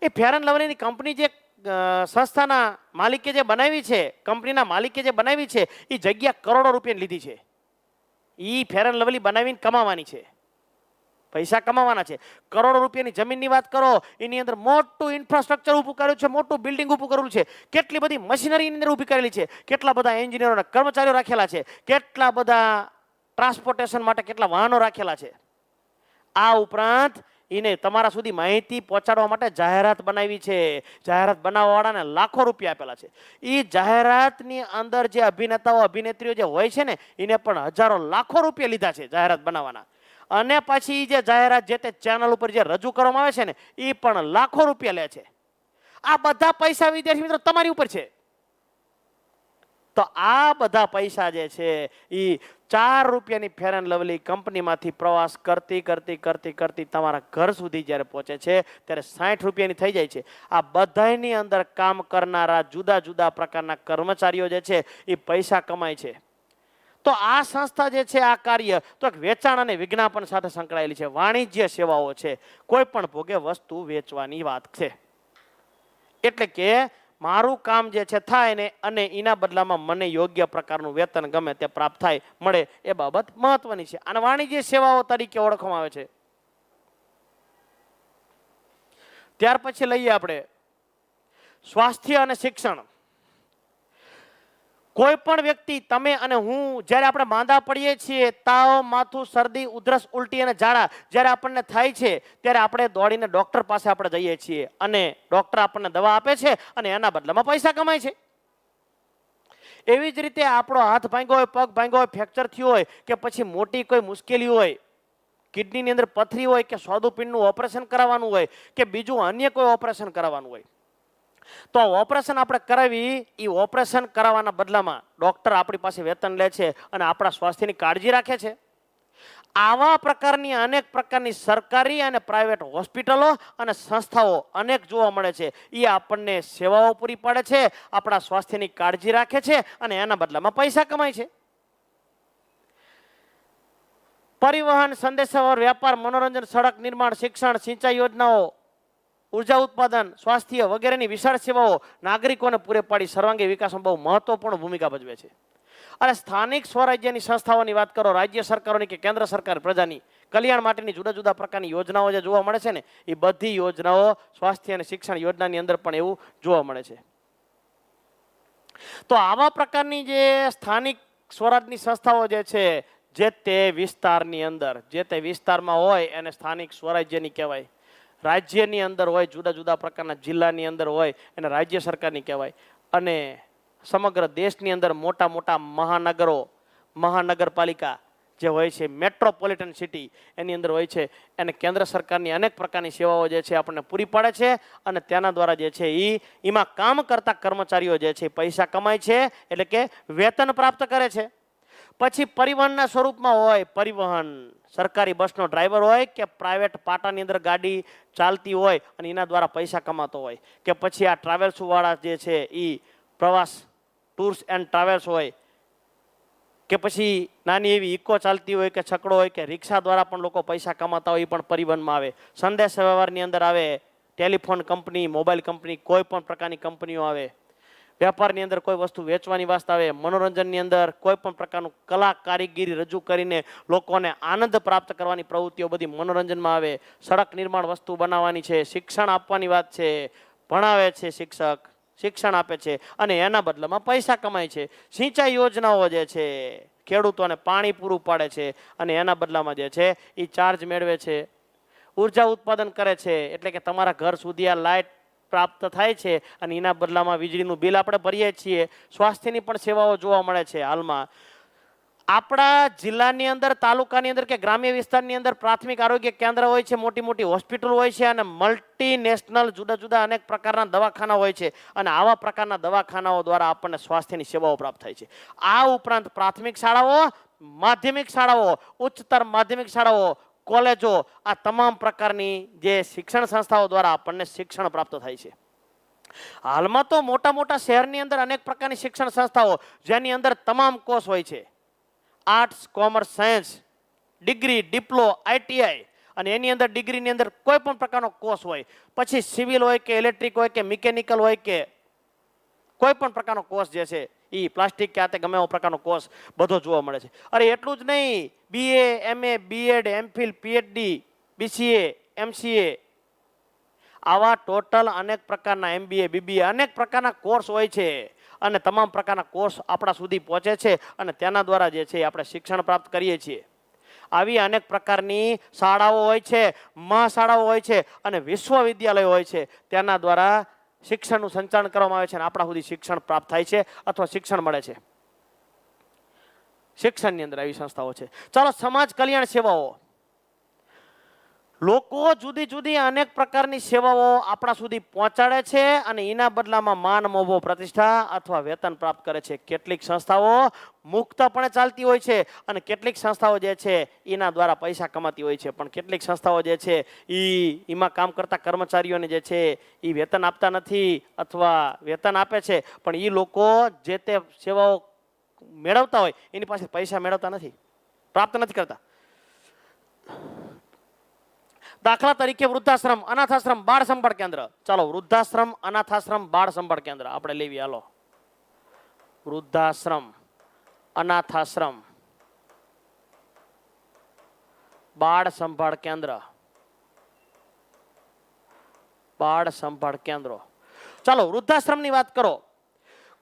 એ ફેર એન્ડ લવલીની કંપની જે સંસ્થાના માલિકે જે બનાવી છે, કંપનીના માલિકે જે બનાવી છે, એ જગ્યા કરોડો રૂપિયાની લીધી છે. એ ફેર એન્ડ લવલી બનાવીને કમાવાની છે, પૈસા કમાવાના છે. કરોડો રૂપિયાની જમીનની વાત કરો, એની અંદર મોટું ઇન્ફ્રાસ્ટ્રક્ચર ઊભું કર્યું છે, મોટું બિલ્ડિંગ ઊભું કરેલું છે, કેટલી બધી મશીનરી એની અંદર ઊભી કરેલી છે, કેટલા બધા એન્જિનિયરોના કર્મચારીઓ રાખેલા છે, કેટલા બધા ટ્રાન્સપોર્ટેશન માટે કેટલા વાહનો રાખેલા છે. આ ઉપરાંત એને તમારા સુધી માહિતી પહોંચાડવા માટે જાહેરાત બનાવી છે. જાહેરાત બનાવવાવાળાને લાખો રૂપિયા આપેલા છે. એ જાહેરાતની અંદર જે અભિનેતાઓ અભિનેત્રીઓ જે હોય છે ને, એને પણ હજારો લાખો રૂપિયા લીધા છે જાહેરાત બનાવવાના. અને પછી જે જાહેરાત જે તે ચેનલ ઉપર જે રજૂ કરવામાં આવે છે ને, એ પણ લાખો રૂપિયા લે છે. આ બધા પૈસા વિદ્યાર્થી મિત્રો તમારી ઉપર છે. તો આ બધા પૈસા જે છે એ 4 રૂપિયાની ફેર એન્ડ લવલી કંપનીમાંથી પ્રવાસ કરતી કરતી કરતી કરતી તમારા ઘર સુધી જ્યારે પહોંચે છે ત્યારે 60 રૂપિયાની થઈ જાય છે. આ બધાની અંદર કામ કરનારા જુદા જુદા પ્રકારના કર્મચારીઓ જે છે એ પૈસા કમાય છે. તો આ સંસ્થા જે છે, આ કાર્ય તો વેચાણ અને વિજ્ઞાપન સાથે સંકળાયેલી છે. વાણિજ્ય સેવાઓ છે, કોઈ પણ ભોગે વસ્તુ વેચવાની વાત છે. એટલે કે મારું કામ જે છે થાય ને, અને એના બદલામાં મને યોગ્ય પ્રકારનું વેતન ગમે તે પ્રાપ્ત થાય મળે, એ બાબત મહત્વની છે. અને વાણિજ્ય સેવાઓ તરીકે ઓળખવામાં આવે છે. ત્યાર પછી લઈએ આપણે સ્વાસ્થ્ય અને શિક્ષણ. કોઈ પણ વ્યક્તિ, તમે અને હું, જ્યારે આપણે માંદા પડીએ છીએ, તાવ, માથું, શરદી, ઉધરસ, ઉલટી અને ઝાડા જ્યારે આપણને થાય છે, ત્યારે આપણે દોડીને ડોક્ટર પાસે આપણે જઈએ છીએ અને ડોક્ટર આપણને દવા આપે છે અને એના બદલામાં પૈસા કમાય છે. એવી જ રીતે આપણો હાથ ભાંગ્યો હોય, પગ ભાંગ્યો હોય, ફ્રેક્ચર થયું હોય, કે પછી મોટી કોઈ મુશ્કેલી હોય, કિડનીની અંદર પથરી હોય, કે સ્વાદુપિંડનું ઓપરેશન કરાવવાનું હોય, કે બીજું અન્ય કોઈ ઓપરેશન કરાવવાનું હોય, તો ઓપરેશન આપણે કરાવી, એ ઓપરેશન કરાવવાના બદલામાં ડોક્ટર આપણી પાસે વેતન લે છે અને આપણા સ્વાસ્થ્યની કાળજી રાખે છે. આવા પ્રકારની અનેક પ્રકારની સરકારી અને પ્રાઇવેટ હોસ્પિટલો અને સંસ્થાઓ અનેક જોવા મળે છે. એ આપણને સેવાઓ પૂરી પાડે છે, આપણા સ્વાસ્થ્યની કાળજી રાખે છે અને એના બદલામાં પૈસા કમાય છે. પરિવહન, સંદેશાવ્યવહાર, વ્યાપાર, મનોરંજન, સડક નિર્માણ, શિક્ષણ, સિંચાઈ યોજનાઓ, ઉર્જા ઉત્પાદન, સ્વાસ્થ્ય વગેરેની વિશાળ સેવાઓ નાગરિકોને પૂરે પાડી સર્વાંગી વિકાસમાં બહુ મહત્વપૂર્ણ ભૂમિકા ભજવે છે. અને સ્થાનિક સ્વરાજ્યની સંસ્થાઓની વાત કરો, રાજ્ય સરકારોની કે કેન્દ્ર સરકાર પ્રજાની કલ્યાણ માટેની જુદા જુદા પ્રકારની યોજનાઓ જે જોવા મળે છે ને, એ બધી યોજનાઓ સ્વાસ્થ્ય અને શિક્ષણ યોજનાની અંદર પણ એવું જોવા મળે છે. તો આવા પ્રકારની જે સ્થાનિક સ્વરાજની સંસ્થાઓ જે છે, જે તે વિસ્તારની અંદર, જે તે વિસ્તારમાં હોય એને સ્થાનિક સ્વરાજ્યની કહેવાય. રાજ્યની અંદર હોય, જુદા જુદા પ્રકારના જિલ્લાની અંદર હોય એને રાજ્ય સરકારની કહેવાય. અને સમગ્ર દેશની અંદર મોટા મોટા મહાનગરો, મહાનગરપાલિકા જે હોય છે, મેટ્રોપોલિટન સિટી, એની અંદર હોય છે, એને કેન્દ્ર સરકારની અનેક પ્રકારની સેવાઓ જે છે આપણને પૂરી પાડે છે. અને તેના દ્વારા જે છે એમાં કામ કરતા કર્મચારીઓ જે છે પૈસા કમાય છે, એટલે કે વેતન પ્રાપ્ત કરે છે. પછી પરિવહનના સ્વરૂપમાં હોય, પરિવહન સરકારી બસનો ડ્રાઈવર હોય, કે પ્રાઇવેટ પાટાની અંદર ગાડી ચાલતી હોય અને એના દ્વારા પૈસા કમાતો હોય, કે પછી આ ટ્રાવેલ્સવાળા જે છે એ પ્રવાસ ટૂર્સ એન્ડ ટ્રાવેલ્સ હોય, કે પછી નાની એવી ઇકો ચાલતી હોય, કે છકડો હોય, કે રિક્ષા દ્વારા પણ લોકો પૈસા કમાતા હોય, એ પણ પરિવહનમાં આવે. સંદેશ વ્યવહારની અંદર આવે, ટેલિફોન કંપની, મોબાઈલ કંપની, કોઈ પણ પ્રકારની કંપનીઓ આવે. વ્યાપારની અંદર કોઈ વસ્તુ વેચવાની વાત આવે. મનોરંજનની અંદર કોઈ પણ પ્રકારનું કલા કારીગીરી રજૂ કરીને લોકોને આનંદ પ્રાપ્ત કરવાની પ્રવૃત્તિઓ બધી મનોરંજનમાં આવે. સડક નિર્માણ વસ્તુ બનાવવાની છે, શિક્ષણ આપવાની વાત છે, ભણાવે છે શિક્ષક, શિક્ષણ આપે છે અને એના બદલામાં પૈસા કમાય છે. સિંચાઈ યોજનાઓ જે છે, ખેડૂતોને પાણી પૂરું પાડે છે અને એના બદલામાં જે છે એ ચાર્જ મેળવે છે. ઉર્જા ઉત્પાદન કરે છે, એટલે કે તમારા ઘર સુધી આ લાઇટ પ્રાપ્ત થાય છે અને એના બદલામાં વીજળીનું બિલ આપણે ભરીએ છીએ. સ્વાસ્થ્યની પણ સેવાઓ જોવા મળે છે. હાલમાં આપણા જિલ્લાની અંદર, તાલુકાની અંદર કે ગ્રામ્ય વિસ્તારની અંદર પ્રાથમિક આરોગ્ય કેન્દ્ર હોય છે, મોટી મોટી હોસ્પિટલ હોય છે અને મલ્ટીનેશનલ જુદા જુદા અનેક પ્રકારના દવાખાના હોય છે. અને આવા પ્રકારના દવાખાનાઓ દ્વારા આપણને સ્વાસ્થ્યની સેવાઓ પ્રાપ્ત થાય છે. આ ઉપરાંત પ્રાથમિક શાળાઓ, માધ્યમિક શાળાઓ, ઉચ્ચતર માધ્યમિક શાળાઓ, કોલેજો, આ તમામ પ્રકારની જે શિક્ષણ સંસ્થાઓ દ્વારા આપણને શિક્ષણ પ્રાપ્ત થાય છે. હાલમાં તો મોટા મોટા શહેરની અંદર અનેક પ્રકારની શિક્ષણ સંસ્થાઓ જેની અંદર તમામ કોર્સ હોય છે. Arts, commerce, science, degree, diploma, ITI અને એની અંદર ડિગ્રીની અંદર કોઈ પણ પ્રકારનો કોર્સ હોય, પછી સિવિલ હોય કે ઇલેક્ટ્રિક હોય કે મિકેનિકલ હોય કે કોઈ પણ પ્રકારનો કોર્સ જે છે એ પ્લાસ્ટિક કે આતે ગમે એવો પ્રકારનો કોર્સ બધો જોવા મળે છે. અરે એટલું જ નહીં, BA, MA, B.Ed, MPhil, PhD, BCA, MCA આવા ટોટલ અનેક પ્રકારના MBA, BBA અનેક પ્રકારના કોર્સ હોય છે અને તમામ પ્રકારના કોર્સ આપણા સુધી પહોંચે છે અને તેના દ્વારા જે છે આપણે શિક્ષણ પ્રાપ્ત કરીએ છીએ. આવી અનેક પ્રકારની શાળાઓ હોય છે, મહાશાળાઓ હોય છે અને વિશ્વવિદ્યાલયો હોય છે, તેના દ્વારા શિક્ષણનું સંચાલન કરવામાં આવે છે અને આપણા સુધી શિક્ષણ પ્રાપ્ત થાય છે અથવા શિક્ષણ મળે છે. શિક્ષણની અંદર આવી સંસ્થાઓ છે. ચાલો, સમાજ કલ્યાણ સેવાઓ. લોકો જુદી જુદી અનેક પ્રકારની સેવાઓ આપણા સુધી પહોંચાડે છે અને એના બદલામાં માન, મોભો, પ્રતિષ્ઠા અથવા વેતન પ્રાપ્ત કરે છે. કેટલીક સંસ્થાઓ મુક્તપણે ચાલતી હોય છે અને કેટલીક સંસ્થાઓ જે છે એના દ્વારા પૈસા કમાતી હોય છે, પણ કેટલીક સંસ્થાઓ જે છે એમાં કામ કરતા કર્મચારીઓને જે છે એ વેતન આપતા નથી અથવા વેતન આપે છે પણ એ લોકો જે તે સેવાઓ મેળવતા હોય એની પાસે પૈસા મેળવતા નથી, પ્રાપ્ત નથી કરતા. દાખલા તરીકે વૃદ્ધાશ્રમ, અનાથાશ્રમ, બાળ સંભાળ કેન્દ્ર. ચાલો, વૃદ્ધાશ્રમ, અનાથાશ્રમ, બાળ સંભાળ કેન્દ્ર આપણે લેવી. હાલો, વૃદ્ધાશ્રમ, અનાથાશ્રમ, બાળ સંભાળ કેન્દ્ર, બાળ સંભાળ કેન્દ્રો. ચાલો, વૃદ્ધાશ્રમની વાત કરો.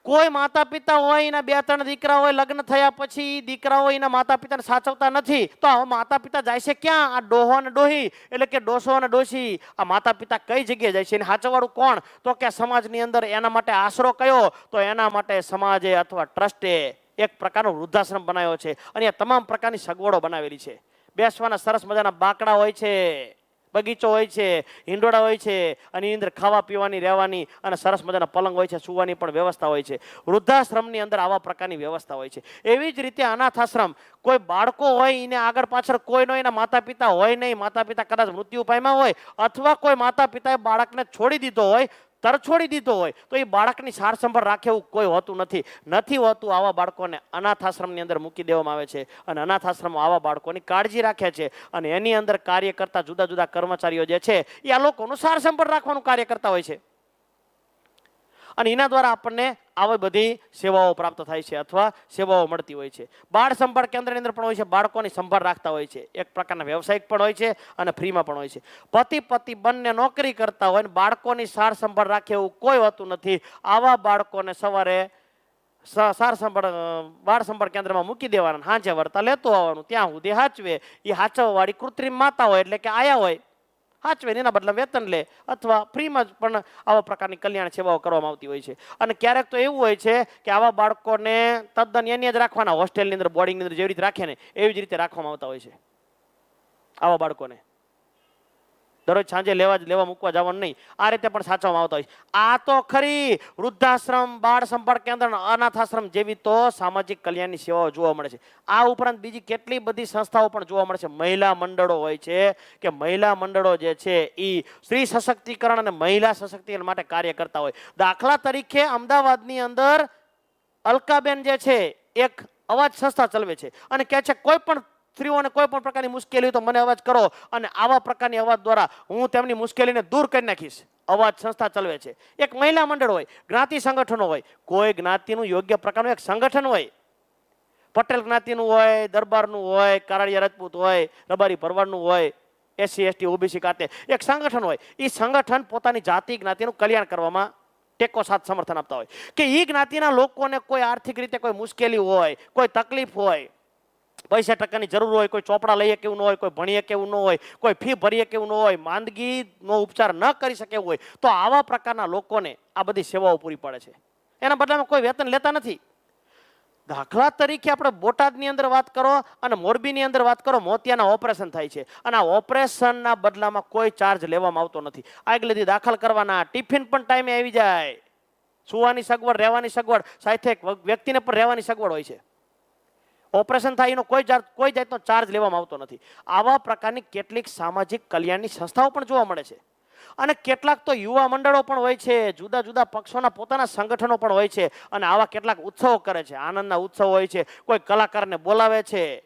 કોઈ માતા પિતા હોય, એના 2-3 દીકરા હોય, લગ્ન થયા પછી દીકરાઓ એના માતા પિતાને સાચવતા નથી, તો આ માતા પિતા જાય છે ક્યાં? આ ડોહો અને ડોહી એટલે કે ડોસો અને ડોસી, આ માતા પિતા કઈ જગ્યાએ જાય છે? એને સાચવવાળું કોણ? તો કે સમાજની અંદર એના માટે આશરો કયો? તો એના માટે સમાજે અથવા ટ્રસ્ટે એક પ્રકારનો વૃદ્ધાશ્રમ બનાવ્યો છે અને તમામ પ્રકારની સગવડો બનાવેલી છે. બેસવાના સરસ મજાના બાકડા હોય છે, બગીચો હોય છે, હિંડોળા હોય છે અને એની અંદર ખાવા પીવાની, રહેવાની અને સરસ મજાના પલંગ હોય છે, સુવાની પણ વ્યવસ્થા હોય છે. વૃદ્ધાશ્રમની અંદર આવા પ્રકારની વ્યવસ્થા હોય છે. એવી જ રીતે અનાથાશ્રમ, કોઈ બાળકો હોય એને આગળ પાછળ કોઈ નો એના માતા પિતા હોય નહીં, માતા પિતા કદાચ મૃત્યુ પામ્યા હોય અથવા કોઈ માતા પિતાએ બાળકને છોડી દીધો હોય, તરછોડી દીધો હોય, તો એ બાળકની સાર સંભાળ રાખે એવું કોઈ હોતું નથી હોતું. આવા બાળકોને અનાથાશ્રમની અંદર મૂકી દેવામાં આવે છે અને અનાથાશ્રમો આવા બાળકોની કાળજી રાખે છે અને એની અંદર કાર્ય કરતા જુદા જુદા કર્મચારીઓ જે છે એ આ લોકોનું સાર સંભાળ રાખવાનું કાર્ય કરતા હોય છે અને એના દ્વારા આપણને આવી બધી સેવાઓ પ્રાપ્ત થાય છે અથવા સેવાઓ મળતી હોય છે. બાળ સંભાળ કેન્દ્રની અંદર પણ હોય છે, બાળકોની સંભાળ રાખતા હોય છે. એક પ્રકારના વ્યવસાયિક પણ હોય છે અને ફ્રીમાં પણ હોય છે. પતિ બંને નોકરી કરતા હોય ને બાળકોની સાર સંભાળ રાખે એવું કોઈ હોતું નથી. આવા બાળકોને સવારે સાર સંભાળ બાળ સંભાળ કેન્દ્રમાં મૂકી દેવાના, સાંજે વળતા લેતો આવવાનું, ત્યાં સુધી હાચવે. એ હાચવવાળી કૃત્રિમ માતા હોય એટલે કે આયા હોય, હાચવે, એના બદલે વેતન લે અથવા ફ્રીમાં પણ આવા પ્રકારની કલ્યાણ સેવાઓ કરવામાં આવતી હોય છે. અને ક્યારેક તો એવું હોય છે કે આવા બાળકોને તદ્દન એની જ રાખવાના, હોસ્ટેલની અંદર, બોર્ડિંગની અંદર જેવી રીતે રાખે ને એવી જ રીતે રાખવામાં આવતા હોય છે. આવા બાળકોને દરરોજ સાંજે લેવા મૂકવા જવાનું નહીં, આ રીતે પણ સાચવવામાં આવતા હોય છે. આ તો ખરી વૃદ્ધાશ્રમ, બાળ સંભાળ કેન્દ્ર, અનાથાશ્રમ જેવી તો સામાજિક કલ્યાણની સેવાઓ જોવા મળે છે. આ ઉપરાંત બીજી કેટલી બધી સંસ્થાઓ પણ જોવા મળે છે. મહિલા મંડળો હોય છે કે મહિલા મંડળો જે છે એ સ્ત્રી સશક્તિકરણ અને મહિલા સશક્તિકરણ માટે કાર્ય કરતા હોય. દાખલા તરીકે અમદાવાદની અંદર અલકાબેન જે છે એક અવાજ સંસ્થા ચલાવે છે અને કહે છે કોઈ પણ સ્ત્રીઓને કોઈ પણ પ્રકારની મુશ્કેલી હોય તો મને અવાજ કરો અને આવા પ્રકારની અવાજ દ્વારા હું તેમની મુશ્કેલીને દૂર કરી નાખીશ. અવાજ સંસ્થા ચલાવે છે. એક મહિલા મંડળ હોય, જ્ઞાતિ સંગઠનો હોય, કોઈ જ્ઞાતિનું યોગ્ય પ્રકારનું એક સંગઠન હોય, પટેલ જ્ઞાતિનું હોય, દરબારનું હોય, કારાળિયા રાજપૂત હોય, રબારી ભરવાડનું હોય, SC ST OBC ખાતે એક સંગઠન હોય. એ સંગઠન પોતાની જાતિ જ્ઞાતિનું કલ્યાણ કરવામાં ટેકો સાથ સમર્થન આપતા હોય કે એ જ્ઞાતિના લોકોને કોઈ આર્થિક રીતે કોઈ મુશ્કેલી હોય, કોઈ તકલીફ હોય, પૈસા ટકાની જરૂર હોય, કોઈ ચોપડા લઈએ કેવું ન હોય, કોઈ ભણીએ કેવું ન હોય, કોઈ ફી ભરીએ કેવું ન હોય, માંદગીનો ઉપચાર ન કરી શકે એવું હોય, તો આવા પ્રકારના લોકોને આ બધી સેવાઓ પૂરી પાડે છે. એના બદલામાં કોઈ વેતન લેતા નથી. દાખલા તરીકે આપણે બોટાદની અંદર વાત કરો અને મોરબીની અંદર વાત કરો, મોતિયાના ઓપરેશન થાય છે અને આ ઓપરેશનના બદલામાં કોઈ ચાર્જ લેવામાં આવતો નથી. આગલેથી દાખલ કરવાના, ટિફિન પણ ટાઈમે આવી જાય, સુવાની સગવડ, રહેવાની સગવડ, સાથે વ્યક્તિને પણ રહેવાની સગવડ હોય છે. ઓપરેશન થાય એનો કોઈ જાતનો ચાર્જ લેવામાં આવતો નથી. આવા પ્રકારની કેટલીક સામાજિક કલ્યાણની સંસ્થાઓ પણ જોવા મળે છે અને કેટલાક તો યુવા મંડળો પણ હોય છે, જુદા જુદા પક્ષોના પોતાના સંગઠનો પણ હોય છે અને આવા કેટલાક ઉત્સવો કરે છે, આનંદના ઉત્સવો હોય છે, કોઈ કલાકારને બોલાવે છે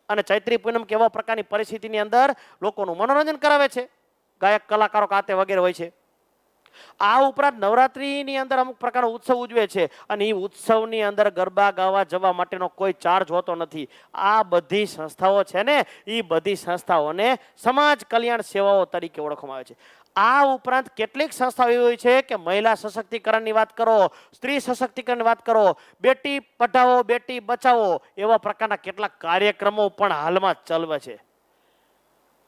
અને ચૈત્રી પૂનમ કેવા પ્રકારની પરિસ્થિતિની અંદર લોકોનું મનોરંજન કરાવે છે, ગાયક કલાકારો કાતે વગેરે હોય છે. આ ઉપરાંત નવરાત્રીની અંદર અમુક પ્રકારનો ઉત્સવ ઉજવે છે અને એ ઉત્સવની અંદર ગરબા ગાવા જવા માટેનો કોઈ ચાર્જ હોતો નથી. આ બધી સંસ્થાઓ છે ને, એ બધી સંસ્થાઓને સમાજ કલ્યાણ સેવાઓ તરીકે ઓળખવામાં આવે છે. આ ઉપરાંત કેટલીક સંસ્થાઓ એવી હોય છે કે મહિલા સશક્તિકરણની વાત કરો, સ્ત્રી સશક્તિકરણની વાત કરો, બેટી પઢાઓ બેટી બચાવો એવા પ્રકારના કેટલાક કાર્યક્રમો પણ હાલમાં ચાલવે છે.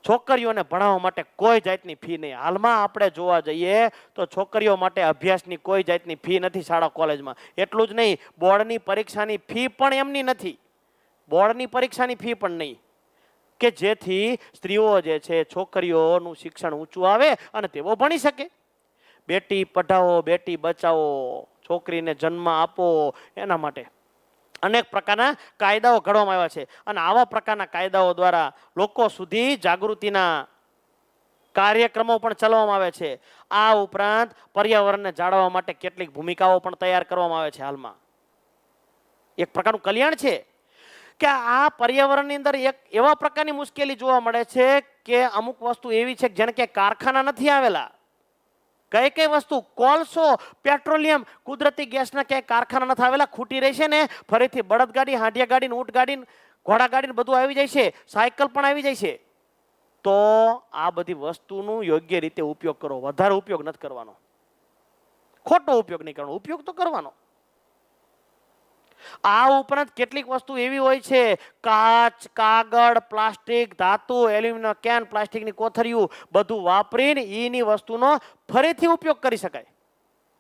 છોકરીઓને ભણાવવા માટે કોઈ જાતની ફી નહીં. હાલમાં આપણે જોવા જઈએ તો છોકરીઓ માટે અભ્યાસની કોઈ જાતની ફી નથી શાળા કોલેજમાં. એટલું જ નહીં, બોર્ડની પરીક્ષાની ફી પણ એમની નથી. બોર્ડની પરીક્ષાની ફી પણ નહીં, કે જેથી સ્ત્રીઓ જે છે છોકરીઓનું શિક્ષણ ઊંચું આવે અને તેઓ ભણી શકે. બેટી પઢાઓ બેટી બચાવો, છોકરીને જન્મ આપો, એના માટે અનેક પ્રકારના કાયદાઓ ઘડવામાં આવ્યા છે અને આવા પ્રકારના કાયદાઓ દ્વારા લોકો સુધી જાગૃતિના કાર્યક્રમો પણ ચલાવવામાં આવે છે. આ ઉપરાંત પર્યાવરણને જાળવવા માટે કેટલીક ભૂમિકાઓ પણ તૈયાર કરવામાં આવે છે. હાલમાં એક પ્રકારનું કલ્યાણ છે કે આ પર્યાવરણની અંદર એક એવા પ્રકારની મુશ્કેલી જોવા મળે છે કે અમુક વસ્તુ એવી છે જેને કે કારખાના નથી આવેલા. કઈ કઈ વસ્તુ, કોલસો, પેટ્રોલિયમ, કુદરતી ગેસના ક્યાંય કારખાના નથી આવેલા. ખૂટી રહી છે ને ફરીથી બળદગાડી, હાંડિયા ગાડી, ઊંટ ગાડી, ઘોડા ગાડી બધું આવી જાય છે, સાયકલ પણ આવી જાય છે. તો આ બધી વસ્તુનું યોગ્ય રીતે ઉપયોગ કરો. વધારે ઉપયોગ નથી કરવાનો, ખોટો ઉપયોગ નહીં કરવાનો, ઉપયોગ તો કરવાનો. આ ઉપરાંત કેટલીક વસ્તુ એવી હોય છે, કાચ, કાગળ, પ્લાસ્ટિક, ધાતુ, એલ્યુમિનિયમ કેન, પ્લાસ્ટિકની કોથળીઓ બધું વાપરીને એની વસ્તુનો ફરીથી ઉપયોગ કરી શકાય.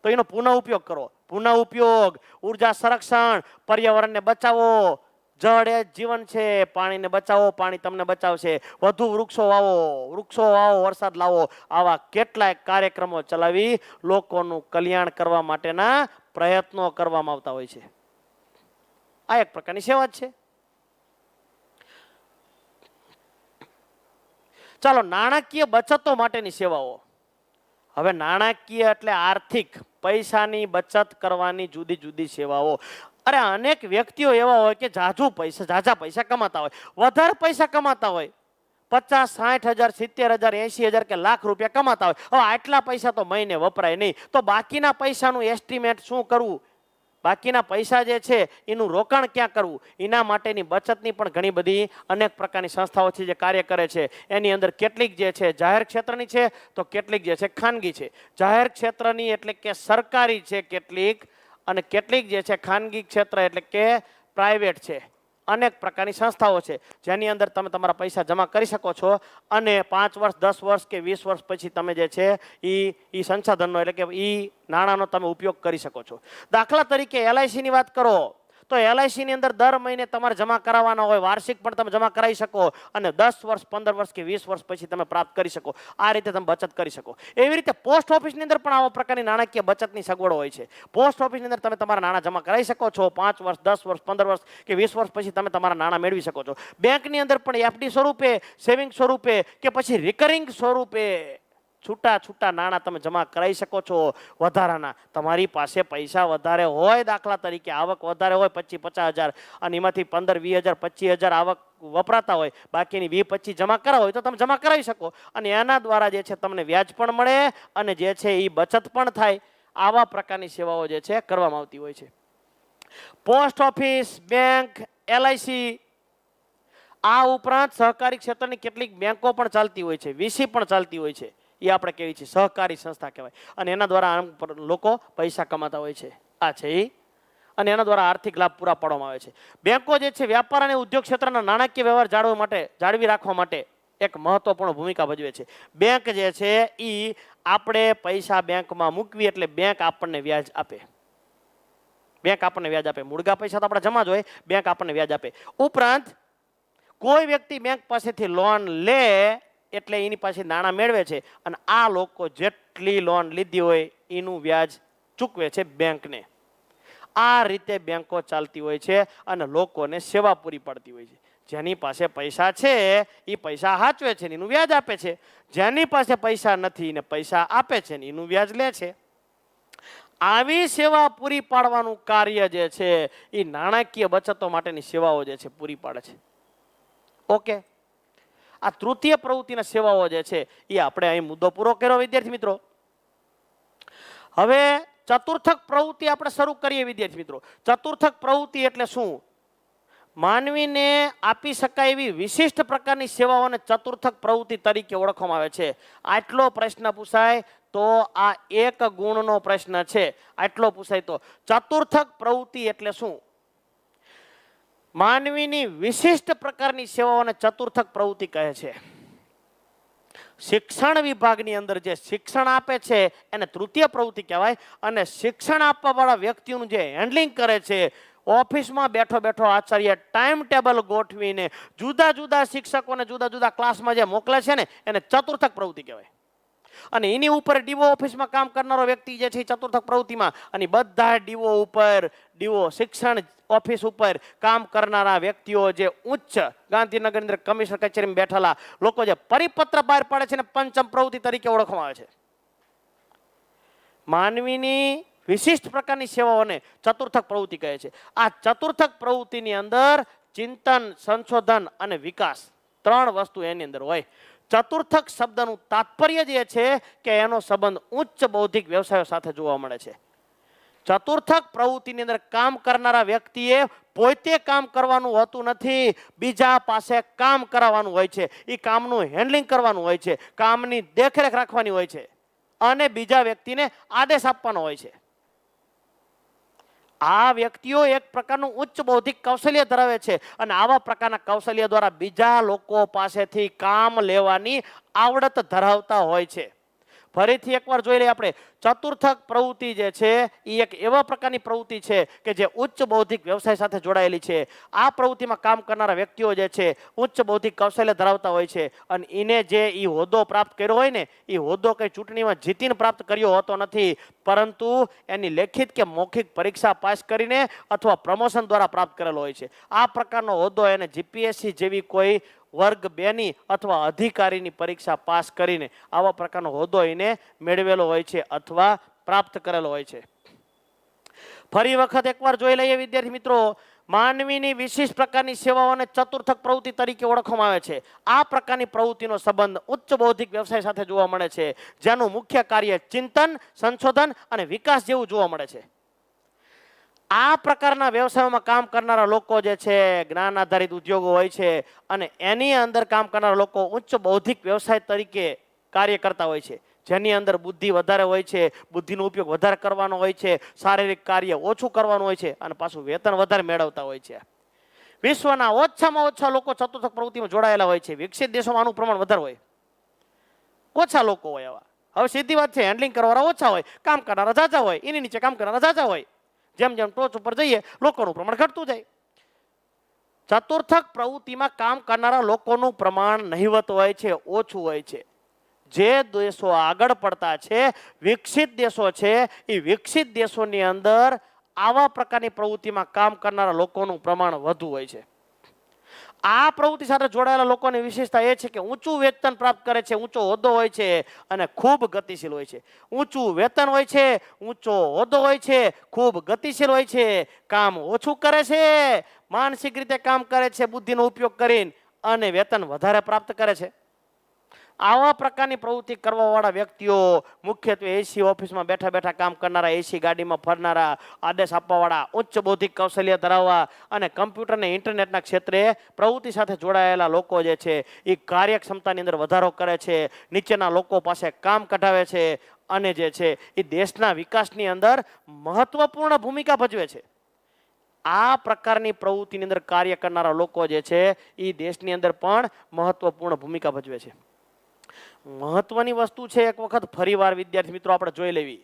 તો એનો પુનઃ ઉપયોગ કરો. પુનઃ ઉપયોગ, ઉર્જા સંરક્ષણ, પર્યાવરણને બચાવો. જળ એ જીવન છે, પાણીને બચાવો, પાણી તમને બચાવશે. વધુ વૃક્ષો વાવો, વરસાદ લાવો. આવા કેટલાય કાર્યક્રમો ચલાવી લોકોનું કલ્યાણ કરવા માટેના પ્રયત્નો કરવામાં આવતા હોય છે. આ એક પ્રકારની સેવા જ છે. ચાલો, નાણાકીય બચતો માટેની સેવાઓ. હવે નાણાકીય એટલે આર્થિક, પૈસાની બચત કરવાની જુદી જુદી સેવાઓ. અરે અનેક વ્યક્તિઓ એવા હોય કે ઝાઝા પૈસા કમાતા હોય, વધારે પૈસા કમાતા હોય, 50, 60,000, 70,000, 80,000 કે લાખ રૂપિયા કમાતા હોય. હવે આટલા પૈસા તો મહિને વપરાય નહીં, તો બાકીના પૈસાનું એસ્ટિમેટ શું કરવું, બાકીના પૈસા જે છે એનું રોકાણ ક્યાં કરવું, એના માટેની બચતની પણ ઘણી બધી અનેક પ્રકારની સંસ્થાઓ છે જે કાર્ય કરે છે. એની અંદર કેટલીક જે છે જાહેર ક્ષેત્રની છે, તો કેટલીક જે છે ખાનગી છે. જાહેર ક્ષેત્રની એટલે કે સરકારી છે કેટલીક, અને કેટલીક જે છે ખાનગી ક્ષેત્ર એટલે કે પ્રાઇવેટ છે. અનેક પ્રકારની સંસ્થાઓ છે જેની અંદર તમે તમારા પૈસા જમા કરી શકો છો અને 5 વર્ષ, 10 વર્ષ કે 20 વર્ષ પછી તમે જે છે એ સંસાધનનો એટલે કે એ નાણાંનો તમે ઉપયોગ કરી શકો છો. દાખલા તરીકે LICની વાત કરો તો LICની અંદર દર મહિને તમારે જમા કરાવવાના હોય, વાર્ષિક પણ તમે જમા કરાવી શકો અને 10 વર્ષ, 15 વર્ષ કે 20 વર્ષ પછી તમે પ્રાપ્ત કરી શકો. આ રીતે તમે બચત કરી શકો. એવી રીતે પોસ્ટ ઓફિસની અંદર પણ આવા પ્રકારની નાણાકીય બચતની સગવડો હોય છે. પોસ્ટ ઓફિસની અંદર તમે તમારા નાણાં જમા કરાવી શકો છો. 5 વર્ષ, 10 વર્ષ, 15 વર્ષ કે 20 વર્ષ પછી તમે તમારા નાણાં મેળવી શકો છો. બેંકની અંદર પણ FD સ્વરૂપે, સેવિંગ સ્વરૂપે કે પછી રિકરિંગ સ્વરૂપે છૂટા નાણાં તમે જમા કરાવી શકો છો. વધારાના તમારી પાસે પૈસા વધારે હોય, દાખલા તરીકે આવક વધારે હોય 25-50 હજાર અને એમાંથી 15-20 હજાર, 25 હજાર આવક વપરાતા હોય, બાકીની 20-25 જમા કરાવો હોય તો તમે જમા કરાવી શકો અને એના દ્વારા જે છે તમને વ્યાજ પણ મળે અને જે છે એ બચત પણ થાય. આવા પ્રકારની સેવાઓ જે છે કરવામાં આવતી હોય છે. પોસ્ટ ઓફિસ, બેંક, LIC, આ ઉપરાંત સહકારી ક્ષેત્રની કેટલીક બેંકો પણ ચાલતી હોય છે, VC પણ ચાલતી હોય છે. એ આપણે કહેવી છે સહકારી સંસ્થા કહેવાય અને એના દ્વારા લોકો પૈસા કમાતા હોય છે. આ છે એ અને એના દ્વારા આર્થિક લાભ પૂરા પાડવામાં આવે છે. બેંકો જે છે વ્યાપાર અને ઉદ્યોગ ક્ષેત્રના નાણાકીય વ્યવહાર જાળવી રાખવા માટે એક મહત્વપૂર્ણ ભૂમિકા ભજવે છે. બેંક જે છે એ આપણે પૈસા બેંકમાં મૂકવી એટલે બેંક આપણને વ્યાજ આપે. મૂળગા પૈસા તો આપણા જમા જ હોય, બેંક આપણને વ્યાજ આપે. ઉપરાંત કોઈ વ્યક્તિ બેંક પાસેથી લોન લે એટલે એની પાસે નાણાં મેળવે છે અને આ લોકો જેટલી લોન લીધી હોય એનું વ્યાજ ચૂકવે છે બેંકને. આ રીતે બેંકો ચાલતી હોય છે અને લોકોને સેવા પૂરી પાડતી હોય છે. જેની પાસે પૈસા છે એ પૈસા સાચવે છે ને એનું વ્યાજ આપે છે, જેની પાસે પૈસા નથી ને પૈસા આપે છે ને એનું વ્યાજ લે છે. આવી સેવા પૂરી પાડવાનું કાર્ય જે છે એ નાણાકીય બચતો માટેની સેવાઓ જે છે પૂરી પાડે છે. ઓકે, આ તૃતીય પ્રવૃત્તિના સેવાઓ જે છે એ આપણે અહીં મુદ્દો પૂરો કર્યો વિદ્યાર્થી મિત્રો. હવે ચતુર્થક પ્રવૃત્તિ આપણે શરૂ કરીએ વિદ્યાર્થી મિત્રો. ચતુર્થક પ્રવૃત્તિ એટલે શું? માનવીને આપી શકાય એવી વિશિષ્ટ પ્રકારની સેવાઓને ચતુર્થક પ્રવૃત્તિ તરીકે ઓળખવામાં આવે છે. આટલો પ્રશ્ન પૂછાય તો આ એક ગુણનો પ્રશ્ન છે. આટલો પૂછાય તો ચતુર્થક પ્રવૃત્તિ એટલે શું? માનવીની વિશિષ્ટ પ્રકારની સેવાઓને ચતુર્થક પ્રવૃત્તિ કહે છે. શિક્ષણ વિભાગની અંદર જે શિક્ષણ આપે છે એને તૃતીય પ્રવૃત્તિ કહેવાય, અને શિક્ષણ આપવાવાળા વ્યક્તિઓનું જે હેન્ડલિંગ કરે છે, ઓફિસમાં બેઠો બેઠો આચાર્ય ટાઈમ ટેબલ ગોઠવીને જુદા જુદા શિક્ષકોને જુદા જુદા ક્લાસમાં જે મોકલે છે ને એને ચતુર્થક પ્રવૃત્તિ કહેવાય. અને એની ઉપર ડીઓ ઓફિસમાં કામ કરનારો વ્યક્તિ જે છે ચતુર્થક પ્રવૃત્તિમાં, અને બધા ડીઓ ઉપર ડીઓ શિક્ષણ ઓફિસ ઉપર કામ કરનારા વ્યક્તિઓ જે ઉચ્ચ ગાંધીનગર અંદર કમિશનર કચેરીમાં બેઠેલા લોકો જે પરિપત્ર બહાર પાડે છે ને પંચમ પ્રવૃત્તિ તરીકે ઓળખવામાં આવે છે. માનવીની વિશિષ્ટ પ્રકારની સેવાઓને ચતુર્થક પ્રવૃત્તિ કહે છે. આ ચતુર્થક પ્રવૃત્તિની અંદર ચિંતન, સંશોધન અને વિકાસ ત્રણ વસ્તુ એની અંદર હોય. ચતુર્થક શબ્દનું તાત્પર્ય જે છે કે એનો સંબંધ ઉચ્ચ બૌદ્ધિક વ્યવસાયો સાથે જોવા મળે છે. ચતુર્થક પ્રવૃત્તિની અંદર કામ કરનારા વ્યક્તિએ પોતે કામ કરવાનું હોતું નથી, બીજા પાસે કામ કરાવવાનું હોય છે. એ કામનું હેન્ડલિંગ કરવાનું હોય છે, કામની દેખરેખ રાખવાની હોય છે અને બીજા વ્યક્તિને આદેશ આપવાનો હોય છે. આ વ્યક્તિઓ એક પ્રકારનું ઉચ્ચ બૌદ્ધિક કૌશલ્ય ધરાવે છે અને આવા પ્રકારના કૌશલ્ય દ્વારા બીજા લોકો પાસેથી કામ લેવાની આવડત ધરાવતા હોય છે. ફરીથી એકવાર જોઈ લઈએ આપણે. ચતુર્થક પ્રવૃત્તિ જે છે એ એક એવા પ્રકારની પ્રવૃત્તિ છે કે જે ઉચ્ચ બૌદ્ધિક વ્યવસાય સાથે જોડાયેલી છે. આ પ્રવૃત્તિમાં કામ કરનારા વ્યક્તિઓ જે છે ઉચ્ચ બૌદ્ધિક કૌશલ્ય ધરાવતા હોય છે અને એને જે એ હોદ્દો પ્રાપ્ત કર્યો હોય ને એ હોદ્દો કઈ ચૂંટણીમાં જીતીને પ્રાપ્ત કર્યો હોતો નથી, પરંતુ એની લેખિત કે મૌખિક પરીક્ષા પાસ કરીને અથવા પ્રમોશન દ્વારા પ્રાપ્ત કરેલો હોય છે. આ પ્રકારનો હોદ્દો એને જીપીએસસી જેવી કોઈ વર્ગ 2 ની અથવા અધિકારીની પરીક્ષા પાસ કરીને આવા પ્રકારનો હોદ્દો એને મેળવેલો હોય છે અથવા પ્રાપ્ત કરેલો હોય છે. ફરી વખત એકવાર જોઈ લઈએ વિદ્યાર્થી મિત્રો. માનવીની વિશિષ્ટ પ્રકારની સેવાઓને ચતુર્થક પ્રવૃત્તિ તરીકે ઓળખવામાં આવે છે. આ પ્રકારની પ્રવૃત્તિનો સંબંધ ઉચ્ચ બૌદ્ધિક વ્યવસાય સાથે જોવા મળે છે, જેનું મુખ્ય કાર્ય ચિંતન, સંશોધન અને વિકાસ જેવું જોવા મળે છે. આ પ્રકારના વ્યવસાયોમાં કામ કરનારા લોકો જે છે જ્ઞાન આધારિત ઉદ્યોગો હોય છે અને એની અંદર કામ કરનારા લોકો ઉચ્ચ બૌદ્ધિક વ્યવસાય તરીકે કાર્ય કરતા હોય છે, જેની અંદર બુદ્ધિ વધારે હોય છે, બુદ્ધિનો ઉપયોગ વધારે કરવાનો હોય છે, શારીરિક કાર્ય ઓછું કરવાનું હોય છે અને પાછું વેતન વધારે મેળવતા હોય છે. વિશ્વના ઓછામાં ઓછા લોકો ચતુર્થક પ્રવૃત્તિમાં જોડાયેલા હોય છે. વિકસિત દેશોમાં આનું પ્રમાણ વધારે હોય, ઓછા લોકો હોય આવા. હવે સીધી વાત છે, હેન્ડલિંગ કરવાવાળા ઓછા હોય, કામ કરનારા ઝાઝા હોય, એની નીચે કામ કરનારા ઝાઝા હોય. જેમ જેમ ટોચ ઉપર જઈએ લોકોનું પ્રમાણ ઘટતું જાય. ચતુર્થક પ્રવૃત્તિમાં કામ કરનારા લોકોનું પ્રમાણ નહિવત હોય છે, ઓછું હોય છે. જે દેશો આગળ પડતા છે, વિકસિત દેશો છે, એ વિકસિત દેશોની અંદર આવા પ્રકારની પ્રવૃત્તિમાં કામ કરનારા લોકોનું પ્રમાણ વધુ હોય છે. આ પ્રવૃત્તિ સાથે જોડાયેલા લોકોની વિશેષતા એ છે કે ઊંચું વેતન પ્રાપ્ત કરે છે, ઊંચો હોદ્દો હોય છે અને ખૂબ ગતિશીલ હોય છે. ઊંચું વેતન હોય છે, ઊંચો હોદ્દો હોય છે, ખૂબ ગતિશીલ હોય છે, કામ ઓછું કરે છે, માનસિક રીતે કામ કરે છે બુદ્ધિનો ઉપયોગ કરીને અને વેતન વધારે પ્રાપ્ત કરે છે. આવા પ્રકારની પ્રવૃત્તિ કરવાવાળા વ્યક્તિઓ મુખ્યત્વે એસી ઓફિસમાં બેઠા બેઠા કામ કરનારા, એસી ગાડીમાં ફરનારા, આદેશ આપવાવાળા, ઉચ્ચ બૌદ્ધિક કૌશલ્ય ધરાવવા અને કમ્પ્યુટર અને ઇન્ટરનેટના ક્ષેત્રે પ્રવૃત્તિ સાથે જોડાયેલા લોકો જે છે એ કાર્યક્ષમતાની અંદર વધારો કરે છે, નીચેના લોકો પાસે કામ કઢાવે છે અને જે છે એ દેશના વિકાસની અંદર મહત્વપૂર્ણ ભૂમિકા ભજવે છે. આ પ્રકારની પ્રવૃત્તિની અંદર કાર્ય કરનારા લોકો જે છે એ દેશની અંદર પણ મહત્વપૂર્ણ ભૂમિકા ભજવે છે. મહત્વની વસ્તુ છે, એક વખત ફરીવાર વિદ્યાર્થી મિત્રો આપણે જોઈ લેવી.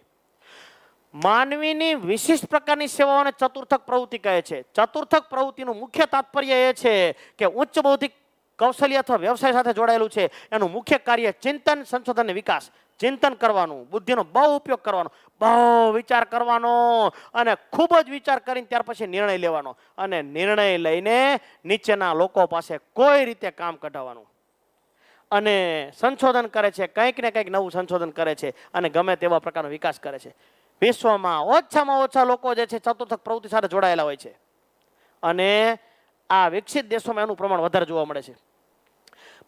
માનવીની વિશિષ્ટ પ્રકારની સેવાઓને ચતુર્થક પ્રવૃત્તિ કહે છે. ચતુર્થક પ્રવૃત્તિનું મુખ્ય તાત્પર્ય એ છે કે ઉચ્ચ બૌદ્ધિક કૌશલ્ય અથવા વ્યવસાય સાથે જોડાયેલું છે. એનું મુખ્ય કાર્ય ચિંતન, સંશોધન અને વિકાસ. ચિંતન કરવાનું, બુદ્ધિનો બહુ ઉપયોગ કરવાનો, બહુ વિચાર કરવાનો અને ખૂબ જ વિચાર કરીને ત્યાર પછી નિર્ણય લેવાનો અને નિર્ણય લઈને નીચેના લોકો પાસે કોઈ રીતે કામ કઢાવવાનું અને સંશોધન કરે છે, કંઈક ને કંઈક નવું સંશોધન કરે છે અને ગમે તેવા પ્રકારનો વિકાસ કરે છે. વિશ્વમાં ઓછામાં ઓછા લોકો જે છે ચતુર્થક પ્રવૃત્તિ સાથે જોડાયેલા હોય છે અને આ વિકસિત દેશોમાં એનું પ્રમાણ વધારે જોવા મળે છે.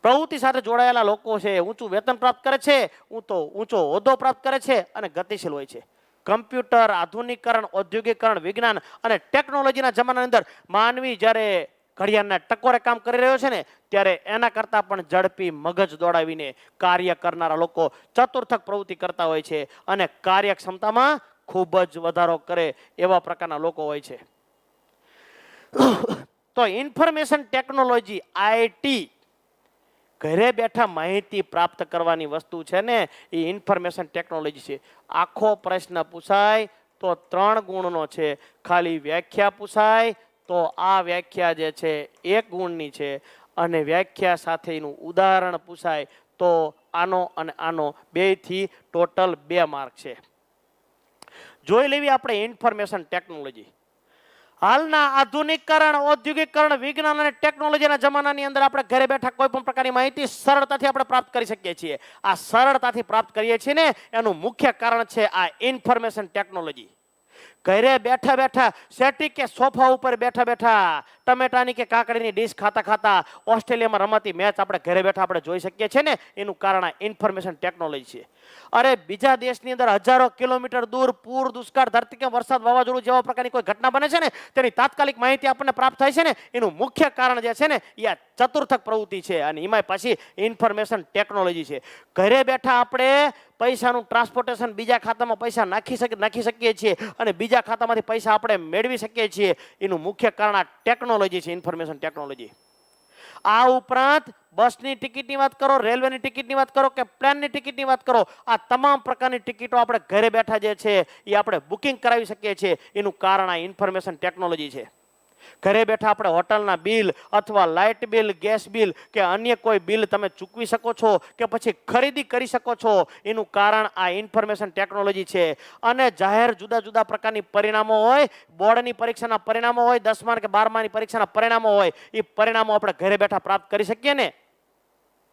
પ્રવૃત્તિ સાથે જોડાયેલા લોકો છે ઊંચું વેતન પ્રાપ્ત કરે છે, ઊંચો હોદ્દો પ્રાપ્ત કરે છે અને ગતિશીલ હોય છે. કમ્પ્યુટર, આધુનિકરણ, ઔદ્યોગિકરણ, વિજ્ઞાન અને ટેકનોલોજીના જમાનાની અંદર માનવી જ્યારે ઘડિયાળના ટકોરે કામ કરી રહ્યો છે ને ત્યારે એના કરતા પણ ઝડપી મગજ દોડાવીને કાર્ય કરનારા લોકો ચતુર્થક પ્રવૃત્તિ કરતા હોય છે અને કાર્યક્ષમતામાં ખૂબ જ વધારો કરે એવા પ્રકારના લોકો હોય છે. તો ઇન્ફોર્મેશન ટેકનોલોજી આઈટી ઘરે બેઠા માહિતી પ્રાપ્ત કરવાની વસ્તુ છે ને એ ઇન્ફોર્મેશન ટેકનોલોજી છે. આખો પ્રશ્ન પૂછાય તો 3 ગુણનો છે, ખાલી વ્યાખ્યા પૂછાય તો આ વ્યાખ્યા જે છે 1 ગુણની છે અને વ્યાખ્યા સાથેનું ઉદાહરણ પૂછાય તો આનો અને આનો બેથી ટોટલ 2 માર્ક છે. જોઈ લેવી આપણે ઇન્ફોર્મેશન ટેકનોલોજી. હાલના આધુનિકરણ, ઔદ્યોગિકરણ, વિજ્ઞાન અને ટેકનોલોજીના જમાનાની અંદર આપણે ઘરે બેઠા કોઈ પણ પ્રકારની માહિતી સરળતાથી આપણે પ્રાપ્ત કરી શકીએ છીએ. આ સરળતાથી પ્રાપ્ત કરીએ છીએ ને એનું મુખ્ય કારણ છે આ ઇન્ફોર્મેશન ટેકનોલોજી. ઘરે બેઠા બેઠા સેટી કે સોફા ઉપર બેઠા બેઠા ટમેટાની કે કાકડીની ડીશ ખાતા ખાતા ઓસ્ટ્રેલિયામાં રમાતી મેચ આપણે ઘરે બેઠા આપણે જોઈ શકીએ છીએ ને એનું કારણ આ ઇન્ફોર્મેશન ટેકનોલોજી છે. અરે બીજા દેશની અંદર હજારો કિલોમીટર દૂર પૂર, દુષ્કાળ, ધરતીકંપ, વરસાદ, વાવાઝોડું જેવા પ્રકારની કોઈ ઘટના બને છે ને તેની તાત્કાલિક માહિતી આપણને પ્રાપ્ત થાય છે ને એનું મુખ્ય કારણ જે છે ને એ આ ચતુર્થક પ્રવૃત્તિ છે અને એમાં પાછી ઇન્ફોર્મેશન ટેકનોલોજી છે. ઘરે બેઠા આપણે પૈસાનું ટ્રાન્સપોર્ટેશન બીજા ખાતામાં પૈસા નાખી શકીએ છીએ અને બીજા ખાતામાંથી પૈસા આપણે મેળવી શકીએ છીએ. એનું મુખ્ય કારણ આ ટેકનોલોજી છે, ઇન્ફોર્મેશન ટેકનોલોજી. આ ઉપરાંત બસની ટિકિટની વાત કરો, રેલવેની ટિકિટની વાત કરો કે પ્લેનની ટિકિટની વાત કરો, આ તમામ પ્રકારની ટિકિટો આપણે ઘરે બેઠા જે છે એ આપણે બુકિંગ કરાવી શકીએ છીએ. એનું કારણ આ ઇન્ફોર્મેશન ટેકનોલોજી છે. ઘરે બેઠા આપણે હોટલના બિલ અથવા લાઇટ બિલ, ગેસ બિલ કે અન્ય કોઈ બિલ તમે ચૂકવી શકો છો કે પછી ખરીદી કરી શકો છો. એનું કારણ આ ઇન્ફોર્મેશન ટેકનોલોજી છે. અને જાહેર જુદા જુદા પ્રકારની પરિણામો હોય, બોર્ડની પરીક્ષાના પરિણામો હોય, 10મા કે 12માની પરીક્ષાના પરિણામો હોય, એ પરિણામો આપણે ઘરે બેઠા પ્રાપ્ત કરી શકીએ ને,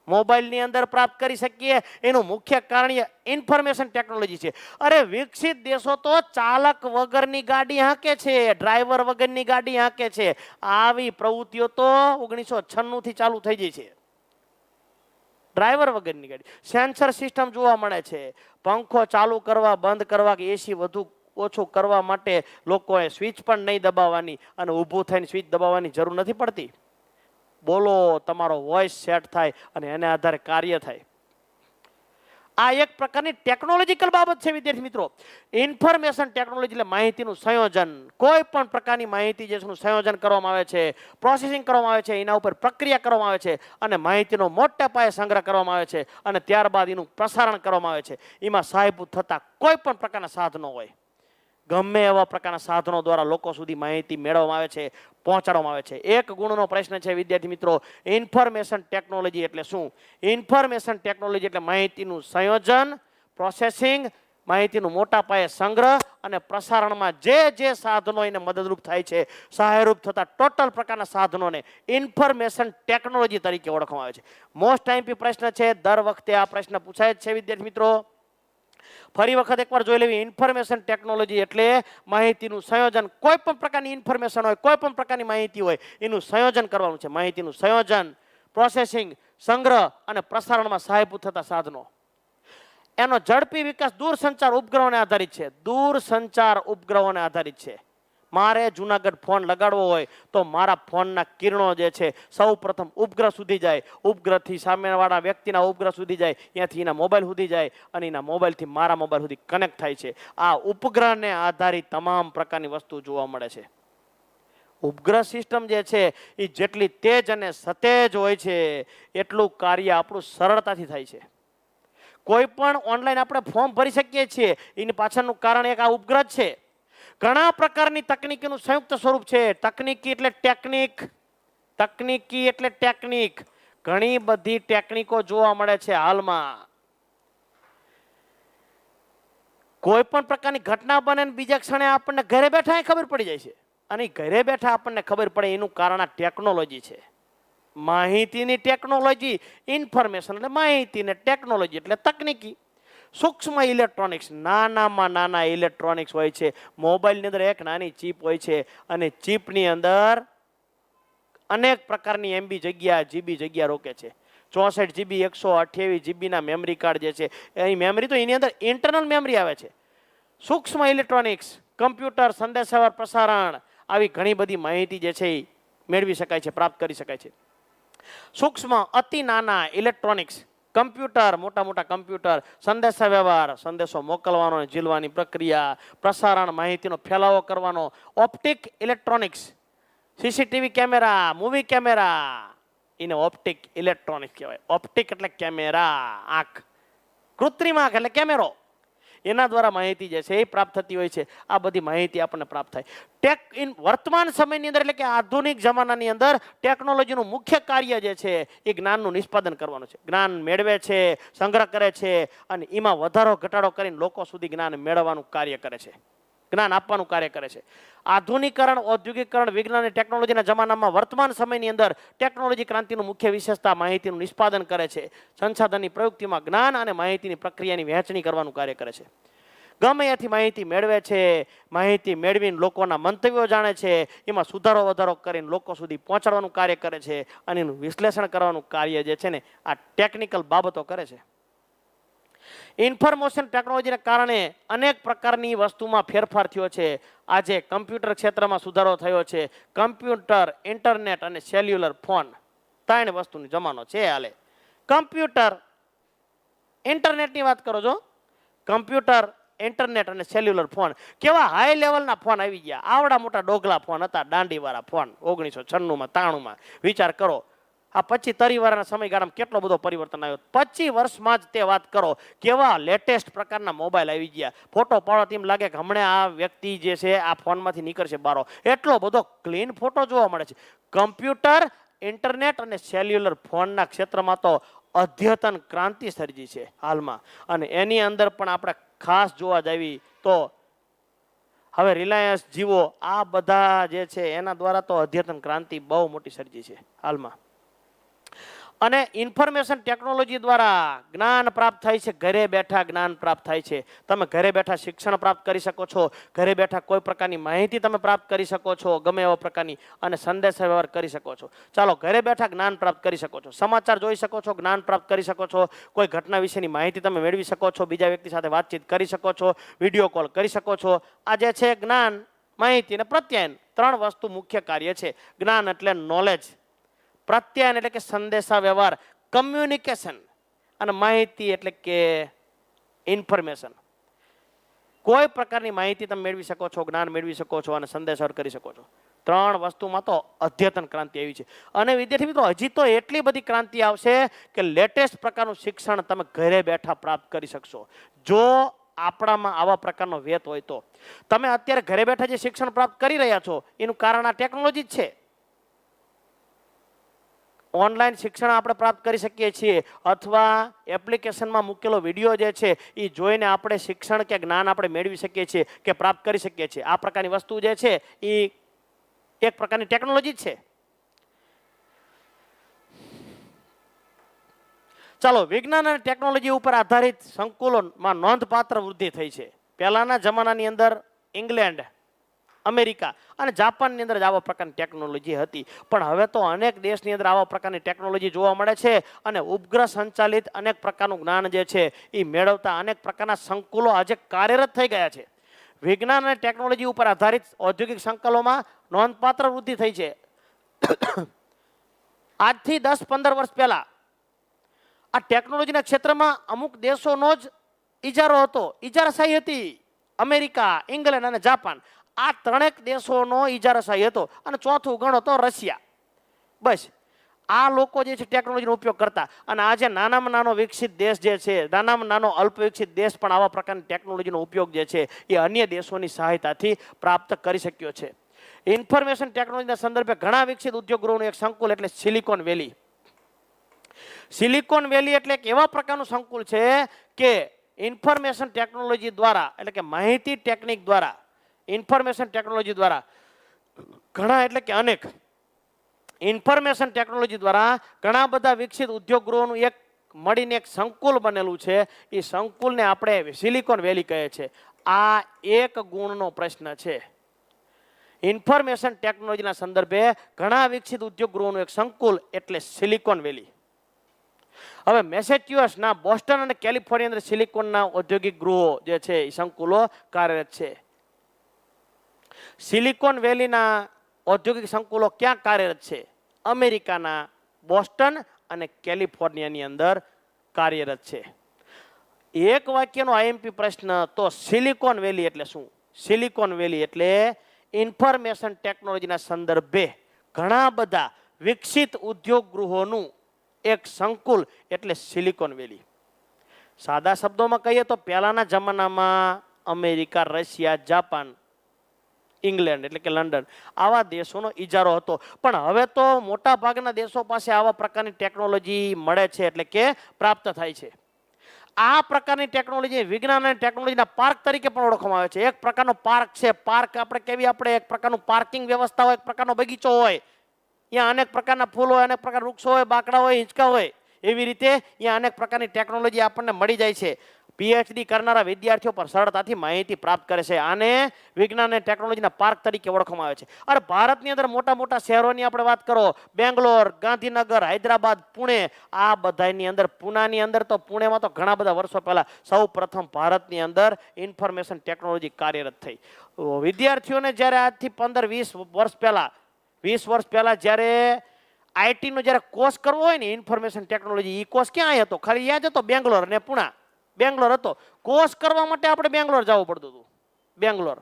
મોબાઈલની અંદર પ્રાપ્ત કરી શકીએ. એનું મુખ્ય કારણ ઇન્ફોર્મેશન ટેકનોલોજી છે. અરે વિકસિત દેશો તો ચાલક વગરની ગાડી હાંકે છે, ડ્રાઈવર વગરની ગાડી હાંકે છે. આવી પ્રવૃત્તિઓ તો 1996 થી ચાલુ થઈ ગઈ છે. ડ્રાઈવર વગરની ગાડી, સેન્સર સિસ્ટમ જોવા મળે છે. પંખો ચાલુ કરવા, બંધ કરવા કે એસી વધુ ઓછું કરવા માટે લોકોએ સ્વિચ પણ નહીં દબાવવાની અને ઊભું થઈને સ્વિચ દબાવવાની જરૂર નથી પડતી. બોલો, તમારો વોઇસ સેટ થાય અને એને આધારે કાર્ય થાય. આ એક પ્રકારની ટેકનોલોજીકલ બાબત છે વિદ્યાર્થી મિત્રો. ઇન્ફોર્મેશન ટેકનોલોજી એટલે માહિતીનું સંયોજન. કોઈ પણ પ્રકારની માહિતી જેનું સંયોજન કરવામાં આવે છે, પ્રોસેસિંગ કરવામાં આવે છે, એના ઉપર પ્રક્રિયા કરવામાં આવે છે અને માહિતીનો મોટા પાયે સંગ્રહ કરવામાં આવે છે અને ત્યારબાદ એનું પ્રસારણ કરવામાં આવે છે. એમાં સહાયભૂત થતા કોઈ પણ પ્રકારના સાધનો હોય, ગમે એવા પ્રકારના સાધનો દ્વારા લોકો સુધી માહિતી મેળવવામાં આવે છે, પહોંચાડવામાં આવે છે. 1 ગુણનો પ્રશ્ન છે વિદ્યાર્થી મિત્રો, ઇન્ફોર્મેશન ટેકનોલોજી એટલે શું? ઇન્ફોર્મેશન ટેકનોલોજી એટલે માહિતીનું સંયોજન, પ્રોસેસિંગ, માહિતીનું મોટા પાયે સંગ્રહ અને પ્રસારણમાં જે સાધનો એને મદદરૂપ થાય છે, સહાયરૂપ થતા ટોટલ પ્રકારના સાધનોને ઇન્ફોર્મેશન ટેકનોલોજી તરીકે ઓળખવામાં આવે છે. મોસ્ટ ટાઈમપી પ્રશ્ન છે, દર વખતે આ પ્રશ્ન પૂછાય જ છે વિદ્યાર્થી મિત્રો. ફરી વખત એકવાર જોઈ લેવી, ઇન્ફોર્મેશન ટેકનોલોજી એટલે માહિતીનું સંયોજન. કોઈ પણ પ્રકારની ઇન્ફોર્મેશન હોય, કોઈ પણ પ્રકારની માહિતી હોય, એનું સંયોજન કરવાનું છે. માહિતીનું સંયોજન, પ્રોસેસિંગ, સંગ્રહ અને પ્રસારણમાં સહાયભૂત થતા સાધનો. એનો ઝડપી વિકાસ દૂરસંચાર ઉપગ્રહોને આધારિત છે. દૂરસંચાર ઉપગ્રહોને આધારિત છે. મારે જુનાગઢ ફોન લગાડવો હોય તો મારા ફોનના કિરણો જે છે સૌ પ્રથમ ઉપગ્રહ સુધી જાય, ઉપગ્રહથી સામેવાળા વ્યક્તિના ઉપગ્રહ સુધી જાય, ત્યાંથી એના મોબાઈલ સુધી જાય અને એના મોબાઈલથી મારા મોબાઈલ સુધી કનેક્ટ થાય છે. આ ઉપગ્રહને આધારિત તમામ પ્રકારની વસ્તુ જોવા મળે છે. ઉપગ્રહ સિસ્ટમ જે છે એ જેટલી તેજ અને સતેજ હોય છે એટલું કાર્ય આપણું સરળતાથી થાય છે. કોઈ પણ ઓનલાઈન આપણે ફોર્મ ભરી શકીએ છીએ, એની પાછળનું કારણ એક આ ઉપગ્રહ છે. ઘણા પ્રકારની તકનીકીનું સંયુક્ત સ્વરૂપ છે. તકનીકી એટલે ટેકનિક, તકનીકી એટલે ટેકનિક. ઘણી બધી ટેકનિકો જોવા મળે છે હાલમાં. કોઈ પણ પ્રકારની ઘટના બને ને બીજા ક્ષણે આપણને ઘરે બેઠા ખબર પડી જાય છે અને ઘરે બેઠા આપણને ખબર પડે એનું કારણ આ ટેકનોલોજી છે. માહિતીની ટેકનોલોજી, ઇન્ફોર્મેશન એટલે માહિતી ને ટેકનોલોજી એટલે તકનીકી. સૂક્ષ્મ ઇલેક્ટ્રોનિક્સ, નાનામાં નાના ઇલેક્ટ્રોનિક્સ હોય છે. મોબાઈલની અંદર એક નાની ચીપ હોય છે અને ચીપની અંદર અનેક પ્રકારની MB જગ્યા, GB જગ્યા રોકે છે. 64 GB 128 GB ના મેમરી કાર્ડ જે છે, એની મેમરી તો એની અંદર ઇન્ટરનલ મેમરી આવે છે. સૂક્ષ્મ ઇલેક્ટ્રોનિક્સ, કમ્પ્યુટર, સંદેશાવ્યવહાર, પ્રસારણ, આવી ઘણી બધી માહિતી જે છે એ મેળવી શકાય છે, પ્રાપ્ત કરી શકાય છે. સૂક્ષ્મ અતિ નાના ઇલેક્ટ્રોનિક્સ, કમ્પ્યુટર, મોટા મોટા કમ્પ્યુટર, સંદેશાવ્યવહાર, સંદેશો મોકલવાનો અને ઝીલવાની પ્રક્રિયા, પ્રસારણ, માહિતીનો ફેલાવો કરવાનો, optic electronics, CCTV camera, movie camera, એને ઓપ્ટિક ઇલેક્ટ્રોનિક્સ કહેવાય. ઓપ્ટિક એટલે કેમેરા, આંખ, કૃત્રિમ આંખ એટલે કેમેરો, એના દ્વારા માહિતી જે છે એ પ્રાપ્ત થતી હોય છે. આ બધી માહિતી આપણને પ્રાપ્ત થાય. વર્તમાન સમયની અંદર એટલે કે આધુનિક જમાનાની અંદર ટેકનોલોજીનું મુખ્ય કાર્ય જે છે એ જ્ઞાનનું નિષ્પાદન કરવાનું છે. જ્ઞાન મેળવે છે, સંગ્રહ કરે છે અને એમાં વધારો ઘટાડો કરીને લોકો સુધી જ્ઞાન મેળવવાનું કાર્ય કરે છે, જ્ઞાન આપવાનું કાર્ય કરે છે. આધુનિકરણ, ઔદ્યોગિકરણ, વિજ્ઞાન અને ટેકનોલોજીના જમાનામાં વર્તમાન સમયની અંદર ટેકનોલોજી ક્રાંતિનું મુખ્ય વિશેષતા માહિતીનું નિષ્પાદન કરે છે. સંસાધનની પ્રયુક્તિમાં જ્ઞાન અને માહિતીની પ્રક્રિયાની વહેંચણી કરવાનું કાર્ય કરે છે. ગમે ત્યાંથી માહિતી મેળવે છે, માહિતી મેળવીને લોકોના મંતવ્યો જાણે છે, એમાં સુધારો વધારો કરીને લોકો સુધી પહોંચાડવાનું કાર્ય કરે છે અને એનું વિશ્લેષણ કરવાનું કાર્ય જે છે ને આ ટેકનિકલ બાબતો કરે છે. ઇન્ફોર્મેશન ટેકનોલોજીને કારણે અનેક પ્રકારની વસ્તુમાં ફેરફાર થયો છે. આજે કમ્પ્યુટર ક્ષેત્રમાં સુધારો થયો છે. કમ્પ્યુટર, ઇન્ટરનેટ અને સેલ્યુલર ફોન, ત્રણ વસ્તુનો જમાનો છે હાલે. કમ્પ્યુટર, ઇન્ટરનેટની વાત કરો છો, કમ્પ્યુટર, ઇન્ટરનેટ અને સેલ્યુલર ફોન, કેવા હાઈ લેવલના ફોન આવી ગયા. આવડા મોટા ડોગલા ફોન હતા, દાંડીવાળા ફોન 1996માં 93માં. વિચાર કરો, આ 25-30 વર્ષના સમયગાળામાં કેટલો બધો પરિવર્તન આવ્યો. 25 વર્ષમાં જ તે વાત કરો, કેવા લેટેસ્ટ પ્રકારના મોબાઈલ આવી ગયા. ફોટો પાડો તેમ લાગે કે હમણાં આ વ્યક્તિ જે છે આ ફોનમાંથી નીકળશે બારો. એટલો બધો ક્લીન ફોટો જોવા મળે છે. કમ્પ્યુટર, ઇન્ટરનેટ અને સેલ્યુલર ફોનના ક્ષેત્રમાં તો અદ્યતન ક્રાંતિ સર્જી છે હાલમાં. અને એની અંદર પણ આપણે ખાસ જોવા જઈએ તો હવે રિલાયન્સ, જીઓ, આ બધા જે છે એના દ્વારા તો અદ્યતન ક્રાંતિ બહુ મોટી સર્જી છે હાલમાં. અને ઇન્ફોર્મેશન ટેકનોલોજી દ્વારા જ્ઞાન પ્રાપ્ત થાય છે. ઘરે બેઠા જ્ઞાન પ્રાપ્ત થાય છે. તમે ઘરે બેઠા શિક્ષણ પ્રાપ્ત કરી શકો છો, ઘરે બેઠા કોઈ પ્રકારની માહિતી તમે પ્રાપ્ત કરી શકો છો, ગમે એવા પ્રકારની, અને સંદેશાવ્યવહાર કરી શકો છો. ચાલો, ઘરે બેઠા જ્ઞાન પ્રાપ્ત કરી શકો છો, સમાચાર જોઈ શકો છો, જ્ઞાન પ્રાપ્ત કરી શકો છો, કોઈ ઘટના વિશેની માહિતી તમે મેળવી શકો છો, બીજા વ્યક્તિ સાથે વાતચીત કરી શકો છો, વિડીયો કોલ કરી શકો છો. આ જે છે જ્ઞાન, માહિતી અને પ્રત્યાયન, ત્રણ વસ્તુ મુખ્ય કાર્ય છે. જ્ઞાન એટલે નોલેજ, પ્રત્યાયન એટલે કે સંદેશા વ્યવહાર, કમ્યુનિકેશન, અને માહિતી એટલે કે ઇન્ફોર્મેશન. કોઈ પ્રકારની માહિતી તમે મેળવી શકો છો, જ્ઞાન મેળવી શકો છો અને સંદેશાવ્યવહાર કરી શકો છો. ત્રણ વસ્તુમાં તો અદ્યતન ક્રાંતિ આવી છે. અને વિદ્યાર્થી મિત્રો, હજી તો એટલી બધી ક્રાંતિ આવશે કે લેટેસ્ટ પ્રકારનું શિક્ષણ તમે ઘરે બેઠા પ્રાપ્ત કરી શકશો, જો આપણામાં આવા પ્રકારનો વેત હોય તો. તમે અત્યારે ઘરે બેઠા જે શિક્ષણ પ્રાપ્ત કરી રહ્યા છો એનું કારણ આ ટેકનોલોજી જ છે. ઓનલાઈન શિક્ષણ આપણે પ્રાપ્ત કરી શકીએ છીએ, અથવા એપ્લિકેશનમાં મૂકેલો વિડીયો જે છે એ જોઈને આપણે શિક્ષણ કે જ્ઞાન આપણે મેળવી શકીએ છીએ કે પ્રાપ્ત કરી શકીએ છીએ. આ પ્રકારની વસ્તુ જે છે એ એક પ્રકારની ટેકનોલોજી જ છે. ચાલો, વિજ્ઞાન અને ટેકનોલોજી ઉપર આધારિત સંકુલોમાં નોંધપાત્ર વૃદ્ધિ થઈ છે. પહેલાના જમાનાની અંદર ઇંગ્લેન્ડ, અમેરિકા અને જાપાનની અંદર આવા પ્રકારની ટેકનોલોજી હતી, પણ હવે તો અનેક દેશની અંદર આવા પ્રકારની ટેકનોલોજી જોવા મળે છે. અને ઉપગ્રહ સંચાલિત અનેક પ્રકારનું જ્ઞાન જે છે એ મેળવતા અનેક પ્રકારના સંકુલો આજે કાર્યરત થઈ ગયા છે. વિજ્ઞાન અને ટેકનોલોજી ઉપર આધારિત ઔદ્યોગિક સંકુલોમાં નોંધપાત્ર વૃદ્ધિ થઈ છે. આજથી 10-15 વર્ષ પહેલા આ ટેકનોલોજીના ક્ષેત્રમાં અમુક દેશોનો જ ઇજારો હતો, ઇજારાશાહી હતી. અમેરિકા, ઇંગ્લેન્ડ અને જાપાન, આ ત્રણેક દેશોનો ઇજારાશાહી હતો. અને ચોથું ગણો તો રશિયા. બસ આ લોકો જે છે ટેકનોલોજીનો ઉપયોગ કરતા. અને આજે નાનામાં નાનો વિકસિત દેશ જે છે, નાનામાં નાનો અલ્પ વિકસિત દેશ પણ આવા પ્રકારની ટેકનોલોજીનો ઉપયોગ જે છે એ અન્ય દેશોની સહાયતાથી પ્રાપ્ત કરી શક્યો છે. ઇન્ફોર્મેશન ટેકનોલોજીના સંદર્ભે ઘણા વિકસિત ઉદ્યોગ ગૃહોનું એક સંકુલ એટલે સિલિકોન વેલી. સિલિકોન વેલી એટલે એક એવા પ્રકારનું સંકુલ છે કે ઇન્ફોર્મેશન ટેકનોલોજી દ્વારા, એટલે કે માહિતી ટેકનિક દ્વારા, ઇન્ફોર્મેશન ટેકનોલોજી દ્વારા ઘણા, એટલે કે અનેક ઇન્ફોર્મેશન ટેકનોલોજી દ્વારા ઘણા બધા વિકસિત ઉદ્યોગ ગૃહોનું એક મળીને એક સંકુલ બનેલું છે. એ સંકુલને આપણે સિલિકોન વેલી કહે છે. આ એક ગુણનો પ્રશ્ન છે. ઇન્ફોર્મેશન ટેકનોલોજીના સંદર્ભે ઘણા વિકસિત ઉદ્યોગ ગૃહોનું એક સંકુલ એટલે સિલિકોન વેલી. હવે મેસેચ્યુસેટ્સના બોસ્ટન અને કેલિફોર્નિયા અંદર સિલિકોનના ઔદ્યોગિક ગૃહો જે છે એ સંકુલો કાર્યરત છે. સિલિકોન વેલીના ઔદ્યોગિક સંકુલો ક્યાં કાર્યરત છે? અમેરિકાના બોસ્ટન અને કેલિફોર્નિયાની અંદર કાર્યરત છે. એક વાક્યનો આઈએમપી પ્રશ્ન, તો સિલિકોન વેલી એટલે શું? સિલિકોન વેલી એટલે ઇન્ફોર્મેશન ટેકનોલોજીના સંદર્ભે ઘણા બધા વિકસિત ઉદ્યોગ ગૃહોનું એક સંકુલ એટલે સિલિકોન વેલી. સાદા શબ્દોમાં કહીએ તો પહેલાના જમાનામાં અમેરિકા, રશિયા, જાપાન, ઇંગ્લેન્ડ એટલે કે લંડન આવા દેશોનો ઇજારો હતો. પણ હવે તો મોટા ભાગના દેશો પાસે આવા પ્રકારની ટેકનોલોજી મળે છે, એટલે કે પ્રાપ્ત થાય છે. આ પ્રકારની ટેકનોલોજી વિજ્ઞાન અને ટેકનોલોજીના પાર્ક તરીકે પણ ઓળખવામાં આવે છે. એક પ્રકારનો પાર્ક છે. પાર્ક આપણે કેવી આપણે એક પ્રકારનું પાર્કિંગ વ્યવસ્થા હોય, એક પ્રકારનો બગીચો હોય, ત્યાં અનેક પ્રકારના ફૂલ હોય, અનેક પ્રકારના વૃક્ષો હોય, બાકડા હોય, હિંચકા હોય, એવી રીતે ત્યાં અનેક પ્રકારની ટેકનોલોજી આપણને મળી જાય છે. પીએચડી કરનારા વિદ્યાર્થીઓ પર સરળતાથી માહિતી પ્રાપ્ત કરે છે. આને વિજ્ઞાન અને ટેકનોલોજીના પાર્ક તરીકે ઓળખવામાં આવે છે. અને ભારતની અંદર મોટા મોટા શહેરોની આપણે વાત કરો, બેંગ્લોર, ગાંધીનગર, હૈદરાબાદ, પુણે, આ બધાની અંદર, પુનાની અંદર તો પુણેમાં તો ઘણા બધા વર્ષો પહેલા સૌ પ્રથમ ભારતની અંદર ઇન્ફોર્મેશન ટેકનોલોજી કાર્યરત થઈ. વિદ્યાર્થીઓને જ્યારે આજથી 15-20 વર્ષ પહેલા જ્યારે આઈટીનો જ્યારે કોર્સ કરવો હોય ને ઇન્ફોર્મેશન ટેકનોલોજી, એ કોર્સ ક્યાં હતો? ખાલી યાદ હતો બેંગ્લોર અને પુણા. બેંગ્લોર હતો. કોર્સ કરવા માટે આપણે બેંગ્લોર જવું પડતું હતું. બેંગ્લોર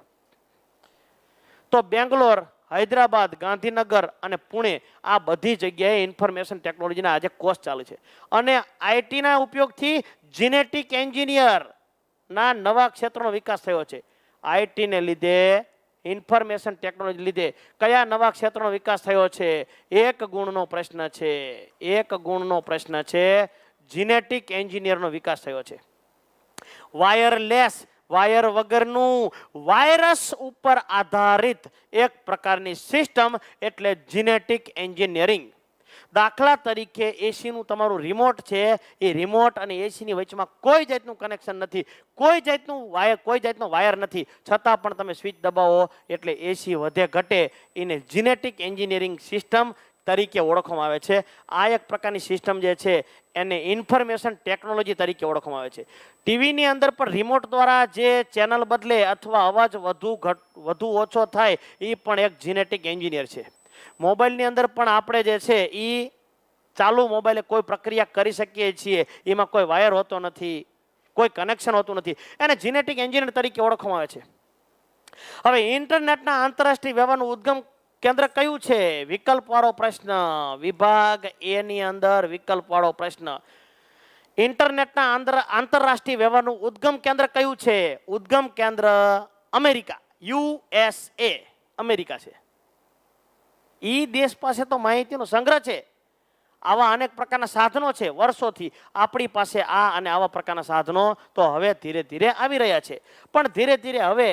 તો બેંગ્લોર, હૈદરાબાદ, ગાંધીનગર અને પુણે આ બધી જગ્યાએ ઇન્ફોર્મેશન ટેકનોલોજીના આજે કોર્સ ચાલે છે. અને આઈટીના ઉપયોગથી જીનેટિક એન્જિનિયરના નવા ક્ષેત્રનો વિકાસ થયો છે. આઈટીને લીધે, ઇન્ફોર્મેશન ટેકનોલોજી લીધે કયા નવા ક્ષેત્રનો વિકાસ થયો છે? એક ગુણનો પ્રશ્ન છે. એક ગુણનો પ્રશ્ન છે. જીનેટિક એન્જિનિયરનો વિકાસ થયો છે. વાયરલેસ, વાયર વગરનું, વાયરસ ઉપર આધારિત એક પ્રકારની સિસ્ટમ એટલે જીનેટિક એન્જિનિયરિંગ. દાખલા તરીકે એસીનું તમારું રિમોટ છે, એ રિમોટ અને એસીની વચ્ચેમાં કોઈ જાતનું કનેક્શન નથી, કોઈ જાતનો વાયર નથી, છતાં પણ તમે સ્વિચ દબાવો એટલે એસી વધે ઘટે, એને જીનેટિક એન્જિનિયરિંગ સિસ્ટમ તરીકે ઓળખવામાં આવે છે. આ એક પ્રકારની સિસ્ટમ જે છે એને ઇન્ફોર્મેશન ટેકનોલોજી તરીકે ઓળખવામાં આવે છે. ટીવીની અંદર પણ રિમોટ દ્વારા જે ચેનલ બદલે અથવા અવાજ વધુ ઓછો થાય, એ પણ એક જીનેટિક એન્જિનિયર છે. મોબાઈલની અંદર પણ આપણે જે છે એ ચાલુ મોબાઈલે કોઈ પ્રક્રિયા કરી શકીએ છીએ, એમાં કોઈ વાયર હોતો નથી, કોઈ કનેક્શન હોતું નથી, એને જીનેટિક એન્જિનિયર તરીકે ઓળખવામાં આવે છે. હવે ઇન્ટરનેટના આંતરરાષ્ટ્રીય વ્યવહારનું ઉદ્ગમ કેન્દ્ર કયું છે? વિકલ્પવાળો પ્રશ્ન. વિભાગ એ ની અંદર વિકલ્પવાળો પ્રશ્ન. ઇન્ટરનેટના આંતરરાષ્ટ્રીય વ્યવહારનું ઉદ્ગમ કેન્દ્ર કયું છે? ઉદ્ગમ કેન્દ્ર અમેરિકા, USA, અમેરિકા છે. ઈ દેશ પાસે તો માહિતીનો સંગ્રહ છે. આવા અનેક પ્રકારના સાધનો છે. વર્ષોથી આપણી પાસે આ અને આવા પ્રકારના સાધનો તો હવે ધીરે ધીરે આવી રહ્યા છે. પણ ધીરે ધીરે હવે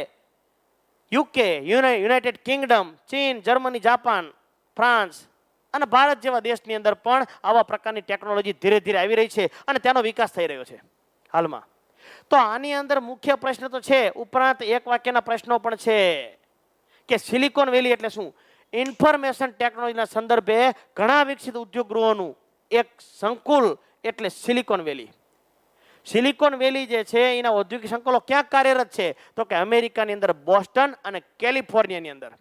યુકે, યુનાઇટેડ કિંગડમ, ચીન, જર્મની, જાપાન, ફ્રાન્સ અને ભારત જેવા દેશની અંદર પણ આવા પ્રકારની ટેકનોલોજી ધીરે ધીરે આવી રહી છે અને તેનો વિકાસ થઈ રહ્યો છે હાલમાં. તો આની અંદર મુખ્ય પ્રશ્ન તો છે, ઉપરાંત એક વાક્યના પ્રશ્નો પણ છે કે સિલિકોન વેલી એટલે શું? ઇન્ફોર્મેશન ટેકનોલોજીના સંદર્ભે ઘણા વિકસિત ઉદ્યોગ ગૃહોનું એક સંકુલ એટલે સિલિકોન વેલી. સિલિકોન વેલી જે છે એના ઔદ્યોગિક સંકુલો ક્યાં કાર્યરત છે? તો કે અમેરિકાની અંદર બોસ્ટન અને કેલિફોર્નિયાની અંદર.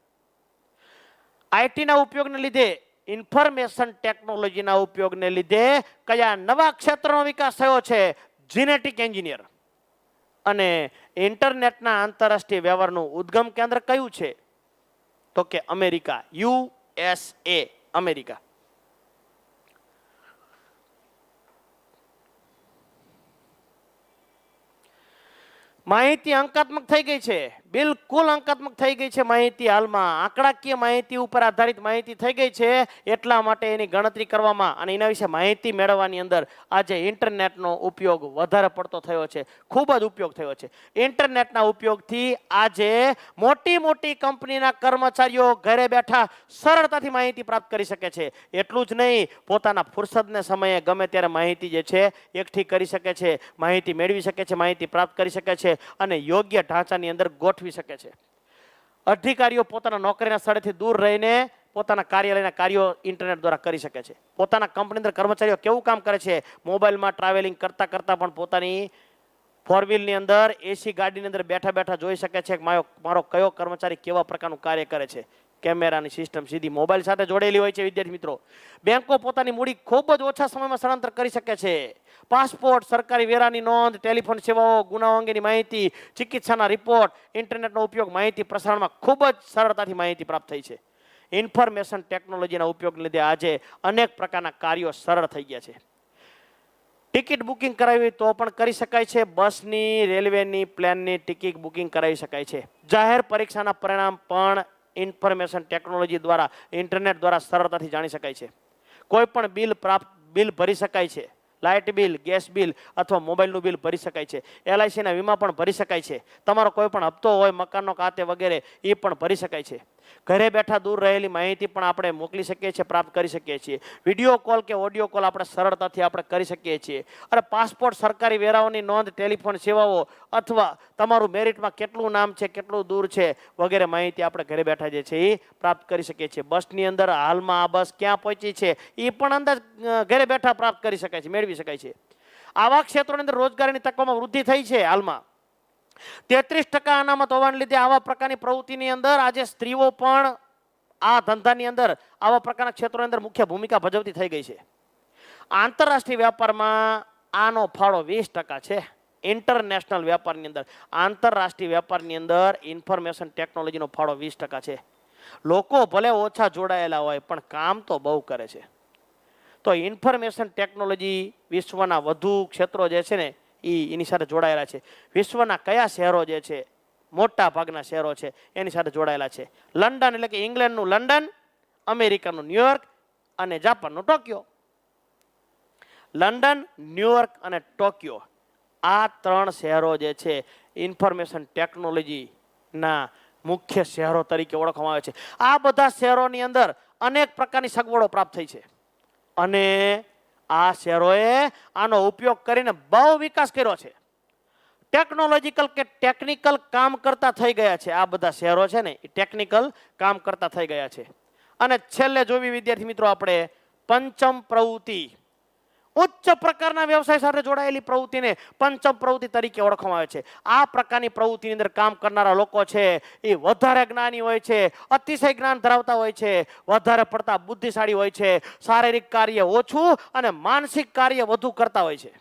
આઈટીના ઉપયોગને લીધે, ઇન્ફોર્મેશન ટેકનોલોજીના ઉપયોગને લીધે કયા નવા ક્ષેત્રનો વિકાસ થયો છે? Genetic engineer. અને ઇન્ટરનેટના આંતરરાષ્ટ્રીય વ્યવહારનું ઉદ્ગમ કેન્દ્ર કયું છે? તો કે અમેરિકા, USA, અમેરિકા. માહિતી અંકાત્મક થઈ ગઈ છે, બિલકુલ અંકાત્મક થઈ ગઈ છે માહિતી. હાલમાં આંકડાકીય માહિતી ઉપર આધારિત માહિતી થઈ ગઈ છે. એટલા માટે એની ગણતરી કરવામાં અને એના વિશે માહિતી મેળવવાની અંદર આજે ઇન્ટરનેટનો ઉપયોગ વધારે પડતો થયો છે, ખૂબ જ ઉપયોગ થયો છે. ઇન્ટરનેટના ઉપયોગથી આજે મોટી મોટી કંપનીના કર્મચારીઓ ઘરે બેઠા સરળતાથી માહિતી પ્રાપ્ત કરી શકે છે. એટલું જ નહીં, પોતાના ફુરસદને સમયે ગમે ત્યારે માહિતી જે છે એકઠી કરી શકે છે, માહિતી મેળવી શકે છે, માહિતી પ્રાપ્ત કરી શકે છે અને યોગ્ય ઢાંચાની અંદર ગોઠવી શકે છે. અધિકારીઓ પોતાના નોકરીના સ્થળેથી દૂર રહીને પોતાના કાર્યાલયના કાર્યો ઇન્ટરનેટ દ્વારા કરી શકે છે. પોતાના કંપની અંદર કર્મચારીઓ કેવું કામ કરે છે, મોબાઈલમાં ટ્રાવેલિંગ કરતાં કરતાં પણ પોતાની ફોર વ્હીલની અંદર એસી ગાડીની અંદર બેઠા બેઠા જોઈ શકે છે કે મારો કયો કર્મચારી કેવા પ્રકારનું કાર્ય કરે છે. કેમેરાની સિસ્ટમ સીધી મોબાઈલ સાથે જોડેલી હોય છે. વિદ્યાર્થી મિત્રો, બેંકો પોતાની મૂડી ખૂબ જ ઓછા સમયમાં સ્થળાંતર કરી શકે છે. પાસપોર્ટ, સરકારી વેરાની નોંધ, ટેલિફોન સેવાઓ, ગુનાઓ અંગેની માહિતી, ચિકિત્સાના રિપોર્ટ, ઇન્ટરનેટનો ઉપયોગ માહિતી પ્રસારણમાં ખૂબ જ સરળતાથી માહિતી પ્રાપ્ત થઈ છે. ઇન્ફોર્મેશન ટેકનોલોજીના ઉપયોગને લીધે આજે અનેક પ્રકારના કાર્યો સરળ થઈ ગયા છે. ટિકિટ બુકિંગ કરાવી તો પણ કરી શકાય છે. બસની, રેલવેની, પ્લેનની ટિકિટ બુકિંગ કરાવી શકાય છે. જાહેર પરીક્ષાના પરિણામ પણ ઇન્ફોર્મેશન ટેકનોલોજી દ્વારા ઇન્ટરનેટ દ્વારા સરળતાથી જાણી શકાય છે. કોઈ પણ બિલ ભરી શકાય છે. લાઇટ બિલ, ગેસ બિલ અથવા મોબાઈલનું બિલ ભરી શકાય છે. LICના વીમા પણ ભરી શકાય છે. તમારો કોઈ પણ હપ્તો હોય, મકાનનો ખાતે વગેરે એ પણ ભરી શકાય છે. ઘરે બેઠા દૂર રહેલી માહિતી પણ આપણે મોકલી શકીએ છીએ, પ્રાપ્ત કરી શકીએ છીએ. વિડીયો કોલ કે ઓડિયો કોલ આપણે સરળતાથી આપણે કરી શકીએ છીએ. અને પાસપોર્ટ, સરકારી વેરાઓની નોંધ, ટેલિફોન સેવાઓ અથવા તમારું મેરિટમાં કેટલું નામ છે, કેટલું દૂર છે વગેરે માહિતી આપણે ઘરે બેઠા જે છે એ પ્રાપ્ત કરી શકીએ છીએ. બસની અંદર હાલમાં આ બસ ક્યાં પહોંચી છે એ પણ અંદાજ ઘરે બેઠા પ્રાપ્ત કરી શકાય છે, મેળવી શકાય છે. આવા ક્ષેત્રોની અંદર રોજગારીની તકોમાં વૃદ્ધિ થઈ છે. હાલમાં 33% અનામત હોવાને લીધે આવા પ્રકારની પ્રવૃત્તિની અંદર આજે સ્ત્રીઓ પણ આ ધંધાની અંદર આવા પ્રકારના ક્ષેત્રોની અંદર મુખ્ય ભૂમિકા ભજવતી થઈ ગઈ છે. આંતરરાષ્ટ્રીય વ્યાપારમાં આનો ફાળો 20% છે. ઇન્ટરનેશનલ વેપારની અંદર, આંતરરાષ્ટ્રીય વેપારની અંદર ઇન્ફોર્મેશન ટેકનોલોજીનો ફાળો 20% છે. લોકો ભલે ઓછા જોડાયેલા હોય પણ કામ તો બહુ કરે છે. તો ઇન્ફોર્મેશન ટેકનોલોજી વિશ્વના વધુ ક્ષેત્રો જે છે ને એની સાથે જોડાયેલા છે. વિશ્વના કયા શહેરો જે છે, મોટા ભાગના શહેરો છે એની સાથે જોડાયેલા છે. લંડન એટલે કે ઇંગ્લેન્ડનું લંડન, અમેરિકાનું ન્યુયોર્ક અને જાપાનનું ટોક્યો. લંડન, ન્યુયોર્ક અને ટોક્યો આ 3 શહેરો જે છે ઇન્ફોર્મેશન ટેકનોલોજીના મુખ્ય શહેરો તરીકે ઓળખવામાં આવે છે. આ બધા શહેરોની અંદર અનેક પ્રકારની સગવડો પ્રાપ્ત થઈ છે અને આ શહેરોએ આનો ઉપયોગ કરીને બહુ વિકાસ કર્યો છે. ટેકનોલોજીકલ કે ટેકનિકલ કામ કરતા થઈ ગયા છે. આ બધા શહેરો છે ને એ ટેકનિકલ કામ કરતા થઈ ગયા છે. અને છેલ્લે જોવી વિદ્યાર્થી મિત્રો આપણે પંચમ પ્રવૃત્તિ, ઉચ્ચ પ્રકારના વ્યવસાય સાથે જોડાયેલી પ્રવૃત્તિને પંચમ પ્રવૃત્તિ તરીકે ઓળખવામાં આવે છે. આ પ્રકારની પ્રવૃત્તિની અંદર કામ કરનારા લોકો છે એ વધારે જ્ઞાની હોય છે, અતિશય જ્ઞાન ધરાવતા હોય છે, વધારે પડતા બુદ્ધિશાળી હોય છે, શારીરિક કાર્ય ઓછું અને માનસિક કાર્ય વધુ કરતા હોય છે.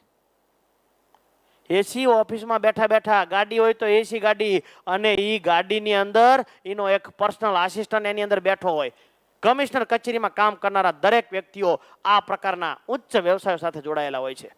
એસી ઓફિસમાં બેઠા બેઠા ગાડી હોય તો એસી ગાડી અને એ ગાડીની અંદર એનો એક પર્સનલ આસિસ્ટન્ટ એની અંદર બેઠો હોય. કમિશનર કચેરીમાં કામ કરનારા દરેક વ્યક્તિઓ આ પ્રકારના ઉચ્ચ વ્યવસાયો સાથે જોડાયેલા હોય છે.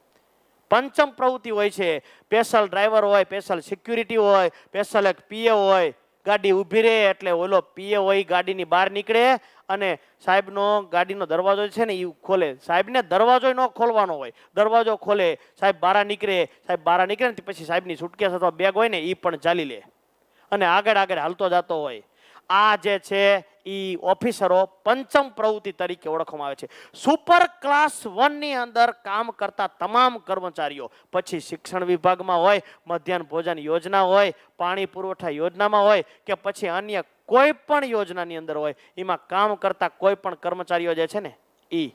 પંચમ પ્રવૃત્તિ હોય છે. સ્પેશિયલ ડ્રાઈવર હોય, સ્પેશિયલ સિક્યુરિટી હોય, સ્પેશિયલ એક પીએ હોય. ગાડી ઊભી રહે એટલે ઓલો પીએ હોય ગાડીની બહાર નીકળે અને સાહેબનો ગાડીનો દરવાજો છે ને એ ખોલે. સાહેબને દરવાજો ન ખોલવાનો હોય, દરવાજો ખોલે, સાહેબ બહાર નીકળે ને પછી સાહેબની સુટકેસ અથવા બેગ હોય ને એ પણ ચાલી લે અને આગળ આગળ હાલતો જતો હોય. આ જે છે એ ઓફિસરો પંચમ પ્રવૃત્તિ તરીકે ઓળખવામાં આવે છે. સુપર ક્લાસ 1 ની અંદર કામ કરતા તમામ કર્મચારીઓ, પછી શિક્ષણ વિભાગમાં હોય, મધ્યાહન ભોજન યોજના હોય, પાણી પુરવઠા યોજનામાં હોય કે પછી અન્ય કોઈ પણ યોજનાની અંદર હોય, એમાં કામ કરતા કોઈ પણ કર્મચારીઓ જે છે ને એ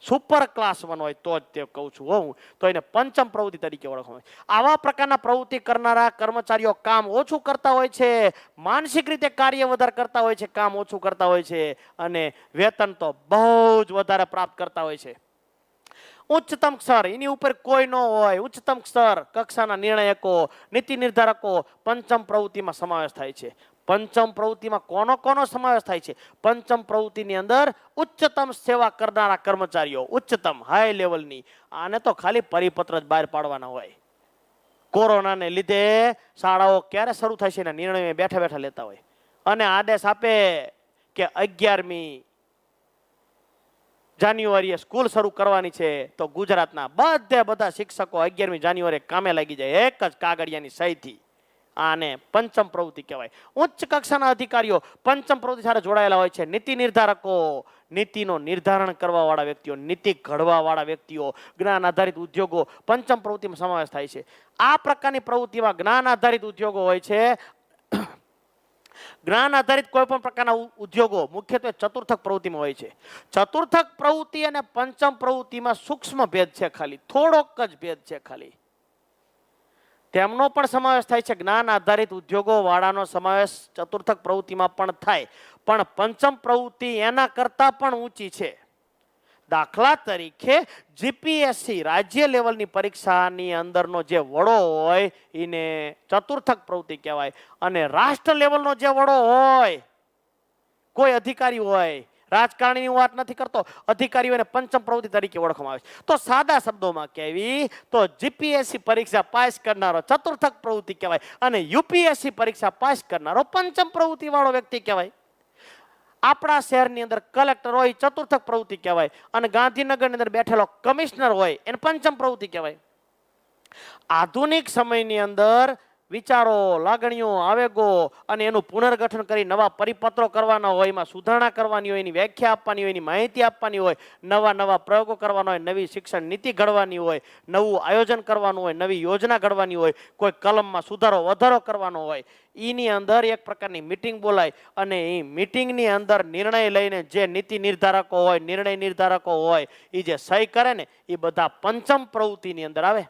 સુપર ક્લાસ 1 હોય તો જ તે કહું છું હું, તો એને પંચમ પ્રવૃત્તિ તરીકે ઓળખવામાં આવે. આવા પ્રકારના પ્રવૃત્તિ કરનારા કર્મચારીઓ કામ ઓછું કરતા હોય છે, માનસિક રીતે કાર્ય વધારે કરતા હોય છે, કામ ઓછું કરતા હોય છે અને વેતન તો બહુ જ વધારે પ્રાપ્ત કરતા હોય છે. ઉચ્ચતમ સ્તર એની ઉપર કોઈ ન હોય, ઉચ્ચતમ સ્તર કક્ષાના નિર્ણયકો, નીતિ નિર્ધારકો પંચમ પ્રવૃત્તિમાં સમાવેશ થાય છે. પંચમ પ્રવૃત્તિમાં કોનો સમાવેશ થાય છે? પંચમ પ્રવૃત્તિની અંદર ઉચ્ચતમ સેવા કરનારા કર્મચારીઓ, ઉચ્ચતમ હાઈ લેવલની. આને તો ખાલી પરિપત્ર જ બહાર પાડવાના હોય. કોરોનાને લીધે શાળાઓ ક્યારે શરૂ થાય છે એના નિર્ણયો બેઠા બેઠા લેતા હોય અને આદેશ આપે કે 11મી જાન્યુઆરીએ સ્કૂલ શરૂ કરવાની છે તો ગુજરાતના બધા શિક્ષકો 11મી જાન્યુઆરીએ કામે લાગી જાય એક જ કાગળિયાની સહીથી. આને પંચમ પ્રવૃત્તિ કહેવાય. ઉચ્ચ કક્ષાના અધિકારીઓ પંચમ પ્રવૃત્તિ સાથે જોડાયેલા હોય છે. નીતિ નિર્ધારકો, નીતિનો નિર્ધારણ કરવા વાળા વ્યક્તિઓ, નીતિ ઘડવા વાળા વ્યક્તિઓ, જ્ઞાન આધારિત ઉદ્યોગો પંચમ પ્રવૃત્તિમાં સમાવેશ થાય છે. આ પ્રકારની પ્રવૃત્તિમાં જ્ઞાન આધારિત ઉદ્યોગો હોય છે જ્ઞાન આધારિત કોઈ પણ પ્રકારના ઉદ્યોગો મુખ્યત્વે ચતુર્થક પ્રવૃત્તિમાં હોય છે. ચતુર્થક પ્રવૃત્તિ અને પંચમ પ્રવૃત્તિમાં સૂક્ષ્મ ભેદ છે, ખાલી થોડોક જ ભેદ છે. ખાલી તેમનો પણ સમાવેશ થાય છે. જ્ઞાન આધારિત ઉદ્યોગો વાળાનો સમાવેશ ચતુર્થક પ્રવૃત્તિમાં પણ થાય, પણ પંચમ પ્રવૃત્તિ એના કરતાં પણ ઊંચી છે. દાખલા તરીકે જીપીએસસી રાજ્ય લેવલની પરીક્ષાની અંદરનો જે વડો હોય એને ચતુર્થક પ્રવૃત્તિ કહેવાય, અને રાષ્ટ્ર લેવલનો જે વડો હોય, કોઈ અધિકારી હોય, રાજકારણીની વાત નથી કરતો, અધિકારીઓને પંચમ પ્રવૃત્તિ તરીકે ઓળખવામાં આવે છે. તો સાદા શબ્દોમાં કહેવી તો જીપીએસસી પરીક્ષા પાસ કરનારો ચતુર્થક પ્રવૃત્તિ કહેવાય, અને યુપીએસસી પરીક્ષા પાસ કરનારો પંચમ પ્રવૃત્તિ વાળો વ્યક્તિ કહેવાય. આપણા શહેરની અંદર કલેક્ટર હોય ચતુર્થક પ્રવૃત્તિ કહેવાય, અને ગાંધીનગરની અંદર બેઠેલો કમિશનર હોય એને પંચમ પ્રવૃત્તિ કહેવાય. આધુનિક સમયની અંદર વિચારો, લાગણીઓ, આવેગો અને એનું પુનર્ગઠન કરી નવા પરિપત્રો કરવાના હોય, એમાં સુધારણા કરવાની હોય, એની વ્યાખ્યા આપવાની હોય, એની માહિતી આપવાની હોય, નવા નવા પ્રયોગો કરવાના હોય, નવી શિક્ષણ નીતિ ઘડવાની હોય, નવું આયોજન કરવાનું હોય, નવી યોજના ઘડવાની હોય, કોઈ કલમમાં સુધારો વધારો કરવાનો હોય. એની અંદર એક પ્રકારની મિટિંગ બોલાય, અને એ મિટિંગની અંદર નિર્ણય લઈને જે નીતિ નિર્ધારકો હોય, નિર્ણય નિર્ધારકો હોય, એ જે સહી કરે ને એ બધા પંચમ પ્રવૃત્તિની અંદર આવે.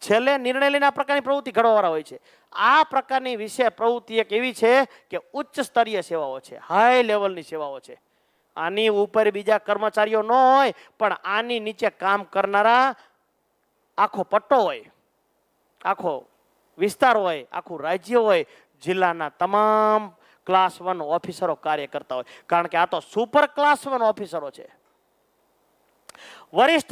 છેલ્લે નિર્ણય લઈને આ પ્રકારની પ્રવૃત્તિ ઘડવાવાળા હોય છે. આ પ્રકારની વિશે પ્રવૃત્તિ એક એવી છે કે ઉચ્ચ સ્તરીય સેવાઓ છે, હાઈ લેવલની સેવાઓ છે. આની ઉપર બીજા કર્મચારીઓ ન હોય, પણ આની નીચે કામ કરનારા આખો પટ્ટો હોય, આખો વિસ્તાર હોય, આખું રાજ્ય હોય, જિલ્લાના તમામ ક્લાસ 1 ઓફિસરો કાર્ય કરતા હોય. કારણ કે આ તો સુપર ક્લાસ 1 ઓફિસરો છે. વરિષ્ઠ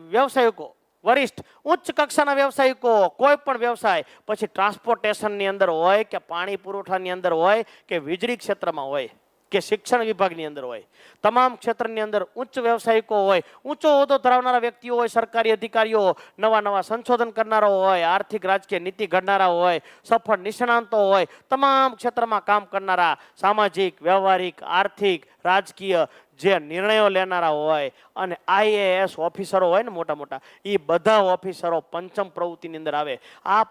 વ્યવસાયિકો, વરિષ્ઠ ઉચ્ચ કક્ષાના વ્યવસાયિકો, કોઈ પણ વ્યવસાય, પછી ટ્રાન્સપોર્ટેશનની અંદર હોય કે પાણી પુરવઠાની અંદર હોય કે વીજળી ક્ષેત્રમાં હોય કે શિક્ષણ વિભાગની અંદર હોય, તમામ ક્ષેત્રની અંદર ઉચ્ચ વ્યવસાયિકો હોય, ઊંચો હોદ્દો ધરાવનારા વ્યક્તિઓ હોય, સરકારી અધિકારીઓ, નવા નવા સંશોધન કરનારાઓ હોય, આર્થિક રાજકીય નીતિ ઘડનારા હોય, સફળ નિષ્ણાંતો હોય, તમામ ક્ષેત્રમાં કામ કરનારા, સામાજિક, વ્યવહારિક, આર્થિક, રાજકીય જે નિર્ણયો લેનારા હોય, અને આઈએએસ ઓફિસરો હોય ને મોટા મોટા, એ બધા ઓફિસરો પંચમ પ્રવૃત્તિની અંદર આવે. આ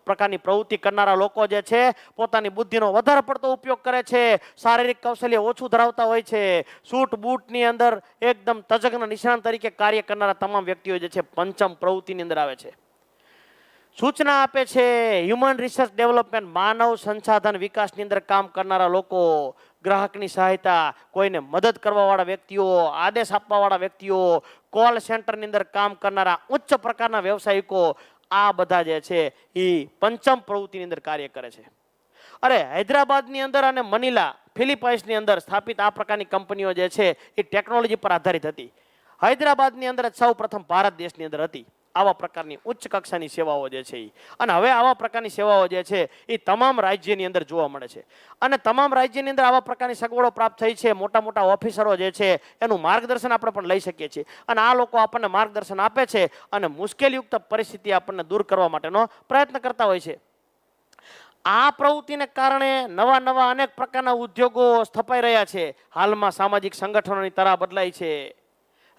પ્રકારની પ્રવૃત્તિ કરનારા લોકો જે છે પોતાની બુદ્ધિનો વધારે પડતો ઉપયોગ કરે છે, શારીરિક કૌશલ્ય ઓછું ધરાવતા હોય છે, સૂટ બૂટની અંદર એકદમ તજજ્ઞ નિષ્ણાંત તરીકે કાર્ય કરનારા તમામ વ્યક્તિઓ જે છે પંચમ પ્રવૃત્તિની અંદર આવે છે. સૂચના આપે છે, હ્યુમન રિસર્ચ ડેવલપમેન્ટ, માનવ સંસાધન વિકાસની અંદર કામ કરનારા લોકો, ગ્રાહકની સહાયતા, કોઈને મદદ કરવાવાળા વ્યક્તિઓ, આદેશ આપવાવાળા વ્યક્તિઓ, કોલ સેન્ટરની અંદર કામ કરનારા ઉચ્ચ પ્રકારના વ્યવસાયિકો, આ બધા જે છે એ પંચમ પ્રવૃત્તિની અંદર કાર્ય કરે છે. અરે હૈદરાબાદની અંદર અને મનીલા ફિલિપાઇન્સની અંદર સ્થાપિત આ પ્રકારની કંપનીઓ જે છે એ ટેકનોલોજી પર આધારિત હતી. હૈદરાબાદની અંદર જ સૌ પ્રથમ ભારત દેશની અંદર હતી આવા પ્રકારની ઉચ્ચ કક્ષાની સેવાઓ જે છે એ. અને હવે આવા પ્રકારની સેવાઓ જે છે એ તમામ રાજ્યની અંદર જોવા મળે છે, અને તમામ રાજ્યની અંદર આવા પ્રકારની સગવડો પ્રાપ્ત થઈ છે. મોટા મોટા ઓફિસરો જે છે એનું માર્ગદર્શન આપણે પણ લઈ શકીએ છીએ, અને આ લોકો આપણને માર્ગદર્શન આપે છે અને મુશ્કેલીયુક્ત પરિસ્થિતિ આપણને દૂર કરવા માટેનો પ્રયત્ન કરતા હોય છે. આ પ્રવૃત્તિને કારણે નવા નવા અનેક પ્રકારના ઉદ્યોગો સ્થપાઈ રહ્યા છે. હાલમાં સામાજિક સંગઠનોની તરાહ બદલાઈ છે,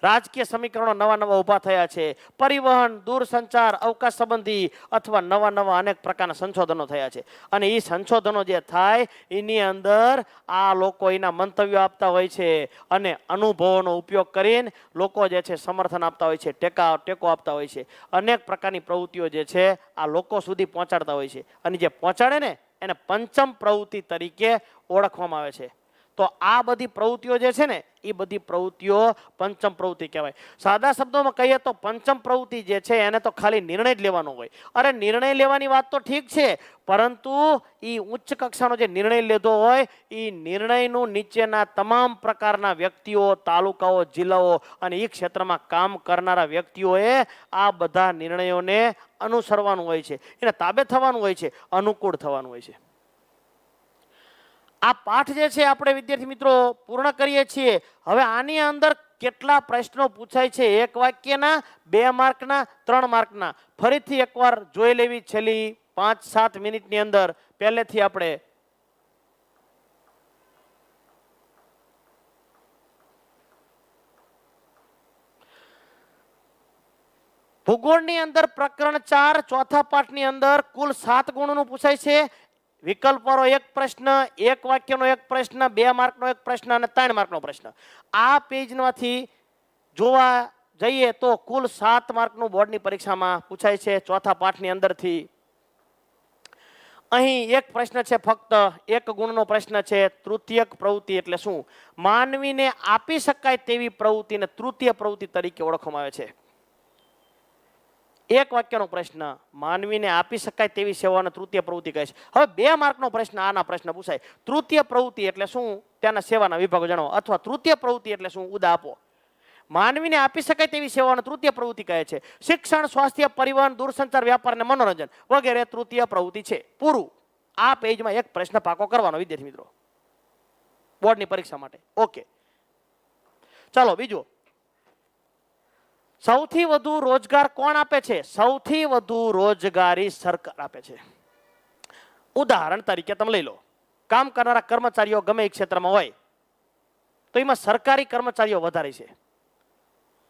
રાજકીય સમીકરણો નવા નવા ઊભા થયા છે, પરિવહન, દૂરસંચાર, અવકાશ સંબંધી અથવા નવા નવા અનેક પ્રકારના સંશોધનો થયા છે. અને એ સંશોધનો જે થાય એની અંદર આ લોકો એના મંતવ્યો આપતા હોય છે, અને અનુભવોનો ઉપયોગ કરીને લોકો જે છે સમર્થન આપતા હોય છે, ટેકો આપતા હોય છે. અનેક પ્રકારની પ્રવૃત્તિઓ જે છે આ લોકો સુધી પહોંચાડતા હોય છે, અને જે પહોંચાડે ને એને પંચમ પ્રવૃત્તિ તરીકે ઓળખવામાં આવે છે. તો આ બધી પ્રવૃત્તિઓ જે છે ને એ બધી પ્રવૃત્તિઓ પંચમ પ્રવૃત્તિ કહેવાય. સાદા શબ્દોમાં કહીએ તો પંચમ પ્રવૃત્તિ જે છે એને તો ખાલી નિર્ણય જ લેવાનો હોય. અરે નિર્ણય લેવાની વાત તો ઠીક છે, પરંતુ એ ઉચ્ચ કક્ષાનો જે નિર્ણય લીધો હોય એ નિર્ણયનું નીચેના તમામ પ્રકારના વ્યક્તિઓ, તાલુકાઓ, જિલ્લાઓ અને એ ક્ષેત્રમાં કામ કરનારા વ્યક્તિઓએ આ બધા નિર્ણયોને અનુસરવાનું હોય છે, એને તાબે થવાનું હોય છે, અનુકૂળ થવાનું હોય છે. આ પાઠ જે છે આપણે વિદ્યાર્થી મિત્રો પૂર્ણ કરીએ છીએ. હવે આની અંદર કેટલા પ્રશ્નો પૂછાય છે, 1 વાક્યના, 2 માર્કના, 3 માર્કના, ફરીથી એકવાર જોઈ લેવી છેલ્લી 5-7 મિનિટની અંદર. પહેલેથી આપણે ભૂગોળની અંદર પ્રકરણ 4 ચોથા પાઠની અંદર કુલ 7 ગુણોનું પૂછાય છે. વિકલ્પવાળો એક પ્રશ્ન, એક વાક્યનો એક પ્રશ્ન, 2 માર્કનો એક પ્રશ્ન અને 3 માર્કનો પ્રશ્ન. આ પેજમાંથી જોવા જઈએ તો કુલ 7 માર્કનું બોર્ડની પરીક્ષામાં પૂછાય છે ચોથા પાઠની અંદરથી. અહીં એક પ્રશ્ન છે, ફક્ત 1 ગુણનો પ્રશ્ન છે. તૃતીયક પ્રવૃત્તિ એટલે શું? માનવીને આપી શકાય તેવી પ્રવૃત્તિને તૃતીય પ્રવૃત્તિ તરીકે ઓળખવામાં આવે છે. એક વાક્યનો પ્રશ્ન, માનવીને આપી શકાય તેવી સેવાને તૃતીય પ્રવૃત્તિ કહે છે. હવે 2 માર્કનો પ્રશ્ન આના પ્રશ્ન પૂછાય. તૃતીય પ્રવૃત્તિ એટલે શું? તેના સેવાના વિભાગો જણાવો. અથવા તૃતીય પ્રવૃત્તિ એટલે શું? ઉદા આપો. માનવીને આપી શકાય તેવી સેવાઓને તૃતીય પ્રવૃત્તિ કહે છે. શિક્ષણ, સ્વાસ્થ્ય, પરિવહન, દૂરસંચાર, વ્યાપાર અને મનોરંજન વગેરે તૃતીય પ્રવૃત્તિ છે. પૂરું. આ પેજમાં એક પ્રશ્ન પાકો કરવાનો વિદ્યાર્થી મિત્રો બોર્ડની પરીક્ષા માટે. ઓકે, ચાલો બીજું. સૌથી વધુ રોજગાર કોણ આપે છે? સૌથી વધુ રોજગારી સરકાર આપે છે. ઉદાહરણ તરીકે તમે લઈ લો, કામ કરનારા કર્મચારીઓ ગમે એ ક્ષેત્રમાં હોય તો એમાં સરકારી કર્મચારીઓ વધારે છે.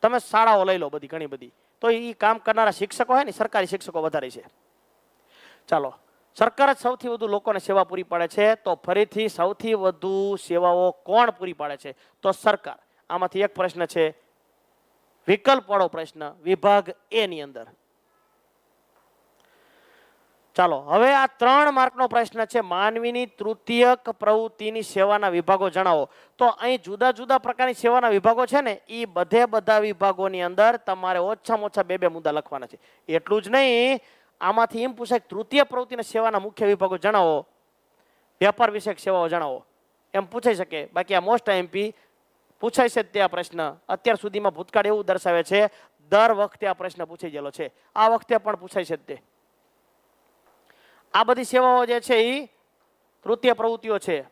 તમે શાળાઓ લઈ લો, બધી ઘણી બધી, તો એ કામ કરનારા શિક્ષકો હોય ને, સરકારી શિક્ષકો વધારે છે. ચાલો, સરકાર જ સૌથી વધુ લોકોને સેવા પૂરી પાડે છે, તો ફરીથી સૌથી વધુ સેવાઓ કોણ પૂરી પાડે છે? તો સરકાર. આમાંથી એક પ્રશ્ન છે, વિકલ્પ વાળો પ્રશ્ન, વિભાગ એ ની અંદર. ચાલો, હવે આ 3 માર્કનો પ્રશ્ન છે, માનવીની તૃતીયક પ્રવૃત્તિની સેવાના વિભાગો જણાવો. તો અહીં જુદા જુદા પ્રકારની સેવાના વિભાગો છે ને, એ બધા વિભાગોની અંદર તમારે ઓછામાં ઓછા 2 મુદ્દા લખવાના છે. એટલું જ નહીં, આમાંથી એમ પૂછાય તૃતીય પ્રવૃત્તિના સેવાના મુખ્ય વિભાગો જણાવો, વ્યાપાર વિષયક સેવાઓ જણાવો, એમ પૂછાઈ શકે. બાકી આ મોસ્ટ આઈએમપી પૂછાય છે તે આ પ્રશ્ન. અત્યાર સુધીમાં ભૂતકાળ એવું દર્શાવે છે દર વખતે આ પ્રશ્ન પૂછાઈ ગયેલો છે. આ વખતે પણ પૂછાય છે તે. આ બધી સેવાઓ જે છે એ તૃતીય પ્રવૃત્તિઓ છે.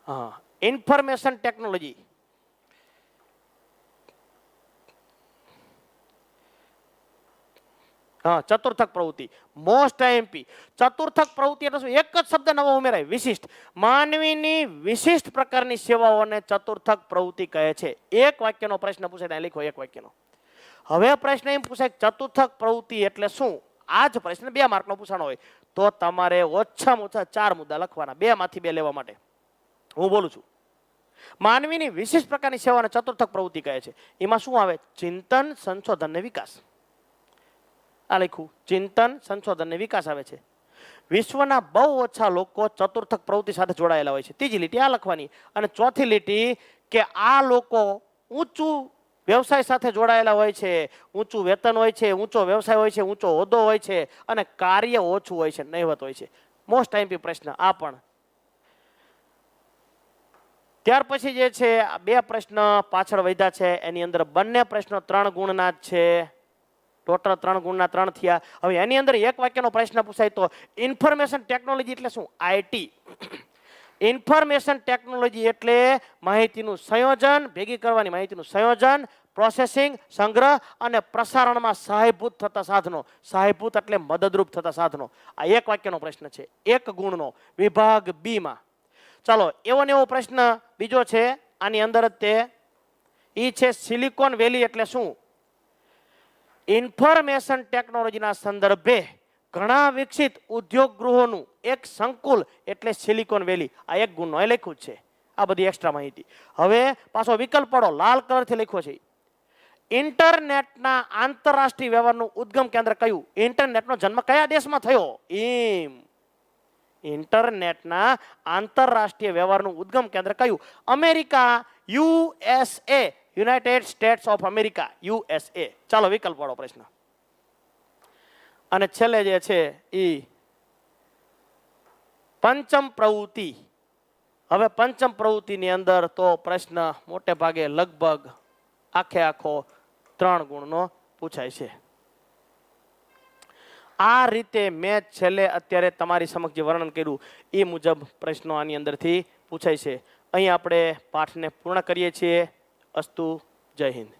હા, ઇન્ફોર્મેશન ટેકનોલોજી, હા, ચતુર્થક પ્રવૃત્તિ, મોસ્ટ આઈએમપી. ચતુર્થક પ્રવૃત્તિ એટલે શું? એક જ શબ્દ નવો ઉમેરાય, વિશિષ્ટ. માનવીની વિશિષ્ટ પ્રકારની સેવાઓને ચતુર્થક પ્રવૃત્તિ કહે છે. એક વાક્યનો પ્રશ્ન પૂછાય, ત્યાં લખો એક વાક્યનો. હવે પ્રશ્ન એમ પૂછાય ચતુર્થક પ્રવૃત્તિ એટલે શું? આ જ પ્રશ્ન 2 માર્કનો પૂછાનો હોય તો તમારે ઓછામાં ઓછા 4 મુદ્દા લખવાના, 2 માંથી 2 લેવા માટે. હું બોલું છું, માનવીની વિશિષ્ટ પ્રકારની સેવાને ચતુર્થક પ્રવૃત્તિ કહે છે. એમાં શું આવે? ચિંતન, સંશોધન ને વિકાસ. આ લખ્યું, ચિંતન, સંશોધન ને વિકાસ આવે છે. વિશ્વના બહુ ઓછા લોકો ચતુર્થક પ્રવૃત્તિ સાથે જોડાયેલા હોય છે. ત્રીજી લીટી આ લખવાની. અને ચોથી લીટી કે આ લોકો ઊંચું વ્યવસાય સાથે જોડાયેલા હોય છે, ઊંચું વેતન હોય છે, ઊંચો વ્યવસાય હોય છે, ઊંચો હોદ્દો હોય છે અને કાર્ય ઓછું હોય છે, નહીવત હોય છે. મોસ્ટ આઈએમપી પ્રશ્ન આ પણ. ત્યાર પછી જે છે 2 પ્રશ્ન પાછળ વધ્યા છે, એની અંદર બંને પ્રશ્નો 3 ગુણના જ છે. ટોટલ 3 ગુણના 3 થયા. હવે એની અંદર એક વાક્યનો પ્રશ્ન પૂછાય તો ઇન્ફોર્મેશન ટેકનોલોજી એટલે શું? આઈટી. ઇન્ફોર્મેશન ટેકનોલોજી એટલે માહિતીનું સંયોજન, ભેગી કરવાની માહિતીનું સંયોજન, પ્રોસેસિંગ, સંગ્રહ અને પ્રસારણમાં સહાયભૂત થતા સાધનો. સહાયભૂત એટલે મદદરૂપ થતા સાધનો. આ એક વાક્યનો પ્રશ્ન છે, 1 ગુણનો, વિભાગ બી માં. ચાલો, એવો ને એવો પ્રશ્ન બીજો છે આની અંદર જ તે, ઈ છે સિલિકોન વેલી એટલે શું? ઇન્ફોર્મેશન ટેકનોલોજીના સંદર્ભે ઘણા વિકસિત ઉદ્યોગ ગૃહોનું એક સંકુલ એટલે સિલિકોન વેલી. આ 1 ગુણનો એ લખ્યું છે. આ બધી એક્સ્ટ્રા માહિતી. હવે પાછો વિકલ્પ પડો, લાલ કલરથી લખ્યો છે. ઇન્ટરનેટના આંતરરાષ્ટ્રીય વ્યવહારનું ઉદ્ગમ કેન્દ્ર કયું? ઇન્ટરનેટનો જન્મ કયા દેશમાં થયો? ઇન્ટરનેટના આંતરરાષ્ટ્રીય વ્યવહારનું ઉદ્ગમ કેન્દ્ર કયું? America, USA, United states of America, USA. ચાલો, વિકલ્પ વાળો પ્રશ્ન. અને છેલ્લે જે છે એ પંચમ પ્રવૃત્તિ. હવે પંચમ પ્રવૃત્તિની અંદર તો પ્રશ્ન મોટે ભાગે લગભગ આખો 3 ગુણનો પૂછાય છે. આ રીતે મેં છેલ્લે અત્યારે તમારી સમક્ષ જે વર્ણન કર્યું એ મુજબ પ્રશ્નો આની અંદરથી પૂછાય છે. અહીં આપણે પાઠને પૂર્ણ કરીએ છીએ. અસ્તુ, જય હિન્દ.